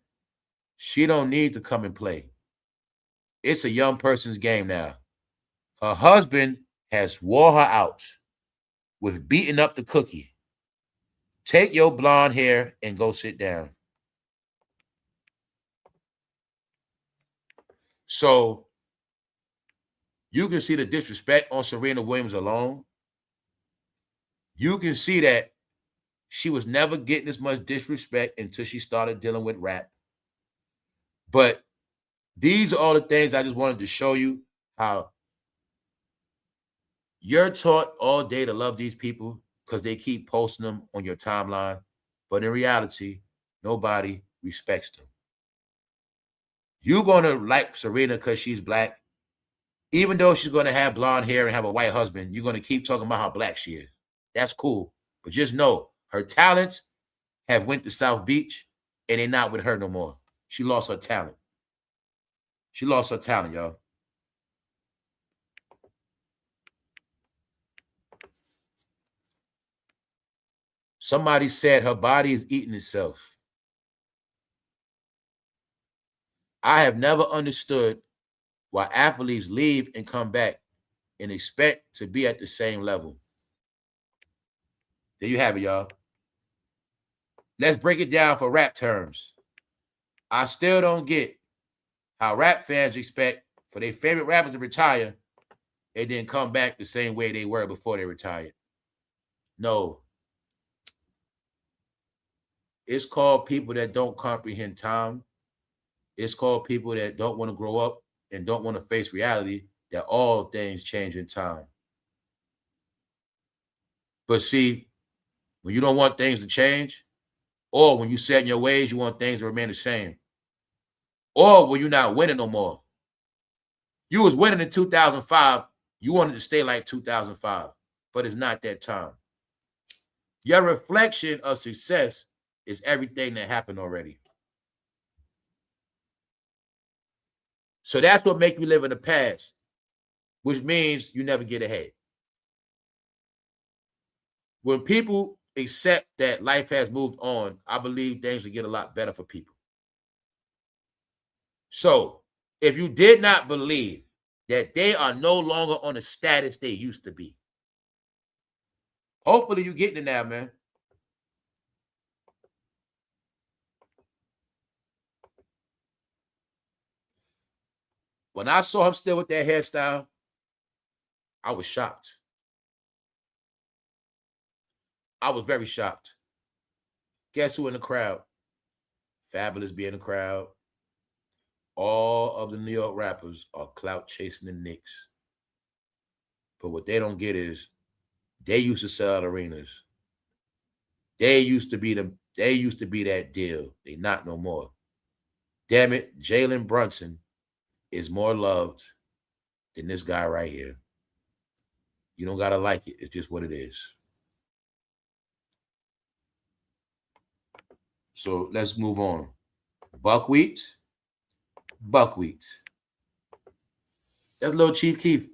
She don't need to come and play. It's a young person's game now. Her husband has wore her out with beating up the cookie. Take your blonde hair and go sit down. So you can see the disrespect on Serena Williams alone. You can see that she was never getting as much disrespect until she started dealing with rap. But these are all the things I just wanted to show you how you're taught all day to love these people because they keep posting them on your timeline. But in reality, nobody respects them. You're going to like Serena because she's black. Even though she's going to have blonde hair and have a white husband, you're going to keep talking about how black she is. That's cool. But just know her talents have went to South Beach and they're not with her no more. She lost her talent. She lost her talent, y'all. Somebody said her body is eating itself. I have never understood why athletes leave and come back and expect to be at the same level. There you have it, y'all. Let's break it down for rap terms. I still don't get how rap fans expect for their favorite rappers to retire and then come back the same way they were before they retired. No. It's called people that don't comprehend time. It's called people that don't want to grow up and don't want to face reality that all things change in time. But see, when you don't want things to change, or when you set in your ways, you want things to remain the same, or when you're not winning no more. You was winning in 2005. You wanted to stay like 2005, but it's not that time. Your reflection of success is everything that happened already. So that's what makes you live in the past, which means you never get ahead. When people accept that life has moved on, I believe things will get a lot better for people. So if you did not believe that they are no longer on the status they used to be, hopefully you're getting it now, man. When I saw him still with that hairstyle, I was shocked. I was very shocked. Guess who in the crowd? Fabulous be in the crowd. All of the New York rappers are clout chasing the Knicks. But what they don't get is they used to sell out arenas. They used to be that deal. They not no more. Damn it, Jalen Brunson is more loved than this guy right here. You don't gotta like it. It's just what it is. So let's move on. Buckwheat. That's little Chief Keef.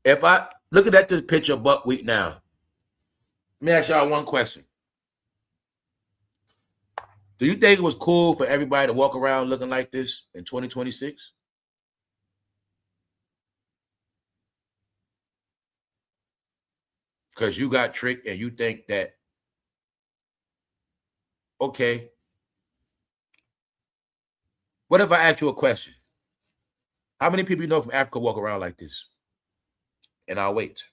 If I looking at this picture of buckwheat now, let me ask y'all one question. Do you think it was cool for everybody to walk around looking like this in 2026? Because you got tricked and you think that, okay. What if I ask you a question? How many people you know from Africa walk around like this? And I'll wait.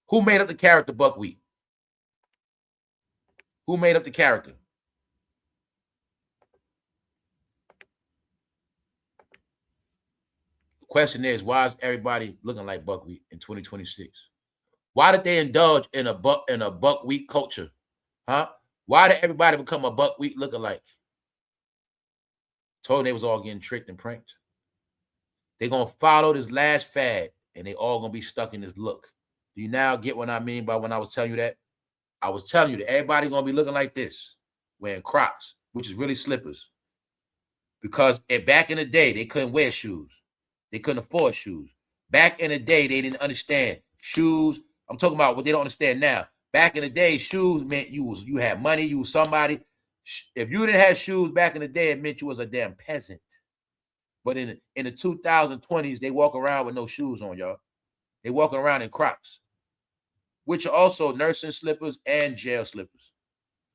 Who made up the character Buckwheat? Who made up the character? The question is, why is everybody looking like Buckwheat in 2026? Why did they indulge in a buckwheat culture? Huh? Why did everybody become a buckwheat lookalike? Told them they was all getting tricked and pranked. They're gonna follow this last fad and they all gonna be stuck in this look. Do you now get what I mean by when I was telling you that? I was telling you that everybody gonna be looking like this, wearing Crocs, which is really slippers. Because back in the day, they couldn't wear shoes. They couldn't afford shoes. Back in the day, they didn't understand shoes. I'm talking about what they don't understand now. Back in the day, shoes meant you had money, you was somebody. If you didn't have shoes back in the day, it meant you was a damn peasant. But in the 2020s, they walk around with no shoes on, y'all. They walking around in Crocs, which are also nursing slippers and jail slippers.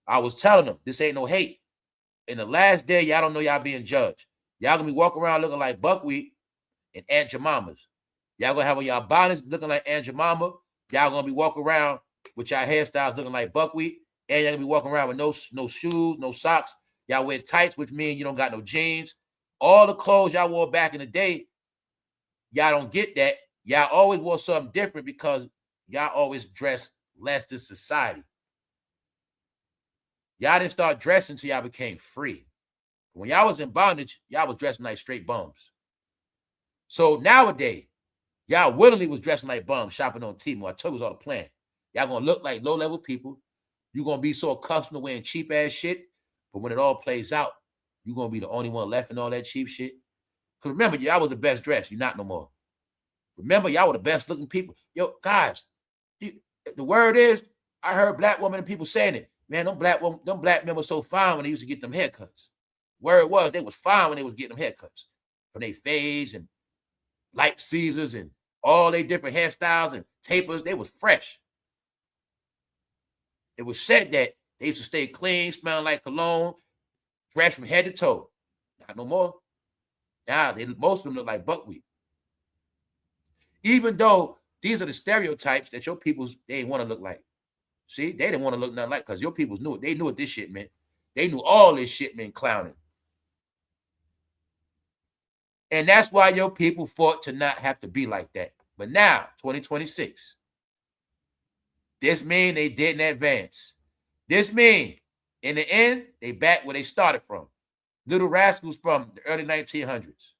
I was telling them, this ain't no hate. In the last day, y'all don't know y'all being judged. Y'all gonna be walking around looking like buckwheat and Aunt Jemimas. Y'all gonna have on y'all bonnets looking like Aunt Jemima. Y'all gonna be walking around with y'all hairstyles looking like buckwheat. And y'all gonna be walking around with no shoes, no socks. Y'all wear tights, which means you don't got no jeans. All the clothes y'all wore back in the day, y'all don't get that. Y'all always wore something different because y'all always dressed less than society. Y'all didn't start dressing until y'all became free. When y'all was in bondage, y'all was dressing like straight bums. So nowadays, y'all willingly was dressing like bums, shopping on Temu. I told you it was all the plan. Y'all gonna look like low-level people. You're gonna be so accustomed to wearing cheap-ass shit, but when it all plays out, you're gonna be the only one left in all that cheap shit. Because remember, y'all was the best dressed. You're not no more. Remember, y'all were the best looking people. Yo, guys, the word is, I heard black women and people saying it. Man, them black men were so fine when they used to get them haircuts. Word was, they was fine when they was getting them haircuts. From their fades and light Caesars and all their different hairstyles and tapers, they was fresh. It was said that they used to stay clean, smelling like cologne, fresh from head to toe. Not no more. Now, most of them look like buckwheat. Even though these are the stereotypes that your peoples, they didn't want to look like. See, they didn't want to look nothing like, because your peoples knew it. They knew what this shit meant. They knew all this shit meant clowning. And that's why your people fought to not have to be like that. But now, 2026, this mean they didn't advance. This mean, in the end, they back where they started from. Little rascals from the early 1900s.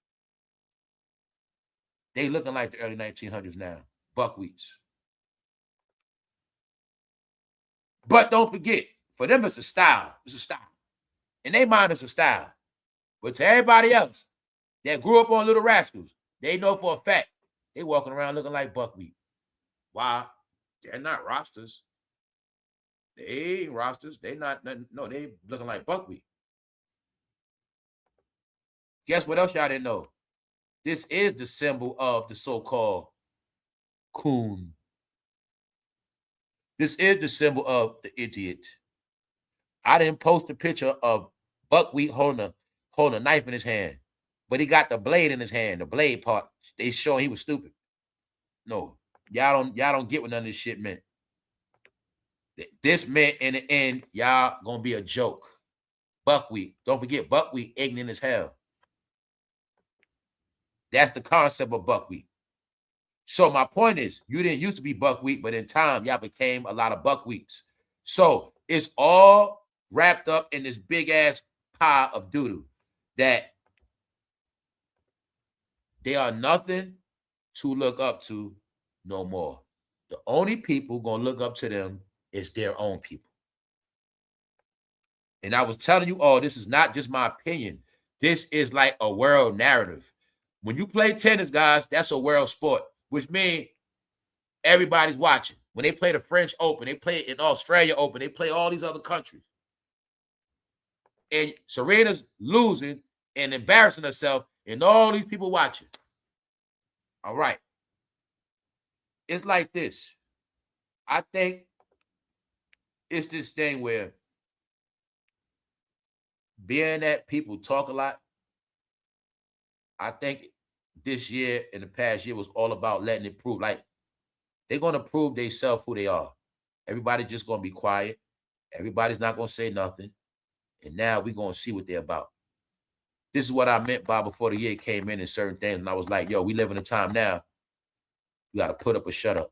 They looking like the early 1900s now. Buckwheats. But don't forget, for them, it's a style. It's a style. In their mind, it's a style. But to everybody else that grew up on Little Rascals, they know for a fact they walking around looking like buckwheat. Why? They're not rosters. They ain't rosters. They not, no, they looking like buckwheat. Guess what else y'all didn't know? This is the symbol of the so-called coon. This is the symbol of the idiot. I didn't post a picture of Buckwheat holding a knife in his hand, but he got the blade in his hand, the blade part. They showing he was stupid. No, y'all don't get what none of this shit meant. This meant in the end, y'all gonna be a joke. Buckwheat. Don't forget, buckwheat ignorant as hell. That's the concept of buckwheat. So my point is, you didn't used to be buckwheat, but in time, y'all became a lot of buckwheats. So it's all wrapped up in this big ass pie of doo-doo that they are nothing to look up to no more. The only people gonna look up to them is their own people. And I was telling you all, this is not just my opinion. This is like a world narrative. When you play tennis, guys, that's a world sport, which means everybody's watching. When they play the French Open, they play in Australia Open, they play all these other countries. And Serena's losing and embarrassing herself, and all these people watching. All right. It's like this. I think it's this thing where being that people talk a lot, I think this year and the past year was all about letting it prove. Like, they're going to prove themselves who they are. Everybody's just going to be quiet. Everybody's not going to say nothing. And now we're going to see what they're about. This is what I meant by before the year came in and certain things. And I was like, yo, we live in a time now. You got to put up or shut up.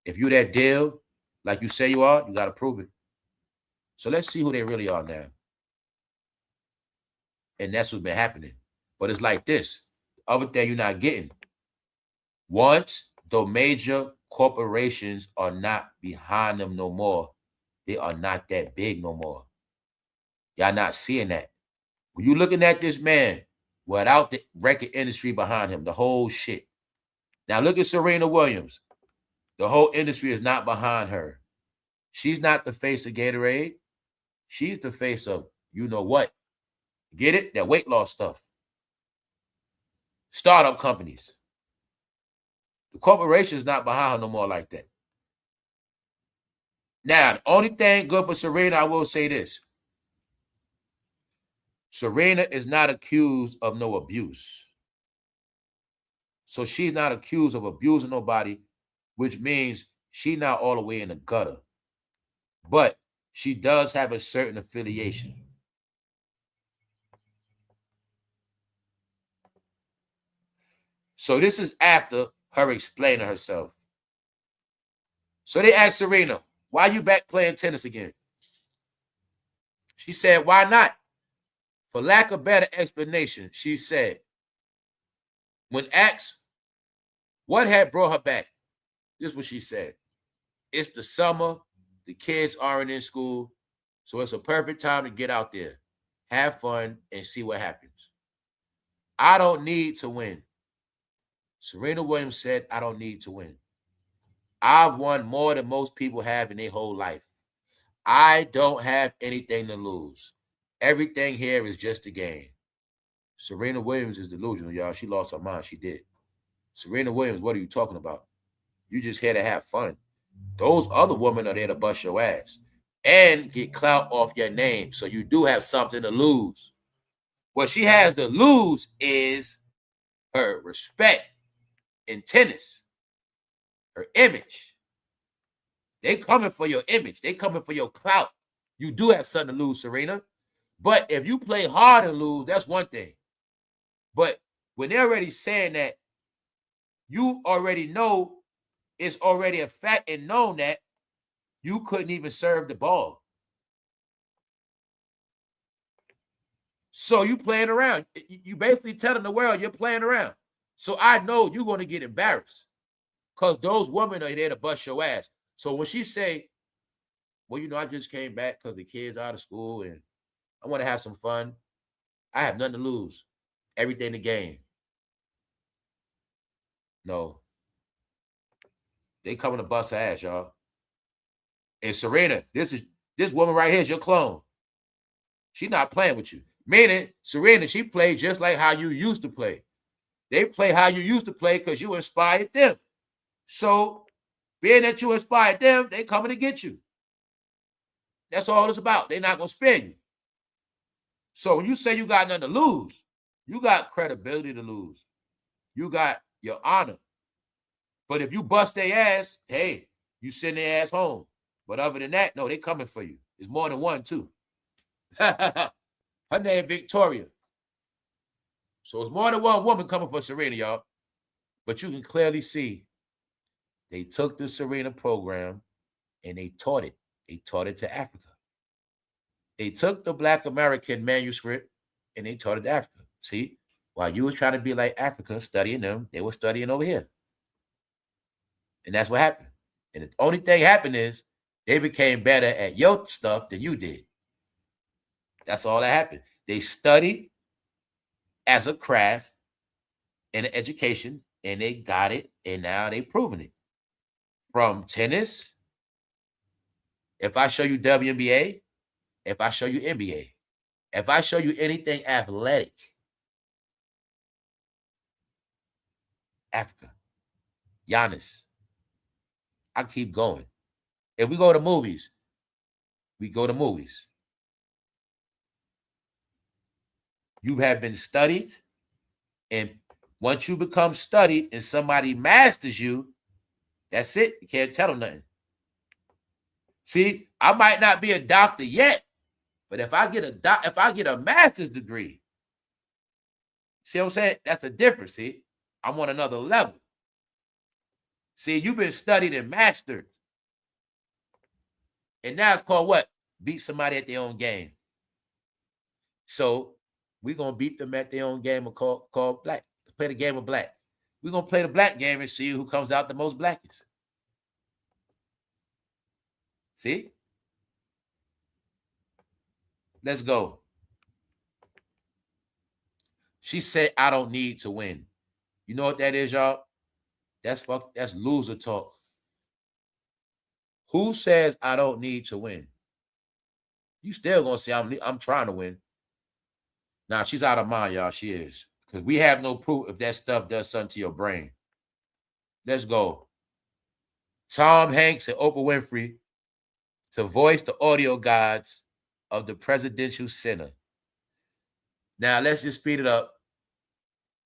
If you're that deal, like you say you are, you got to prove it. So let's see who they really are now. And that's what's been happening. But it's like this. The other thing you're not getting. Once the major corporations are not behind them no more, they are not that big no more. Y'all not seeing that. When you're looking at this man without the record industry behind him, the whole shit. Now look at Serena Williams. The whole industry is not behind her. She's not the face of Gatorade. She's the face of you know what. Get it? That weight loss stuff. Startup companies. The corporation is not behind her no more like that. Now, the only thing good for Serena, I will say this. Serena is not accused of no abuse. So she's not accused of abusing nobody, which means she's not all the way in the gutter. But she does have a certain affiliation. So this is after her explaining herself. So they asked Serena, why are you back playing tennis again? She said, why not? For lack of better explanation, she said, when asked what had brought her back, this is what she said. It's the summer. The kids aren't in school. So it's a perfect time to get out there, have fun, and see what happens. I don't need to win. Serena Williams said, I don't need to win. I've won more than most people have in their whole life. I don't have anything to lose. Everything here is just a game. Serena Williams is delusional, y'all. She lost her mind. She did. Serena Williams, what are you talking about? You just here to have fun. Those other women are there to bust your ass and get clout off your name. So you do have something to lose. What she has to lose is her respect in tennis, her image. They coming for your image. They coming for your clout. You do have something to lose, Serena. But if you play hard and lose, that's one thing. But when they're already saying that, you already know it's already a fact and known that you couldn't even serve the ball. So you playing around. You basically telling the world you're playing around. So I know you're going to get embarrassed because those women are there to bust your ass. So when she say, well, you know, I just came back because the kids out of school and I want to have some fun. I have nothing to lose. Everything to gain. No. They coming to bust her ass, y'all. And Serena, this woman right here is your clone. She's not playing with you. Meaning, Serena, she played just like how you used to play. They play how you used to play because you inspired them. So Being that you inspired them, they coming to get you. That's all it's about. They're not going to spare you. So when you say you got nothing to lose, you got credibility to lose. You got your honor. But if you bust their ass, hey, you send their ass home. But other than that, no, they coming for you. It's more than one, too. Her name Victoria. So it's more than one woman coming for Serena, y'all. But you can clearly see they took the Serena program and they taught it. They taught it to Africa. They took the Black American manuscript and they taught it to Africa. See, while you was trying to be like Africa, studying them, they were studying over here. And that's what happened. And the only thing happened is they became better at your stuff than you did. That's all that happened. They studied as a craft and an education, and they got it, and now they proving it. From tennis, if I show you WNBA, if I show you NBA, if I show you anything athletic, Africa, Giannis, I keep going. If we go to movies, we go to movies. You have been studied, and once you become studied and somebody masters you, that's it. You can't tell them nothing. See, I might not be a doctor yet, but if I get a master's degree, see what I'm saying? That's a difference. See, I'm on another level. See, you've been studied and mastered. And now it's called what? Beat somebody at their own game. So we're going to beat them at their own game called black. Let's play the game of black. We're going to play the black game and see who comes out the most blackest. See? Let's go. She said, I don't need to win. You know what that is, y'all? That's loser talk. Who says I don't need to win? You still gonna say I'm trying to win. Now, she's out of mind, y'all. She is. Because we have no proof if that stuff does something to your brain. Let's go. Tom Hanks and Oprah Winfrey to voice the audio guides of the Presidential Center. Now, let's just speed it up.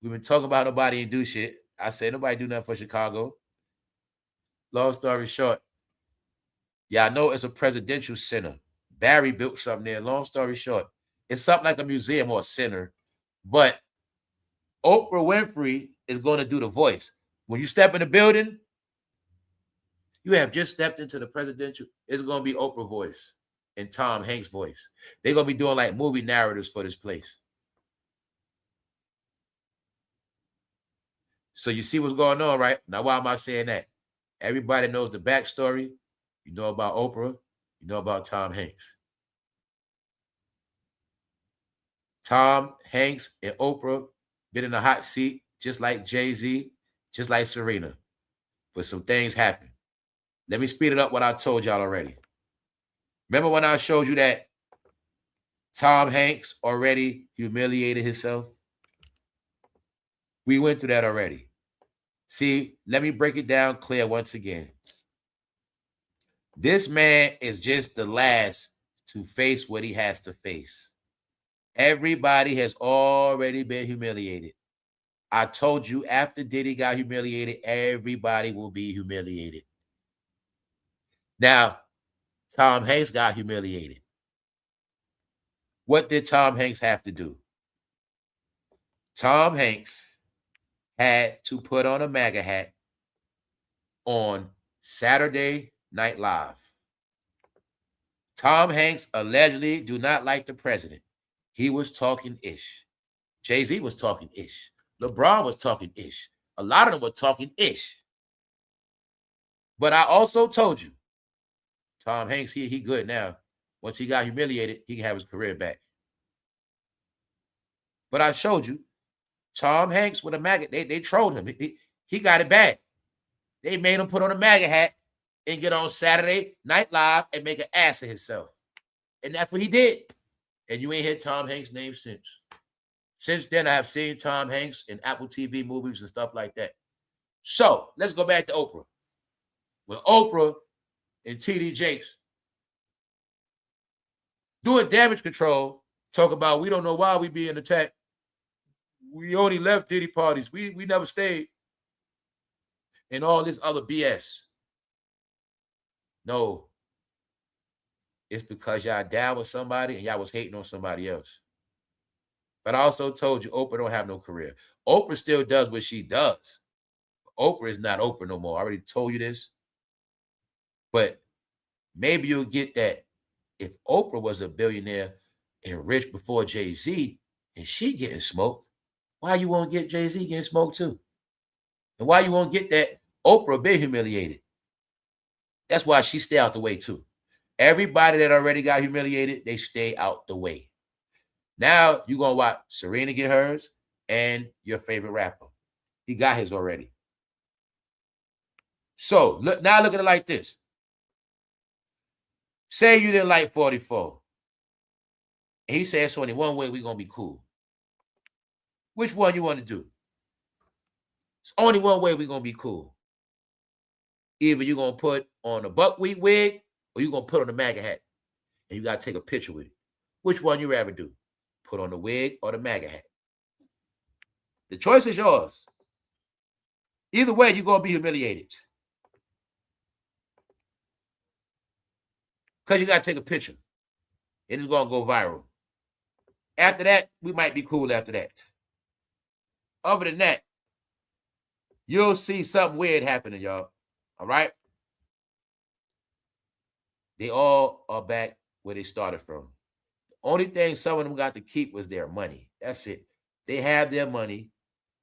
We've been talking about nobody ain't do shit. I said nobody do nothing for Chicago. Long story short, yeah, I know it's a presidential center. Barry built something there. Long story short, it's something like a museum or a center, but Oprah Winfrey is going to do the voice. When you step in the building, you have just stepped into the presidential. It's going to be Oprah voice and Tom Hanks voice. They're going to be doing like movie narratives for this place. So you see what's going on, right? Now, why am I saying that? Everybody knows the backstory. You know about Oprah. You know about Tom Hanks. Tom Hanks and Oprah been in the hot seat, just like Jay-Z, just like Serena. But some things happen. Let me speed it up what I told y'all already. Remember when I showed you that Tom Hanks already humiliated himself? We went through that already. See, let me break it down clear once again. This man is just the last to face what he has to face. Everybody has already been humiliated. I told you after Diddy got humiliated, everybody will be humiliated. Now, Tom Hanks got humiliated. What did Tom Hanks have to do? Tom Hanks had to put on a MAGA hat on Saturday Night Live. Tom Hanks allegedly do not like the president. He was talking ish. Jay-Z was talking ish. LeBron was talking ish. A lot of them were talking ish. But I also told you, Tom Hanks, he good now. Once he got humiliated, he can have his career back. But I showed you, Tom Hanks with a MAGA, they trolled him. He got it bad. They made him put on a MAGA hat and get on Saturday Night Live and make an ass of himself. And that's what he did. And you ain't heard Tom Hanks' name since. Since then, I have seen Tom Hanks in Apple TV movies and stuff like that. So let's go back to Oprah. with Oprah and TD Jakes doing damage control, talk about we don't know why we being attacked. We only left Diddy parties. We never stayed. And all this other BS. No. It's because y'all down with somebody and y'all was hating on somebody else. But I also told you Oprah don't have no career. Oprah still does what she does. Oprah is not Oprah no more. I already told you this. But maybe you'll get that if Oprah was a billionaire and rich before Jay-Z and she getting smoked, why you won't get Jay-Z getting smoked too? And why you won't get that Oprah been humiliated? That's why she stay out the way too. Everybody that already got humiliated, they stay out the way. Now you're going to watch Serena get hers and your favorite rapper. He got his already. So now look at it like this. Say you didn't like 44. And he said it's only one way we're going to be cool. Which one you want to do? It's only one way we're going to be cool. Either you're going to put on a buckwheat wig or you're going to put on a MAGA hat. And you got to take a picture with it. Which one you rather do? Put on the wig or the MAGA hat? The choice is yours. Either way, you're going to be humiliated. Because you got to take a picture. And it's going to go viral. After that, we might be cool after that. Other than that, you'll see something weird happening, y'all. All right? They all are back where they started from. The only thing some of them got to keep was their money. That's it. They have their money.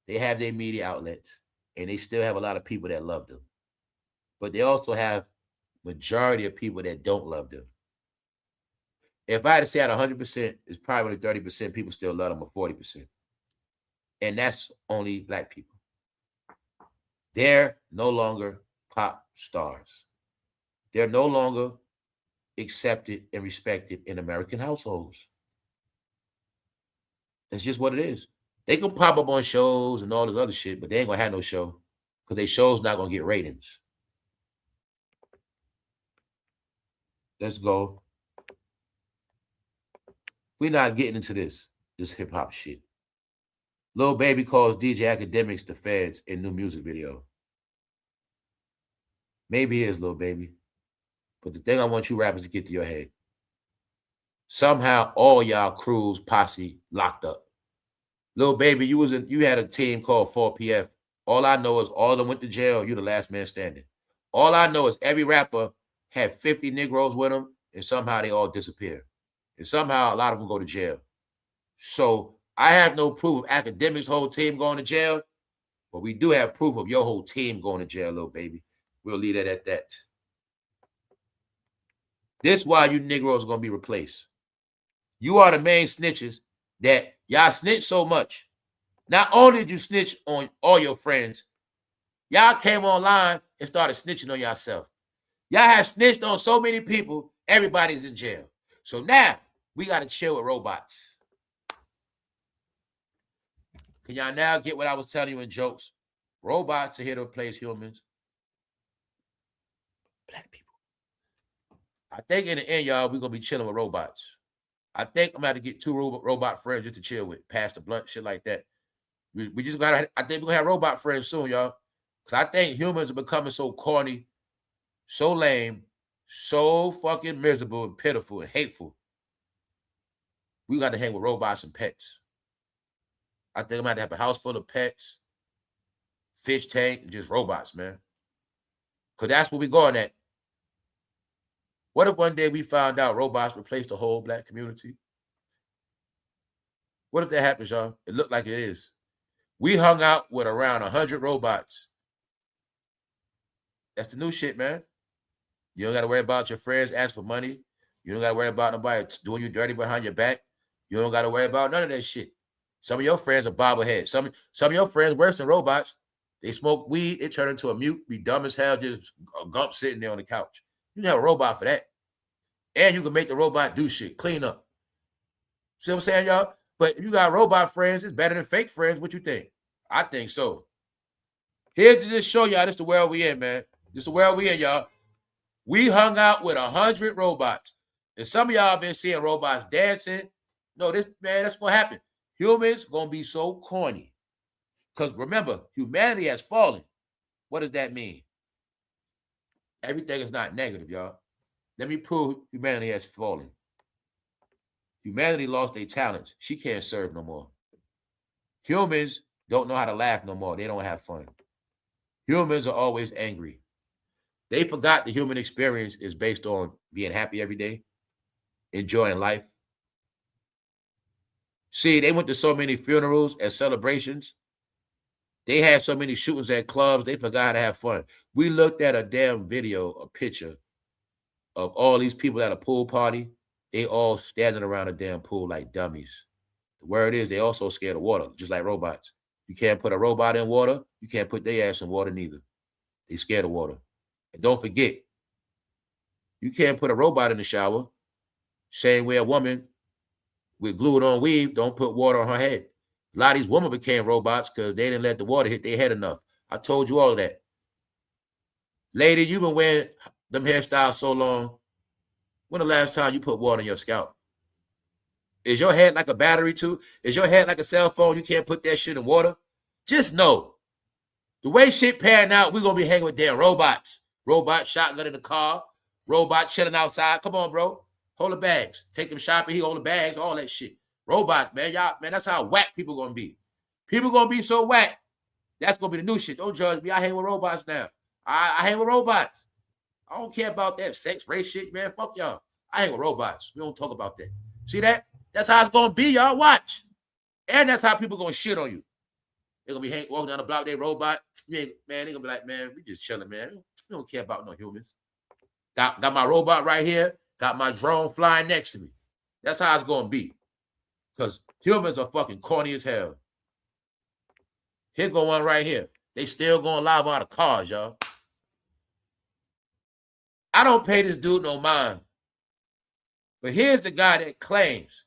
They have their media outlets. And they still have a lot of people that love them. But they also have majority of people that don't love them. If I had to say out 100%, it's probably 30% people still love them or 40%. And that's only black people. They're no longer pop stars. They're no longer accepted and respected in American households. That's just what it is. They can pop up on shows and all this other shit, but they ain't gonna have no show because their show's not gonna get ratings. Let's go. We're not getting into this hip hop shit. Lil Baby calls DJ Academics the feds in new music video. Maybe it is, Lil Baby. But the thing I want you rappers to get to your head. Somehow all y'all crews posse locked up. Lil Baby, you had a team called 4PF. All I know is all of them went to jail. You the last man standing. All I know is every rapper had 50 Negroes with them, and somehow they all disappear. And somehow a lot of them go to jail. So I have no proof of Academics' whole team going to jail, but we do have proof of your whole team going to jail, Lil Baby. We'll leave it at that. This is why you Negroes are going to be replaced. You are the main snitches that y'all snitch so much. Not only did you snitch on all your friends, y'all came online and started snitching on yourself. Y'all have snitched on so many people, everybody's in jail. So now we got to chill with robots. Can y'all now get what I was telling you in jokes? Robots are here to replace humans. Black people. I think in the end, y'all, we're going to be chilling with robots. I think I'm going to get 2 robot friends just to chill with, pass the blunt, shit like that. We just got to, I think we're going to have robot friends soon, y'all. Because I think humans are becoming so corny, so lame, so fucking miserable and pitiful and hateful. We got to hang with robots and pets. I think I'm going to have a house full of pets, fish tank, and just robots, man. Because that's where we're going at. What if one day we found out robots replaced the whole black community? What if that happens, y'all? It looked like it is. We hung out with around 100 robots. That's the new shit, man. You don't got to worry about your friends asking for money. You don't got to worry about nobody doing you dirty behind your back. You don't got to worry about none of that shit. Some of your friends are bobbleheads. Some of your friends worse than robots. They smoke weed, it turn into a mute, be dumb as hell, just a gump sitting there on the couch. You can have a robot for that. And you can make the robot do shit, clean up. See what I'm saying, y'all? But if you got robot friends, it's better than fake friends. What you think? I think so. Here to just show y'all this the world we in, man. This is the world we in, y'all. We hung out with 100 robots. And some of y'all been seeing robots dancing. No, this, man, that's what happened. Humans gonna be so corny. Because remember, humanity has fallen. What does that mean? Everything is not negative, y'all. Let me prove humanity has fallen. Humanity lost their talents. She can't serve no more. Humans don't know how to laugh no more. They don't have fun. Humans are always angry. They forgot the human experience is based on being happy every day, enjoying life. See, they went to so many funerals and celebrations. They had so many shootings at clubs, they forgot how to have fun. We looked at a damn video, a picture of all these people at a pool party. They all standing around a damn pool like dummies. The word is they also scared of water, just like robots. You can't put a robot in water. You can't put their ass in water neither. They scared of water. And don't forget, you can't put a robot in the shower. Same way a woman with glued on weave don't put water on her head. A lot of these women became robots because they didn't let the water hit their head enough. I told you all of that. Lady, you've been wearing them hairstyles so long. When the last time you put water on your scalp? Is your head like a battery too? Is your head like a cell phone? You can't put that shit in water? Just know, the way shit pan out, we're going to be hanging with damn robots. Robot shotgun in the car. Robot chilling outside. Come on, bro. Hold the bags. Take them shopping. He hold the bags. All that shit. Robots, man. Y'all, man, that's how whack people going to be. People going to be so whack. That's going to be the new shit. Don't judge me. I hang with robots now. I hang with robots. I don't care about that sex, race shit, man. Fuck y'all. I hang with robots. We don't talk about that. See that? That's how it's going to be, y'all. Watch. And that's how people going to shit on you. They're going to be walking down the block with their robot. Man, they're going to be like, man, we just chilling, man. We don't care about no humans. Got my robot right here. Got my drone flying next to me. That's how it's going to be. Because humans are fucking corny as hell. Here go one right here. They still going live out of cars, y'all. I don't pay this dude no mind. But here's the guy that claims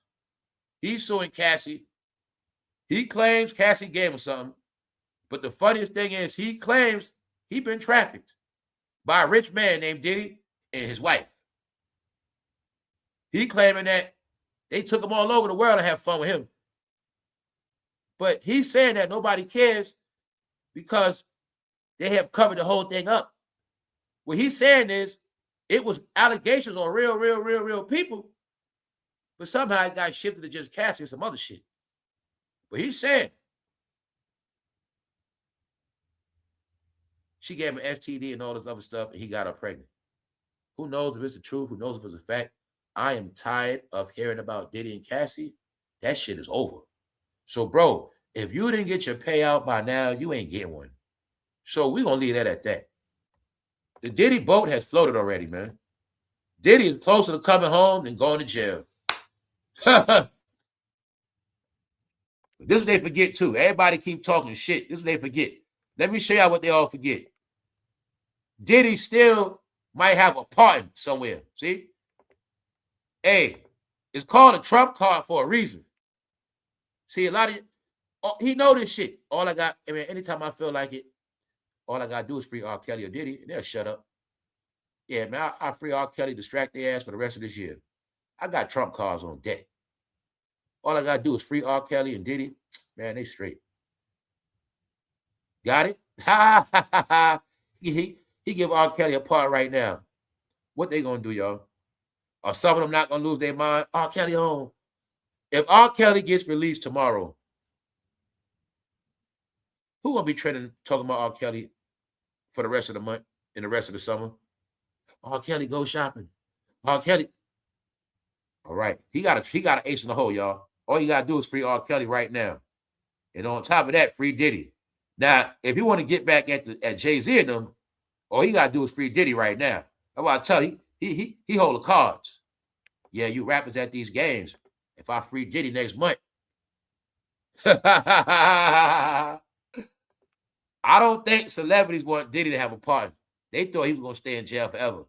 he's suing Cassie. He claims Cassie gave him something. But the funniest thing is he claims he been trafficked by a rich man named Diddy and his wife. He claiming that they took him all over the world and have fun with him. But he's saying that nobody cares because they have covered the whole thing up. What he's saying is it was allegations on real people, but somehow it got shifted to just Cassie and some other shit. But he's saying she gave him an STD and all this other stuff, and he got her pregnant. Who knows if it's the truth? Who knows if it's a fact? I am tired of hearing about Diddy and Cassie. That shit is over. So, bro, if you didn't get your payout by now, you ain't getting one. So we're going to leave that at that. The Diddy boat has floated already, man. Diddy is closer to coming home than going to jail. This is what they forget, too. Everybody keep talking shit. This is what they forget. Let me show y'all what they all forget. Diddy still might have a pardon somewhere. See? Hey, it's called a Trump card for a reason. See, a lot of he know this shit. All I got, I mean, anytime I feel like it, all I got to do is free R. Kelly or Diddy, and they'll shut up. Yeah, man, I free R. Kelly, distract their ass for the rest of this year. I got Trump cards on deck. All I got to do is free R. Kelly and Diddy. Man, they straight. Got it? Ha, ha, ha, ha. He give R. Kelly a part right now. What they going to do, y'all? Are some of them not going to lose their mind? R. Kelly home. If R. Kelly gets released tomorrow, who going to be trending talking about R. Kelly for the rest of the month and the rest of the summer? R. Kelly go shopping. R. Kelly. All right. He got an ace in the hole, y'all. All you got to do is free R. Kelly right now. And on top of that, free Diddy. Now, if you want to get back at jayz and them, all you got to do is free Diddy right now. That's why I tell you, he hold the cards. Yeah, you rappers at these games. If I free Diddy next month, I don't think celebrities want Diddy to have a partner. They thought he was going to stay in jail forever.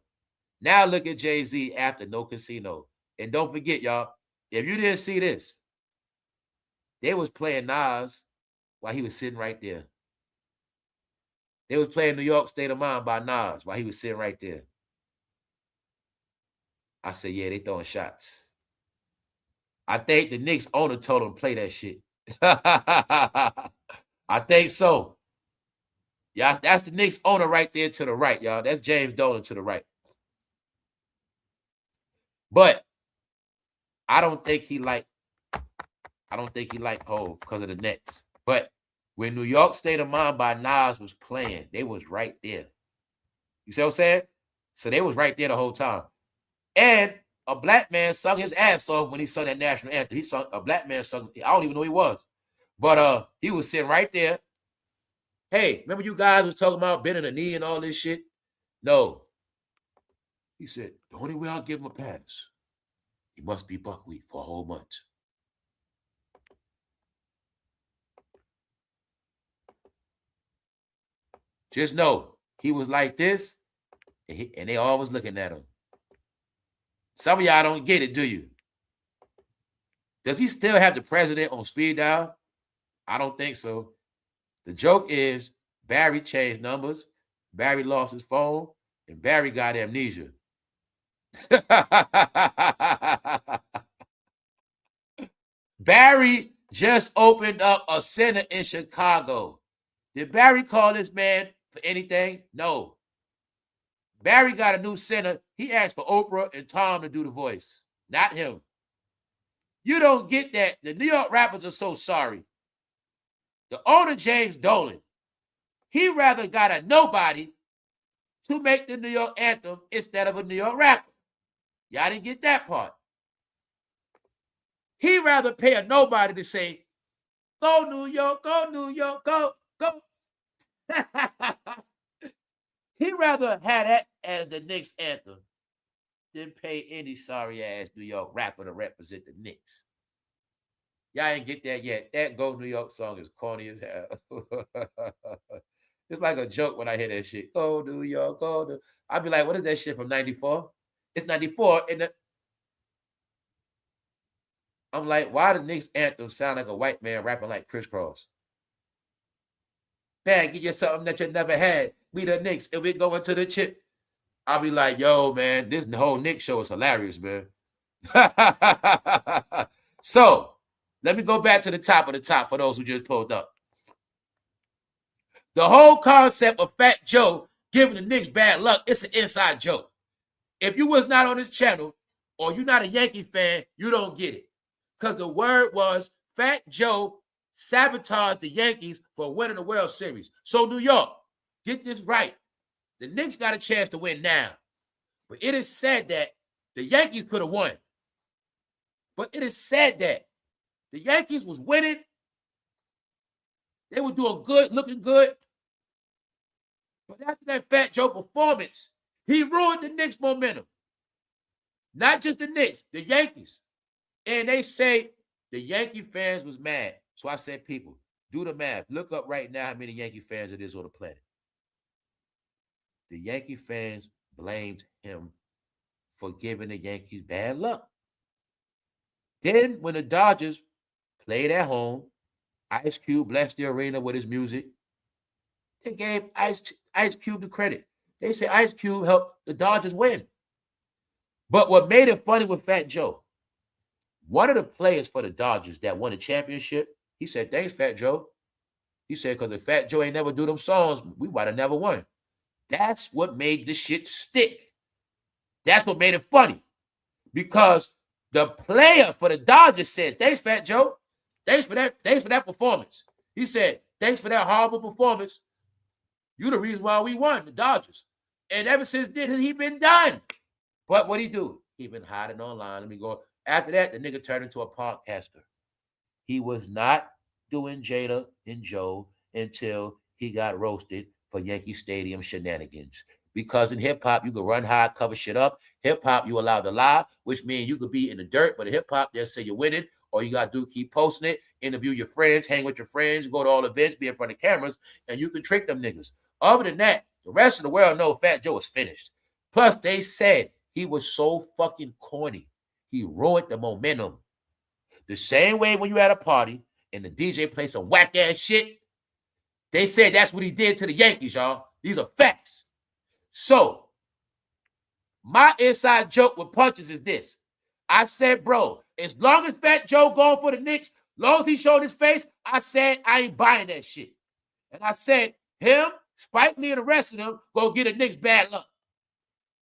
Now look at Jay-Z after No Casino. And don't forget, y'all, if you didn't see this, they was playing Nas while he was sitting right there. They was playing New York State of Mind by Nas while he was sitting right there. I said, yeah, they throwing shots. I think the Knicks owner told him to play that shit. I think so. Yeah, that's the Knicks owner right there to the right, y'all. That's James Dolan to the right. But I don't think he liked Hov because of the Nets. But when New York State of Mind by Nas was playing, they was right there. You see what I'm saying? So they was right there the whole time. And a black man sung his ass off when he sung that national anthem. A black man sung, I don't even know who he was. But he was sitting right there. Hey, remember you guys was talking about bending the knee and all this shit? No. He said, the only way I'll give him a pass, he must be buckwheat for a whole month. Just know, he was like this, and they always looking at him. Some of y'all don't get it, do you? Does he still have the president on speed dial? I don't think so. The joke is Barry changed numbers, Barry lost his phone, and Barry got amnesia. Barry just opened up a center in Chicago. Did Barry call this man for anything? No. Barry got a new center. He asked for Oprah and Tom to do the voice, not him. You don't get that. The New York rappers are so sorry. The owner, James Dolan, he rather got a nobody to make the New York anthem instead of a New York rapper. Y'all didn't get that part. He rather pay a nobody to say, go New York, go New York, go, go. He rather have that as the Knicks anthem than pay any sorry-ass New York rapper to represent the Knicks. Y'all ain't get that yet. That Go New York song is corny as hell. It's like a joke when I hear that shit. Go New York, go New. I'll be like, what is that shit from 94? It's 94. I'm like, why the Knicks anthem sound like a white man rapping like crisscross? Man, get you something that you never had. We the Knicks, and we go into the chip. I'll be like, yo, man, this whole Knicks show is hilarious, man. So, let me go back to the top of the top for those who just pulled up. The whole concept of Fat Joe giving the Knicks bad luck, it's an inside joke. If you was not on this channel or you're not a Yankee fan, you don't get it. Because the word was Fat Joe sabotaged the Yankees for winning the World Series. So New York, get this right. The Knicks got a chance to win now. But it is said that the Yankees could have won. But it is said that the Yankees was winning. They were doing good, looking good. But after that Fat Joe performance, he ruined the Knicks' momentum. Not just the Knicks, the Yankees. And they say the Yankee fans was mad. So I said, people, do the math. Look up right now how many Yankee fans it is on the planet. The Yankee fans blamed him for giving the Yankees bad luck. Then when the Dodgers played at home, Ice Cube blessed the arena with his music. They gave Ice Cube the credit. They said Ice Cube helped the Dodgers win. But what made it funny with Fat Joe, one of the players for the Dodgers that won the championship, he said, thanks, Fat Joe. He said, because if Fat Joe ain't never do them songs, we might have never won. That's what made this shit stick. That's what made it funny. Because the player for the Dodgers said, thanks, Fat Joe. Thanks for that performance. He said, thanks for that horrible performance. You the reason why we won, the Dodgers. And ever since then, he been done. But what he do? He been hiding online. Let me go. After that, the nigga turned into a podcaster. He was not doing Jada and Joe until he got roasted for Yankee Stadium shenanigans. Because in hip-hop, you can run high, cover shit up. Hip-hop, you allowed to lie, which means you could be in the dirt, but in hip-hop, they'll say you're winning. All you got to do, keep posting it, interview your friends, hang with your friends, go to all events, be in front of cameras, and you can trick them niggas. Other than that, the rest of the world know Fat Joe is finished. Plus, they said he was so fucking corny. He ruined the momentum. The same way when you at a party and the DJ plays some whack-ass shit, They said that's what he did to the Yankees, y'all. These are facts. So, my inside joke with punches is this. I said, bro, as long as Fat Joe going for the Knicks, as long as he showed his face, I said, I ain't buying that shit. And I said, him, Spike Lee, and the rest of them go get the Knicks bad luck.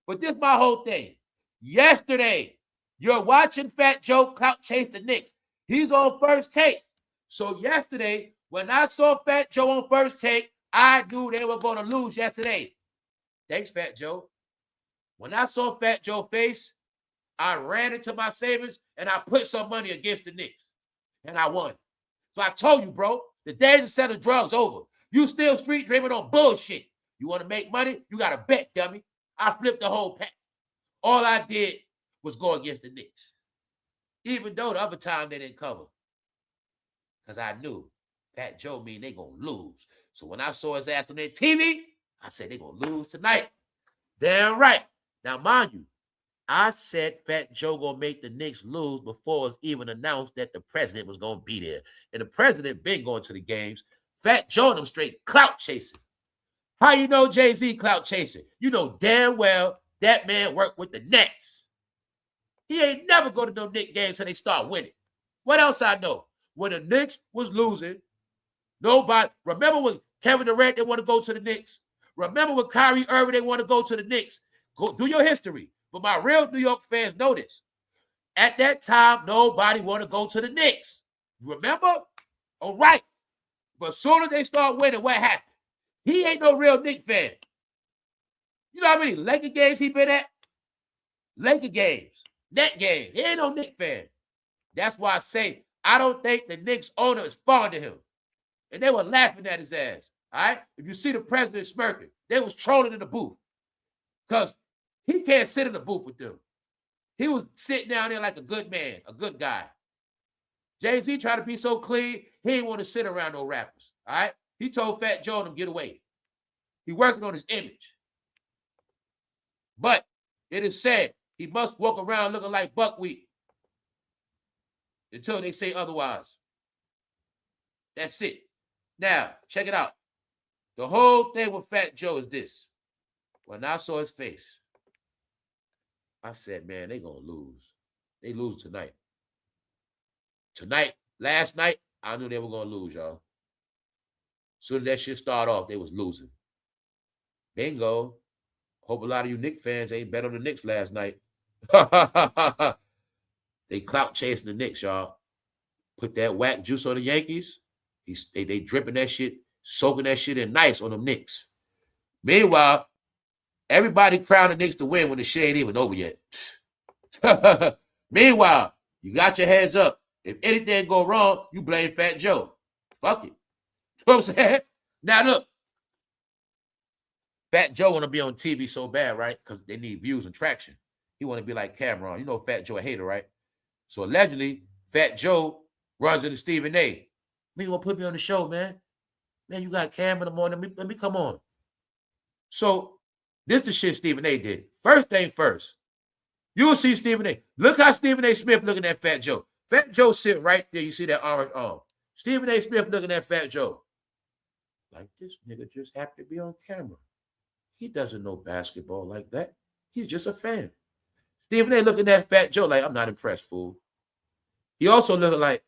But this is my whole thing. Yesterday, you're watching Fat Joe Clout chase the Knicks. He's on First Take. So yesterday, when I saw Fat Joe on First Take, I knew they were going to lose yesterday. Thanks, Fat Joe. When I saw Fat Joe's face, I ran into my savings and I put some money against the Knicks. And I won. So I told you, bro, the days of selling drugs over. You still street dreaming on bullshit. You want to make money? You got to bet, dummy. I flipped the whole pack. All I did was go against the Knicks. Even though the other time they didn't cover. Because I knew Fat Joe mean they going to lose. So when I saw his ass on their TV, I said they going to lose tonight. Damn right. Now, mind you, I said Fat Joe going to make the Knicks lose before it was even announced that the president was going to be there. And the president been going to the games. Fat Joe and them straight clout chasing. How you know Jay-Z clout chasing? You know damn well that man worked with the Nets. He ain't never go to no Knicks games until they start winning. What else I know? When the Knicks was losing, nobody, remember when Kevin Durant they want to go to the Knicks? Remember when Kyrie Irving they want to go to the Knicks? Go do your history. But my real New York fans know this. At that time, nobody want to go to the Knicks. Remember? All right. But as soon as they start winning, what happened? He ain't no real Knicks fan. You know how many Laker games he been at? Laker games. Net games. He ain't no Knicks fan. That's why I say I don't think the Knicks owner is fond of him. And they were laughing at his ass. All right? If you see the president smirking, they was trolling in the booth. Because he can't sit in the booth with them. He was sitting down there like a good man, a good guy. Jay-Z tried to be so clean, he didn't want to sit around no rappers. All right? He told Fat Joe to get away. He working on his image. But it is said he must walk around looking like buckwheat until they say otherwise. That's it. Now, check it out. The whole thing with Fat Joe is this. When I saw his face, I said, man, they going to lose. They lose tonight. Tonight, last night, I knew they were going to lose, y'all. Soon as that shit started off, they was losing. Bingo. Hope a lot of you Knicks fans ain't bet on the Knicks last night. They clout chasing the Knicks, y'all. Put that whack juice on the Yankees. They dripping that shit, soaking that shit in nice on them Knicks. Meanwhile, everybody crowned the Knicks to win when the shit ain't even over yet. Meanwhile, you got your heads up. If anything go wrong, you blame Fat Joe. Fuck it. You know what I'm saying? Now look, Fat Joe want to be on TV so bad, right? Because they need views and traction. He want to be like Cameron. You know Fat Joe a hater, right? So allegedly, Fat Joe runs into Stephen A. Man, you want to put me on the show, man? Man, you got Cam in the morning. Let me come on. So this the shit Stephen A did. First thing first, you'll see Stephen A. Look how Stephen A. Smith looking at Fat Joe. Fat Joe sitting right there. You see that orange arm. Stephen A. Smith looking at Fat Joe. Like, this nigga just happened to be on camera. He doesn't know basketball like that. He's just a fan. Stephen A. looking at Fat Joe like, I'm not impressed, fool. He also looking like,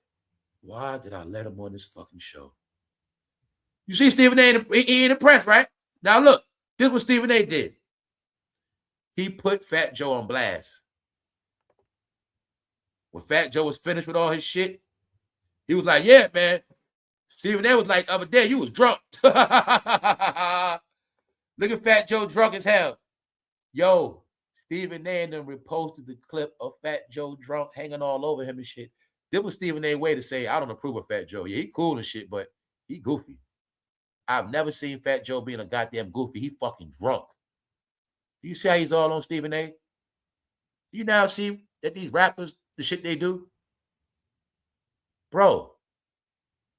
why did I let him on this fucking show? You see Stephen A. He ain't impressed, right? Now look, this is what Stephen A. did. He put Fat Joe on blast. When Fat Joe was finished with all his shit, he was like, yeah, man. Stephen A. was like, the other day, you was drunk. Look at Fat Joe drunk as hell. Yo, Stephen A. and them reposted the clip of Fat Joe drunk hanging all over him and shit. This was Stephen A.'s way to say, I don't approve of Fat Joe. Yeah, he cool and shit, but he goofy. I've never seen Fat Joe being a goddamn goofy. He fucking drunk. Do you see how he's all on Stephen A.? Do you now see that these rappers, the shit they do? Bro,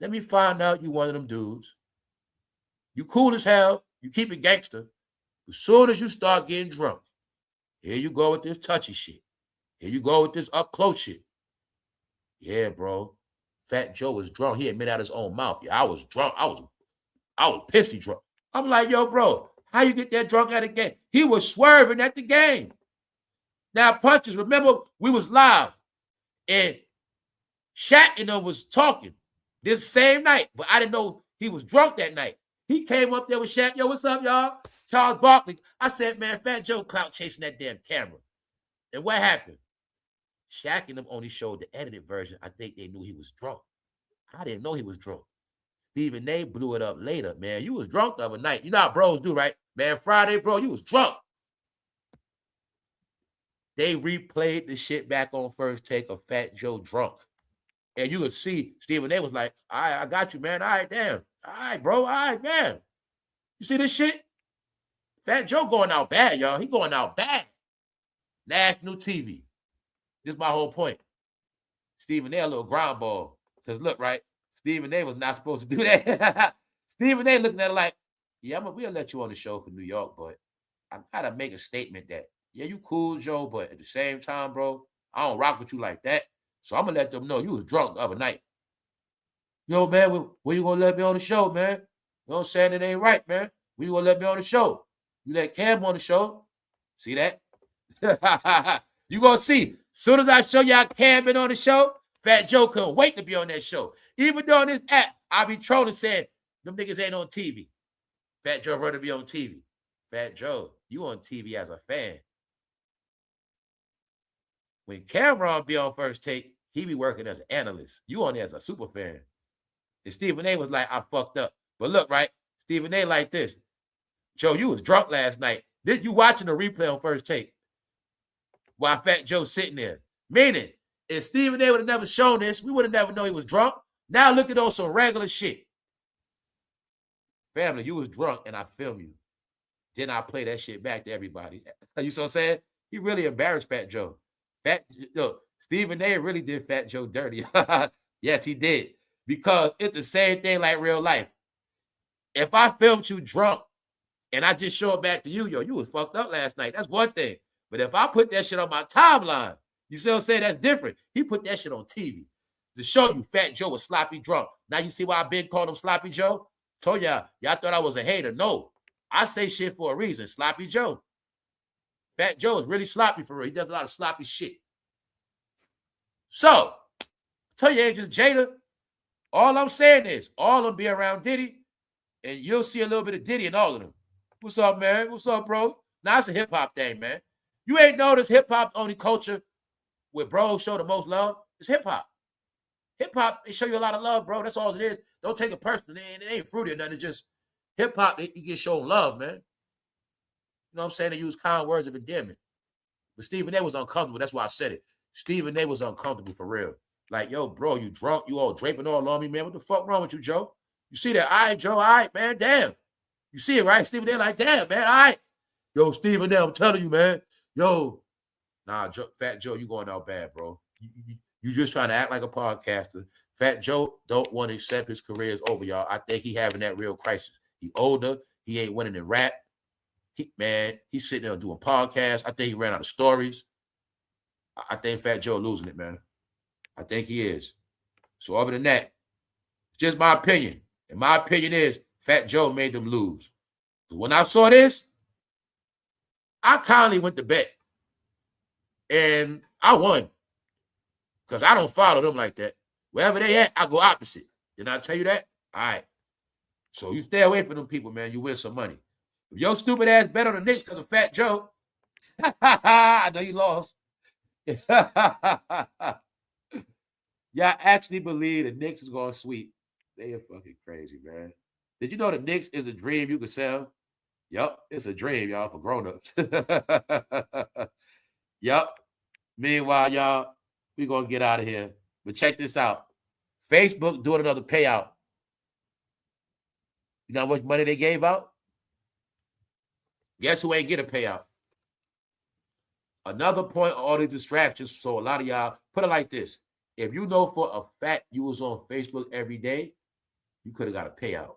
let me find out you one of them dudes. You cool as hell. You keep it gangster. As soon as you start getting drunk, here you go with this touchy shit. Here you go with this up close shit. Yeah, bro. Fat Joe was drunk. He admitted out his own mouth. Yeah, I was drunk. I was pissy drunk. I'm like, yo, bro, how you get that drunk at the game? He was swerving at the game. Now, punches, remember, we was live, and Shaq and them was talking this same night, but I didn't know he was drunk that night. He came up there with Shaq. Yo, what's up, y'all? Charles Barkley. I said, man, Fat Joe Clout chasing that damn camera. And what happened? Shaq and them only showed the edited version. I think they knew he was drunk. I didn't know he was drunk. Stephen A blew it up later. Man, you was drunk the other night. You know how bros do, right? Man, Friday, bro, you was drunk. They replayed the shit back on First Take of Fat Joe drunk. And you could see Stephen A was like, all right, I got you, man. All right, damn. All right, bro. All right, man. You see this shit? Fat Joe going out bad, y'all. He going out bad. National TV. This is my whole point. Stephen A a little ground ball. Because look, right? Stephen A was not supposed to do that. Stephen A looking at it like, yeah, we'll let you on the show for New York, but I gotta make a statement that, yeah, you cool, Joe, but at the same time, bro, I don't rock with you like that. So I'm gonna let them know you was drunk the other night. Yo, man, when you gonna let me on the show, man? You know what I'm saying? It ain't right, man. When you gonna let me on the show? You let Cam on the show. See that? You gonna see. Soon as I show y'all Cam been on the show, Fat Joe couldn't wait to be on that show. Even though on this app, I be trolling saying, them niggas ain't on TV. Fat Joe rather be on TV. Fat Joe, you on TV as a fan. When Cameron be on First Take, he be working as an analyst. You on there as a super fan. And Stephen A was like, I fucked up. But look, right? Stephen A like this. Joe, you was drunk last night. You watching the replay on First Take while Fat Joe sitting there. Meaning, if Stephen A would have never shown this, we would have never known he was drunk. Now look at on some regular shit. Family, you was drunk and I film you. Then I play that shit back to everybody. You see what I'm saying? He really embarrassed Fat Joe. Stephen A really did Fat Joe dirty. Yes, he did. Because it's the same thing like real life. If I filmed you drunk and I just show it back to you, yo, you was fucked up last night. That's one thing. But if I put that shit on my timeline, you see what I'm saying? That's different. He put that shit on TV to show you Fat Joe was sloppy drunk. Now you see why I've been called him Sloppy Joe? Told y'all thought I was a hater. No, I say shit for a reason. Sloppy Joe. Fat Joe is really sloppy for real. He does a lot of sloppy shit. So, tell you, just Jada, all I'm saying is, all of them be around Diddy, and you'll see a little bit of Diddy in all of them. What's up, man? What's up, bro? Now it's a hip-hop thing, man. You ain't noticed hip-hop only culture where bros show the most love? It's hip-hop. Hip-hop, they show you a lot of love, bro. That's all it is. Don't take it personally. It ain't fruity or nothing. It's just hip-hop, you get shown love, man. You know what I'm saying? They use kind words of endearment. But Stephen A was uncomfortable. That's why I said it. Stephen A was uncomfortable for real. Like, yo, bro, you drunk? You all draping all on me, man. What the fuck wrong with you, Joe? You see that? All right, Joe. All right, man. Damn. You see it, right? Stephen A like, damn, man. All right. Yo, Stephen A, I'm telling you, man. Yo. Nah, Fat Joe, you going out bad, bro. You just trying to act like a podcaster. Fat Joe don't want to accept his career is over, y'all. I think he having that real crisis. He older. He ain't winning in rap. He's sitting there doing podcasts. I think he ran out of stories. I think Fat Joe losing it, man. I think he is. So other than that, it's just my opinion. And my opinion is Fat Joe made them lose. When I saw this, I kindly went to bet. And I won. Because I don't follow them like that. Wherever they at, I go opposite. Didn't I tell you that? All right. So you stay away from them people, man. You win some money. If your stupid ass bet on the Knicks because of Fat Joe, I know you lost. Y'all actually believe the Knicks is going to sweep. They are fucking crazy, man. Did you know the Knicks is a dream you can sell? Yup, it's a dream, y'all, for grown-ups. Yup. Meanwhile, y'all, we're going to get out of here. But check this out. Facebook doing another payout. You know how much money they gave out? Guess who ain't get a payout? Another point of all these distractions. So a lot of y'all, put it like this. If you know for a fact you was on Facebook every day, you could have got a payout.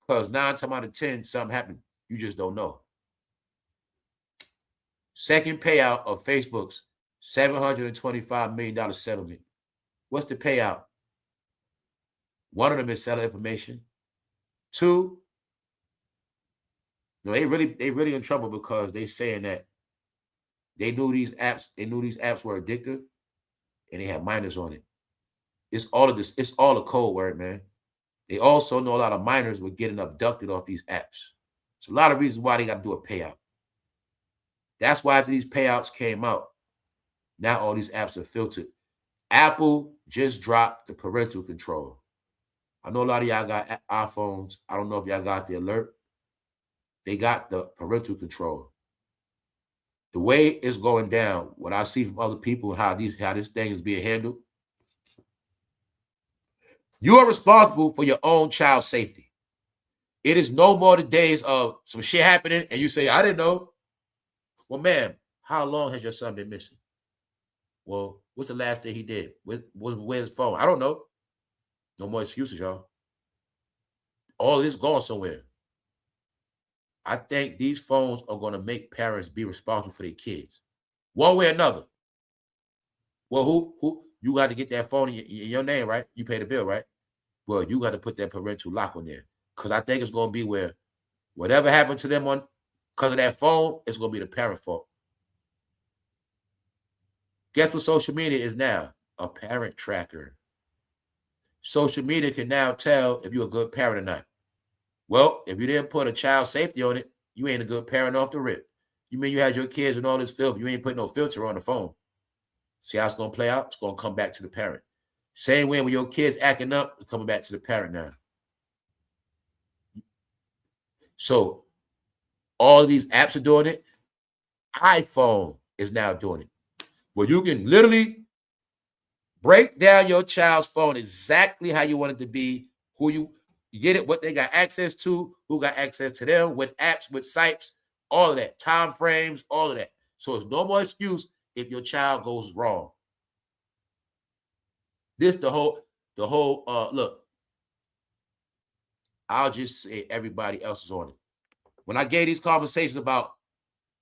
Because 9 times out of 10, something happened. You just don't know. Second payout of Facebook's $725 million settlement. What's the payout? One of them is seller information. Two, no, they really in trouble because they saying that they knew these apps were addictive and they had minors on it. It's all of this, it's all a code word, man. They also know a lot of minors were getting abducted off these apps. It's a lot of reasons why they got to do a payout. That's why after these payouts came out, now all these apps are filtered. Apple just dropped the parental control. I know a lot of y'all got iPhones. I don't know if y'all got the alert. They got the parental control. The way it's going down, what I see from other people, how this thing is being handled, you are responsible for your own child's safety. It is no more the days of some shit happening and you say, I didn't know. Well, ma'am, how long has your son been missing? Well, what's the last thing he did? Where's his phone? I don't know. No more excuses, y'all. All this going somewhere. I think these phones are going to make parents be responsible for their kids, one way or another. Well, who you got to get that phone in your name, right? You pay the bill, right? Well, you got to put that parental lock on there because I think it's going to be where whatever happened to them because of that phone, it's going to be the parent fault. Guess what social media is now? A parent tracker. Social media can now tell if you're a good parent or not. Well, if you didn't put a child safety on it, you ain't a good parent off the rip. You mean you had your kids and all this filth, you ain't put no filter on the phone. See how it's going to play out? It's going to come back to the parent. Same way when your kids acting up, it's coming back to the parent now. So all of these apps are doing it. iPhone is now doing it. Well, you can literally break down your child's phone exactly how you want it to be, who you get it, what they got access to, who got access to them, with apps, with sites, all of that, time frames, all of that. So it's no more excuse if your child goes wrong. This the whole look. I'll just say everybody else is on it. When I gave these conversations about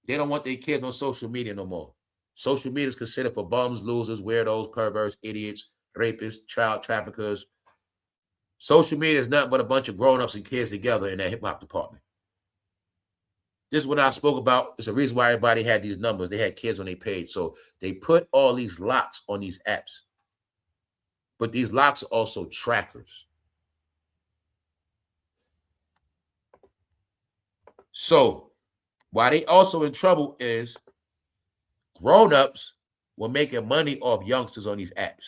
they don't want their kids on social media no more. Social media is considered for bums, losers, weirdos, perverts, idiots, rapists, child traffickers. Social media is nothing but a bunch of grown-ups and kids together in that hip-hop department. This is what I spoke about. It's the reason why everybody had these numbers. They had kids on their page. So they put all these locks on these apps. But these locks are also trackers. So why they also in trouble is grown-ups were making money off youngsters on these apps.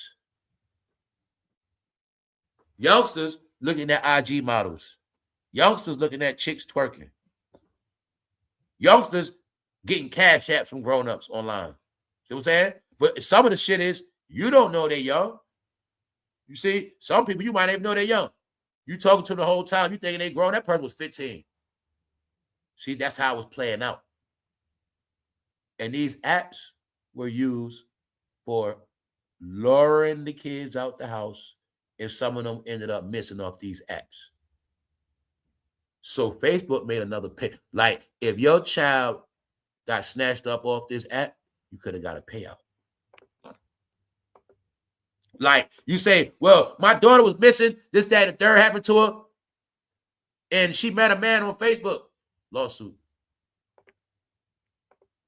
Youngsters looking at IG models. Youngsters looking at chicks twerking. Youngsters getting cash apps from grown-ups online. See what I'm saying? But some of the shit is you don't know they're young. You see, some people you might even know they're young. You talking to them the whole time, you thinking they grown. That person was 15. See, that's how it was playing out. And these apps were used for luring the kids out the house, and some of them ended up missing off these apps. So Facebook made another pay. Like, if your child got snatched up off this app, you could have got a payout. Like, you say, well, my daughter was missing, this, that, and the third happened to her, and she met a man on Facebook. Lawsuit.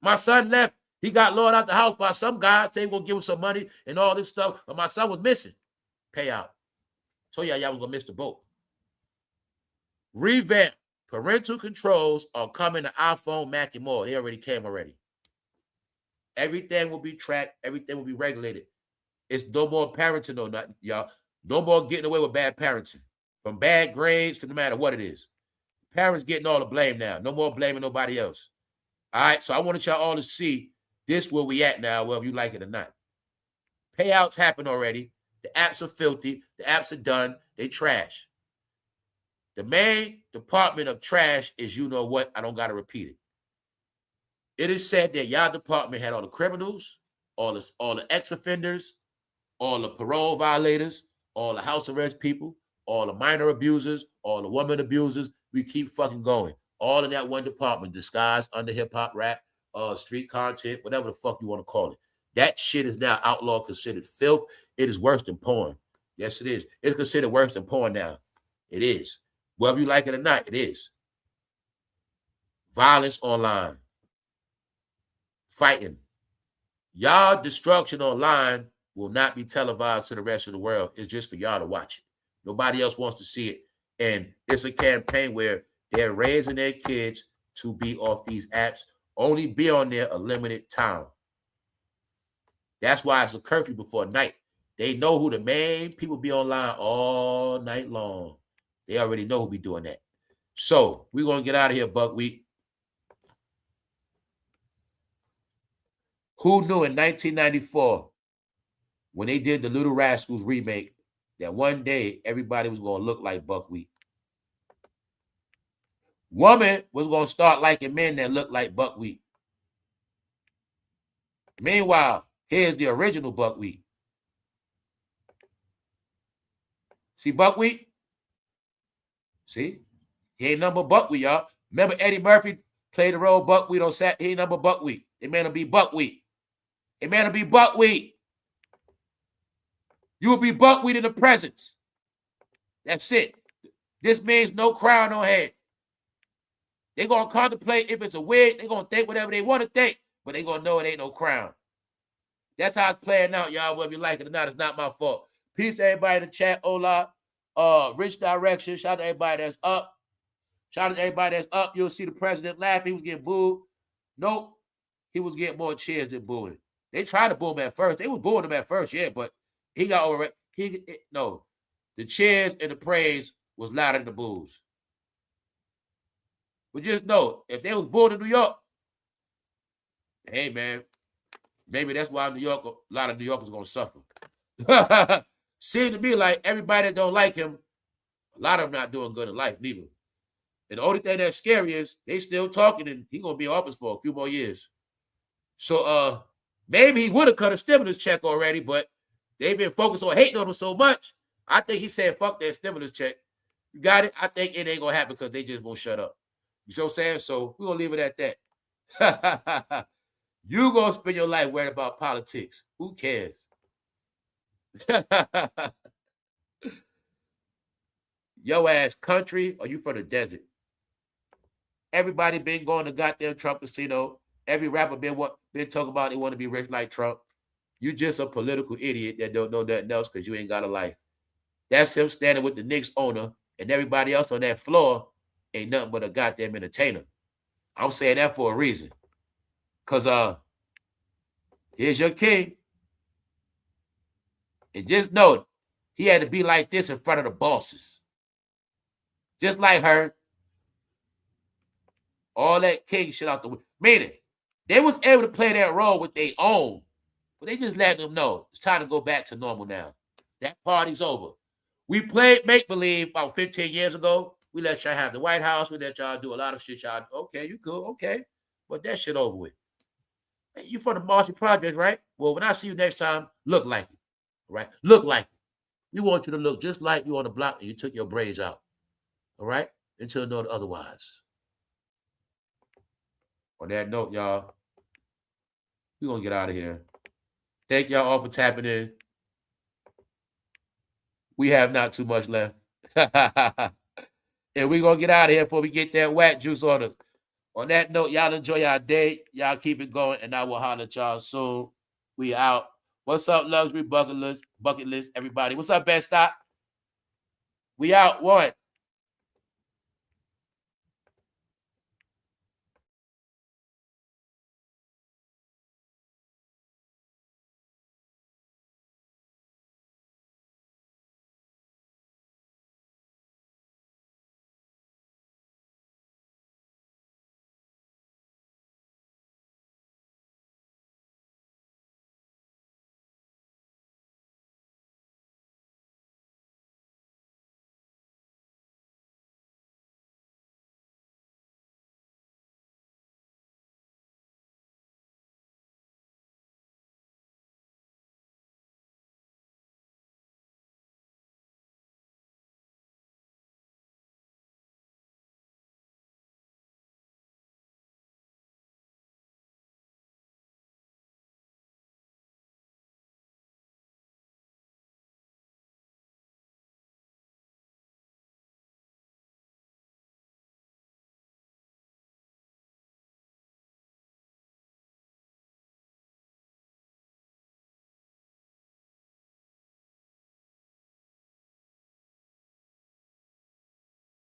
My son left. He got lured out the house by some guy. Say we're going to give him some money and all this stuff. But my son was missing. Payout. Told y'all was going to miss the boat. Revamp. Parental controls are coming to iPhone, Mac, and more. They already came already. Everything will be tracked. Everything will be regulated. It's no more parenting, no nothing, y'all. No more getting away with bad parenting. From bad grades to no matter what it is. Parents getting all the blame now. No more blaming nobody else. All right, so I wanted y'all all to see this where we at now, whether you like it or not. Payouts happen already. The apps are filthy. The apps are done. They trash. The main department of trash is you know what? I don't got to repeat it. It is said that y'all department had all the criminals, all the ex-offenders, all the parole violators, all the house arrest people, all the minor abusers, all the woman abusers. We keep fucking going. All in that one department, disguised under hip-hop, rap, street content, whatever the fuck you want to call it. That shit is now outlawed, considered filth. It is worse than porn. Yes, it is. It's considered worse than porn now. It is. Whether you like it or not, it is. Violence online. Fighting. Y'all destruction online will not be televised to the rest of the world. It's just for y'all to watch it. Nobody else wants to see it. And it's a campaign where they're raising their kids to be off these apps, only be on there a limited time. That's why it's a curfew before night. They know who the main people be online all night long. They already know who be doing that. So we're going to get out of here, Buckwheat. Who knew in 1994, when they did the Little Rascals remake, that one day everybody was going to look like Buckwheat? Woman was going to start liking men that look like Buckwheat. Meanwhile, here's the original Buckwheat. See Buckwheat? See? He ain't number Buckwheat, y'all. Remember Eddie Murphy played the role Buckwheat on Saturday? He ain't number Buckwheat. It man will be Buckwheat. It man will be Buckwheat. You will be Buckwheat in the presence. That's it. This means no crown on head. They're going to contemplate if it's a wig. They're going to think whatever they want to think, but they're going to know it ain't no crown. That's how it's playing out, y'all. Whether you like it or not, it's not my fault. Peace to everybody in the chat. Hola. Rich direction. Shout out to everybody that's up. Shout out to everybody that's up. You'll see the president laugh. He was getting booed. Nope. He was getting more cheers than booing. They tried to boo him at first. They was booing him at first, yeah, but he got over it. No. The cheers and the praise was louder than the boos. But just know, if they was born in New York, hey, man, maybe that's why a lot of New Yorkers going to suffer. Seems to me like everybody that don't like him, a lot of them not doing good in life, neither. And the only thing that's scary is they still talking, and he going to be in office for a few more years. So maybe he would have cut a stimulus check already, but they've been focused on hating on him so much. I think he said, fuck that stimulus check. You got it? I think it ain't going to happen because they just won't shut up. You see what I'm saying? So we're going to leave it at that. You going to spend your life worried about politics. Who cares? Yo ass country, or you from the desert? Everybody been going to goddamn Trump casino. Every rapper been talking about they want to be rich like Trump. You just a political idiot that don't know nothing else because you ain't got a life. That's him standing with the Knicks owner, and everybody else on that floor ain't nothing but a goddamn entertainer. I'm saying that for a reason. Because here's your king. And just know he had to be like this in front of the bosses. Just like her. All that king shit out the way. Meaning, they was able to play that role with their own. But they just let them know it's time to go back to normal now. That party's over. We played make-believe about 15 years ago. We let y'all have the White House. We let y'all do a lot of shit. Y'all, okay, you cool, okay. But that shit over with. Hey, you from the Marcy Project, right? Well, when I see you next time, look like it, right? Look like it. We want you to look just like you on the block and you took your braids out, all right? Until noted otherwise. On that note, y'all, we're going to get out of here. Thank y'all all for tapping in. We have not too much left. And we're going to get out of here before we get that whack juice on us. On that note, y'all enjoy y'all day. Y'all keep it going, and I will holler at y'all soon. We out. What's up, luxury bucket list, everybody? What's up, Best Stop? We out. One.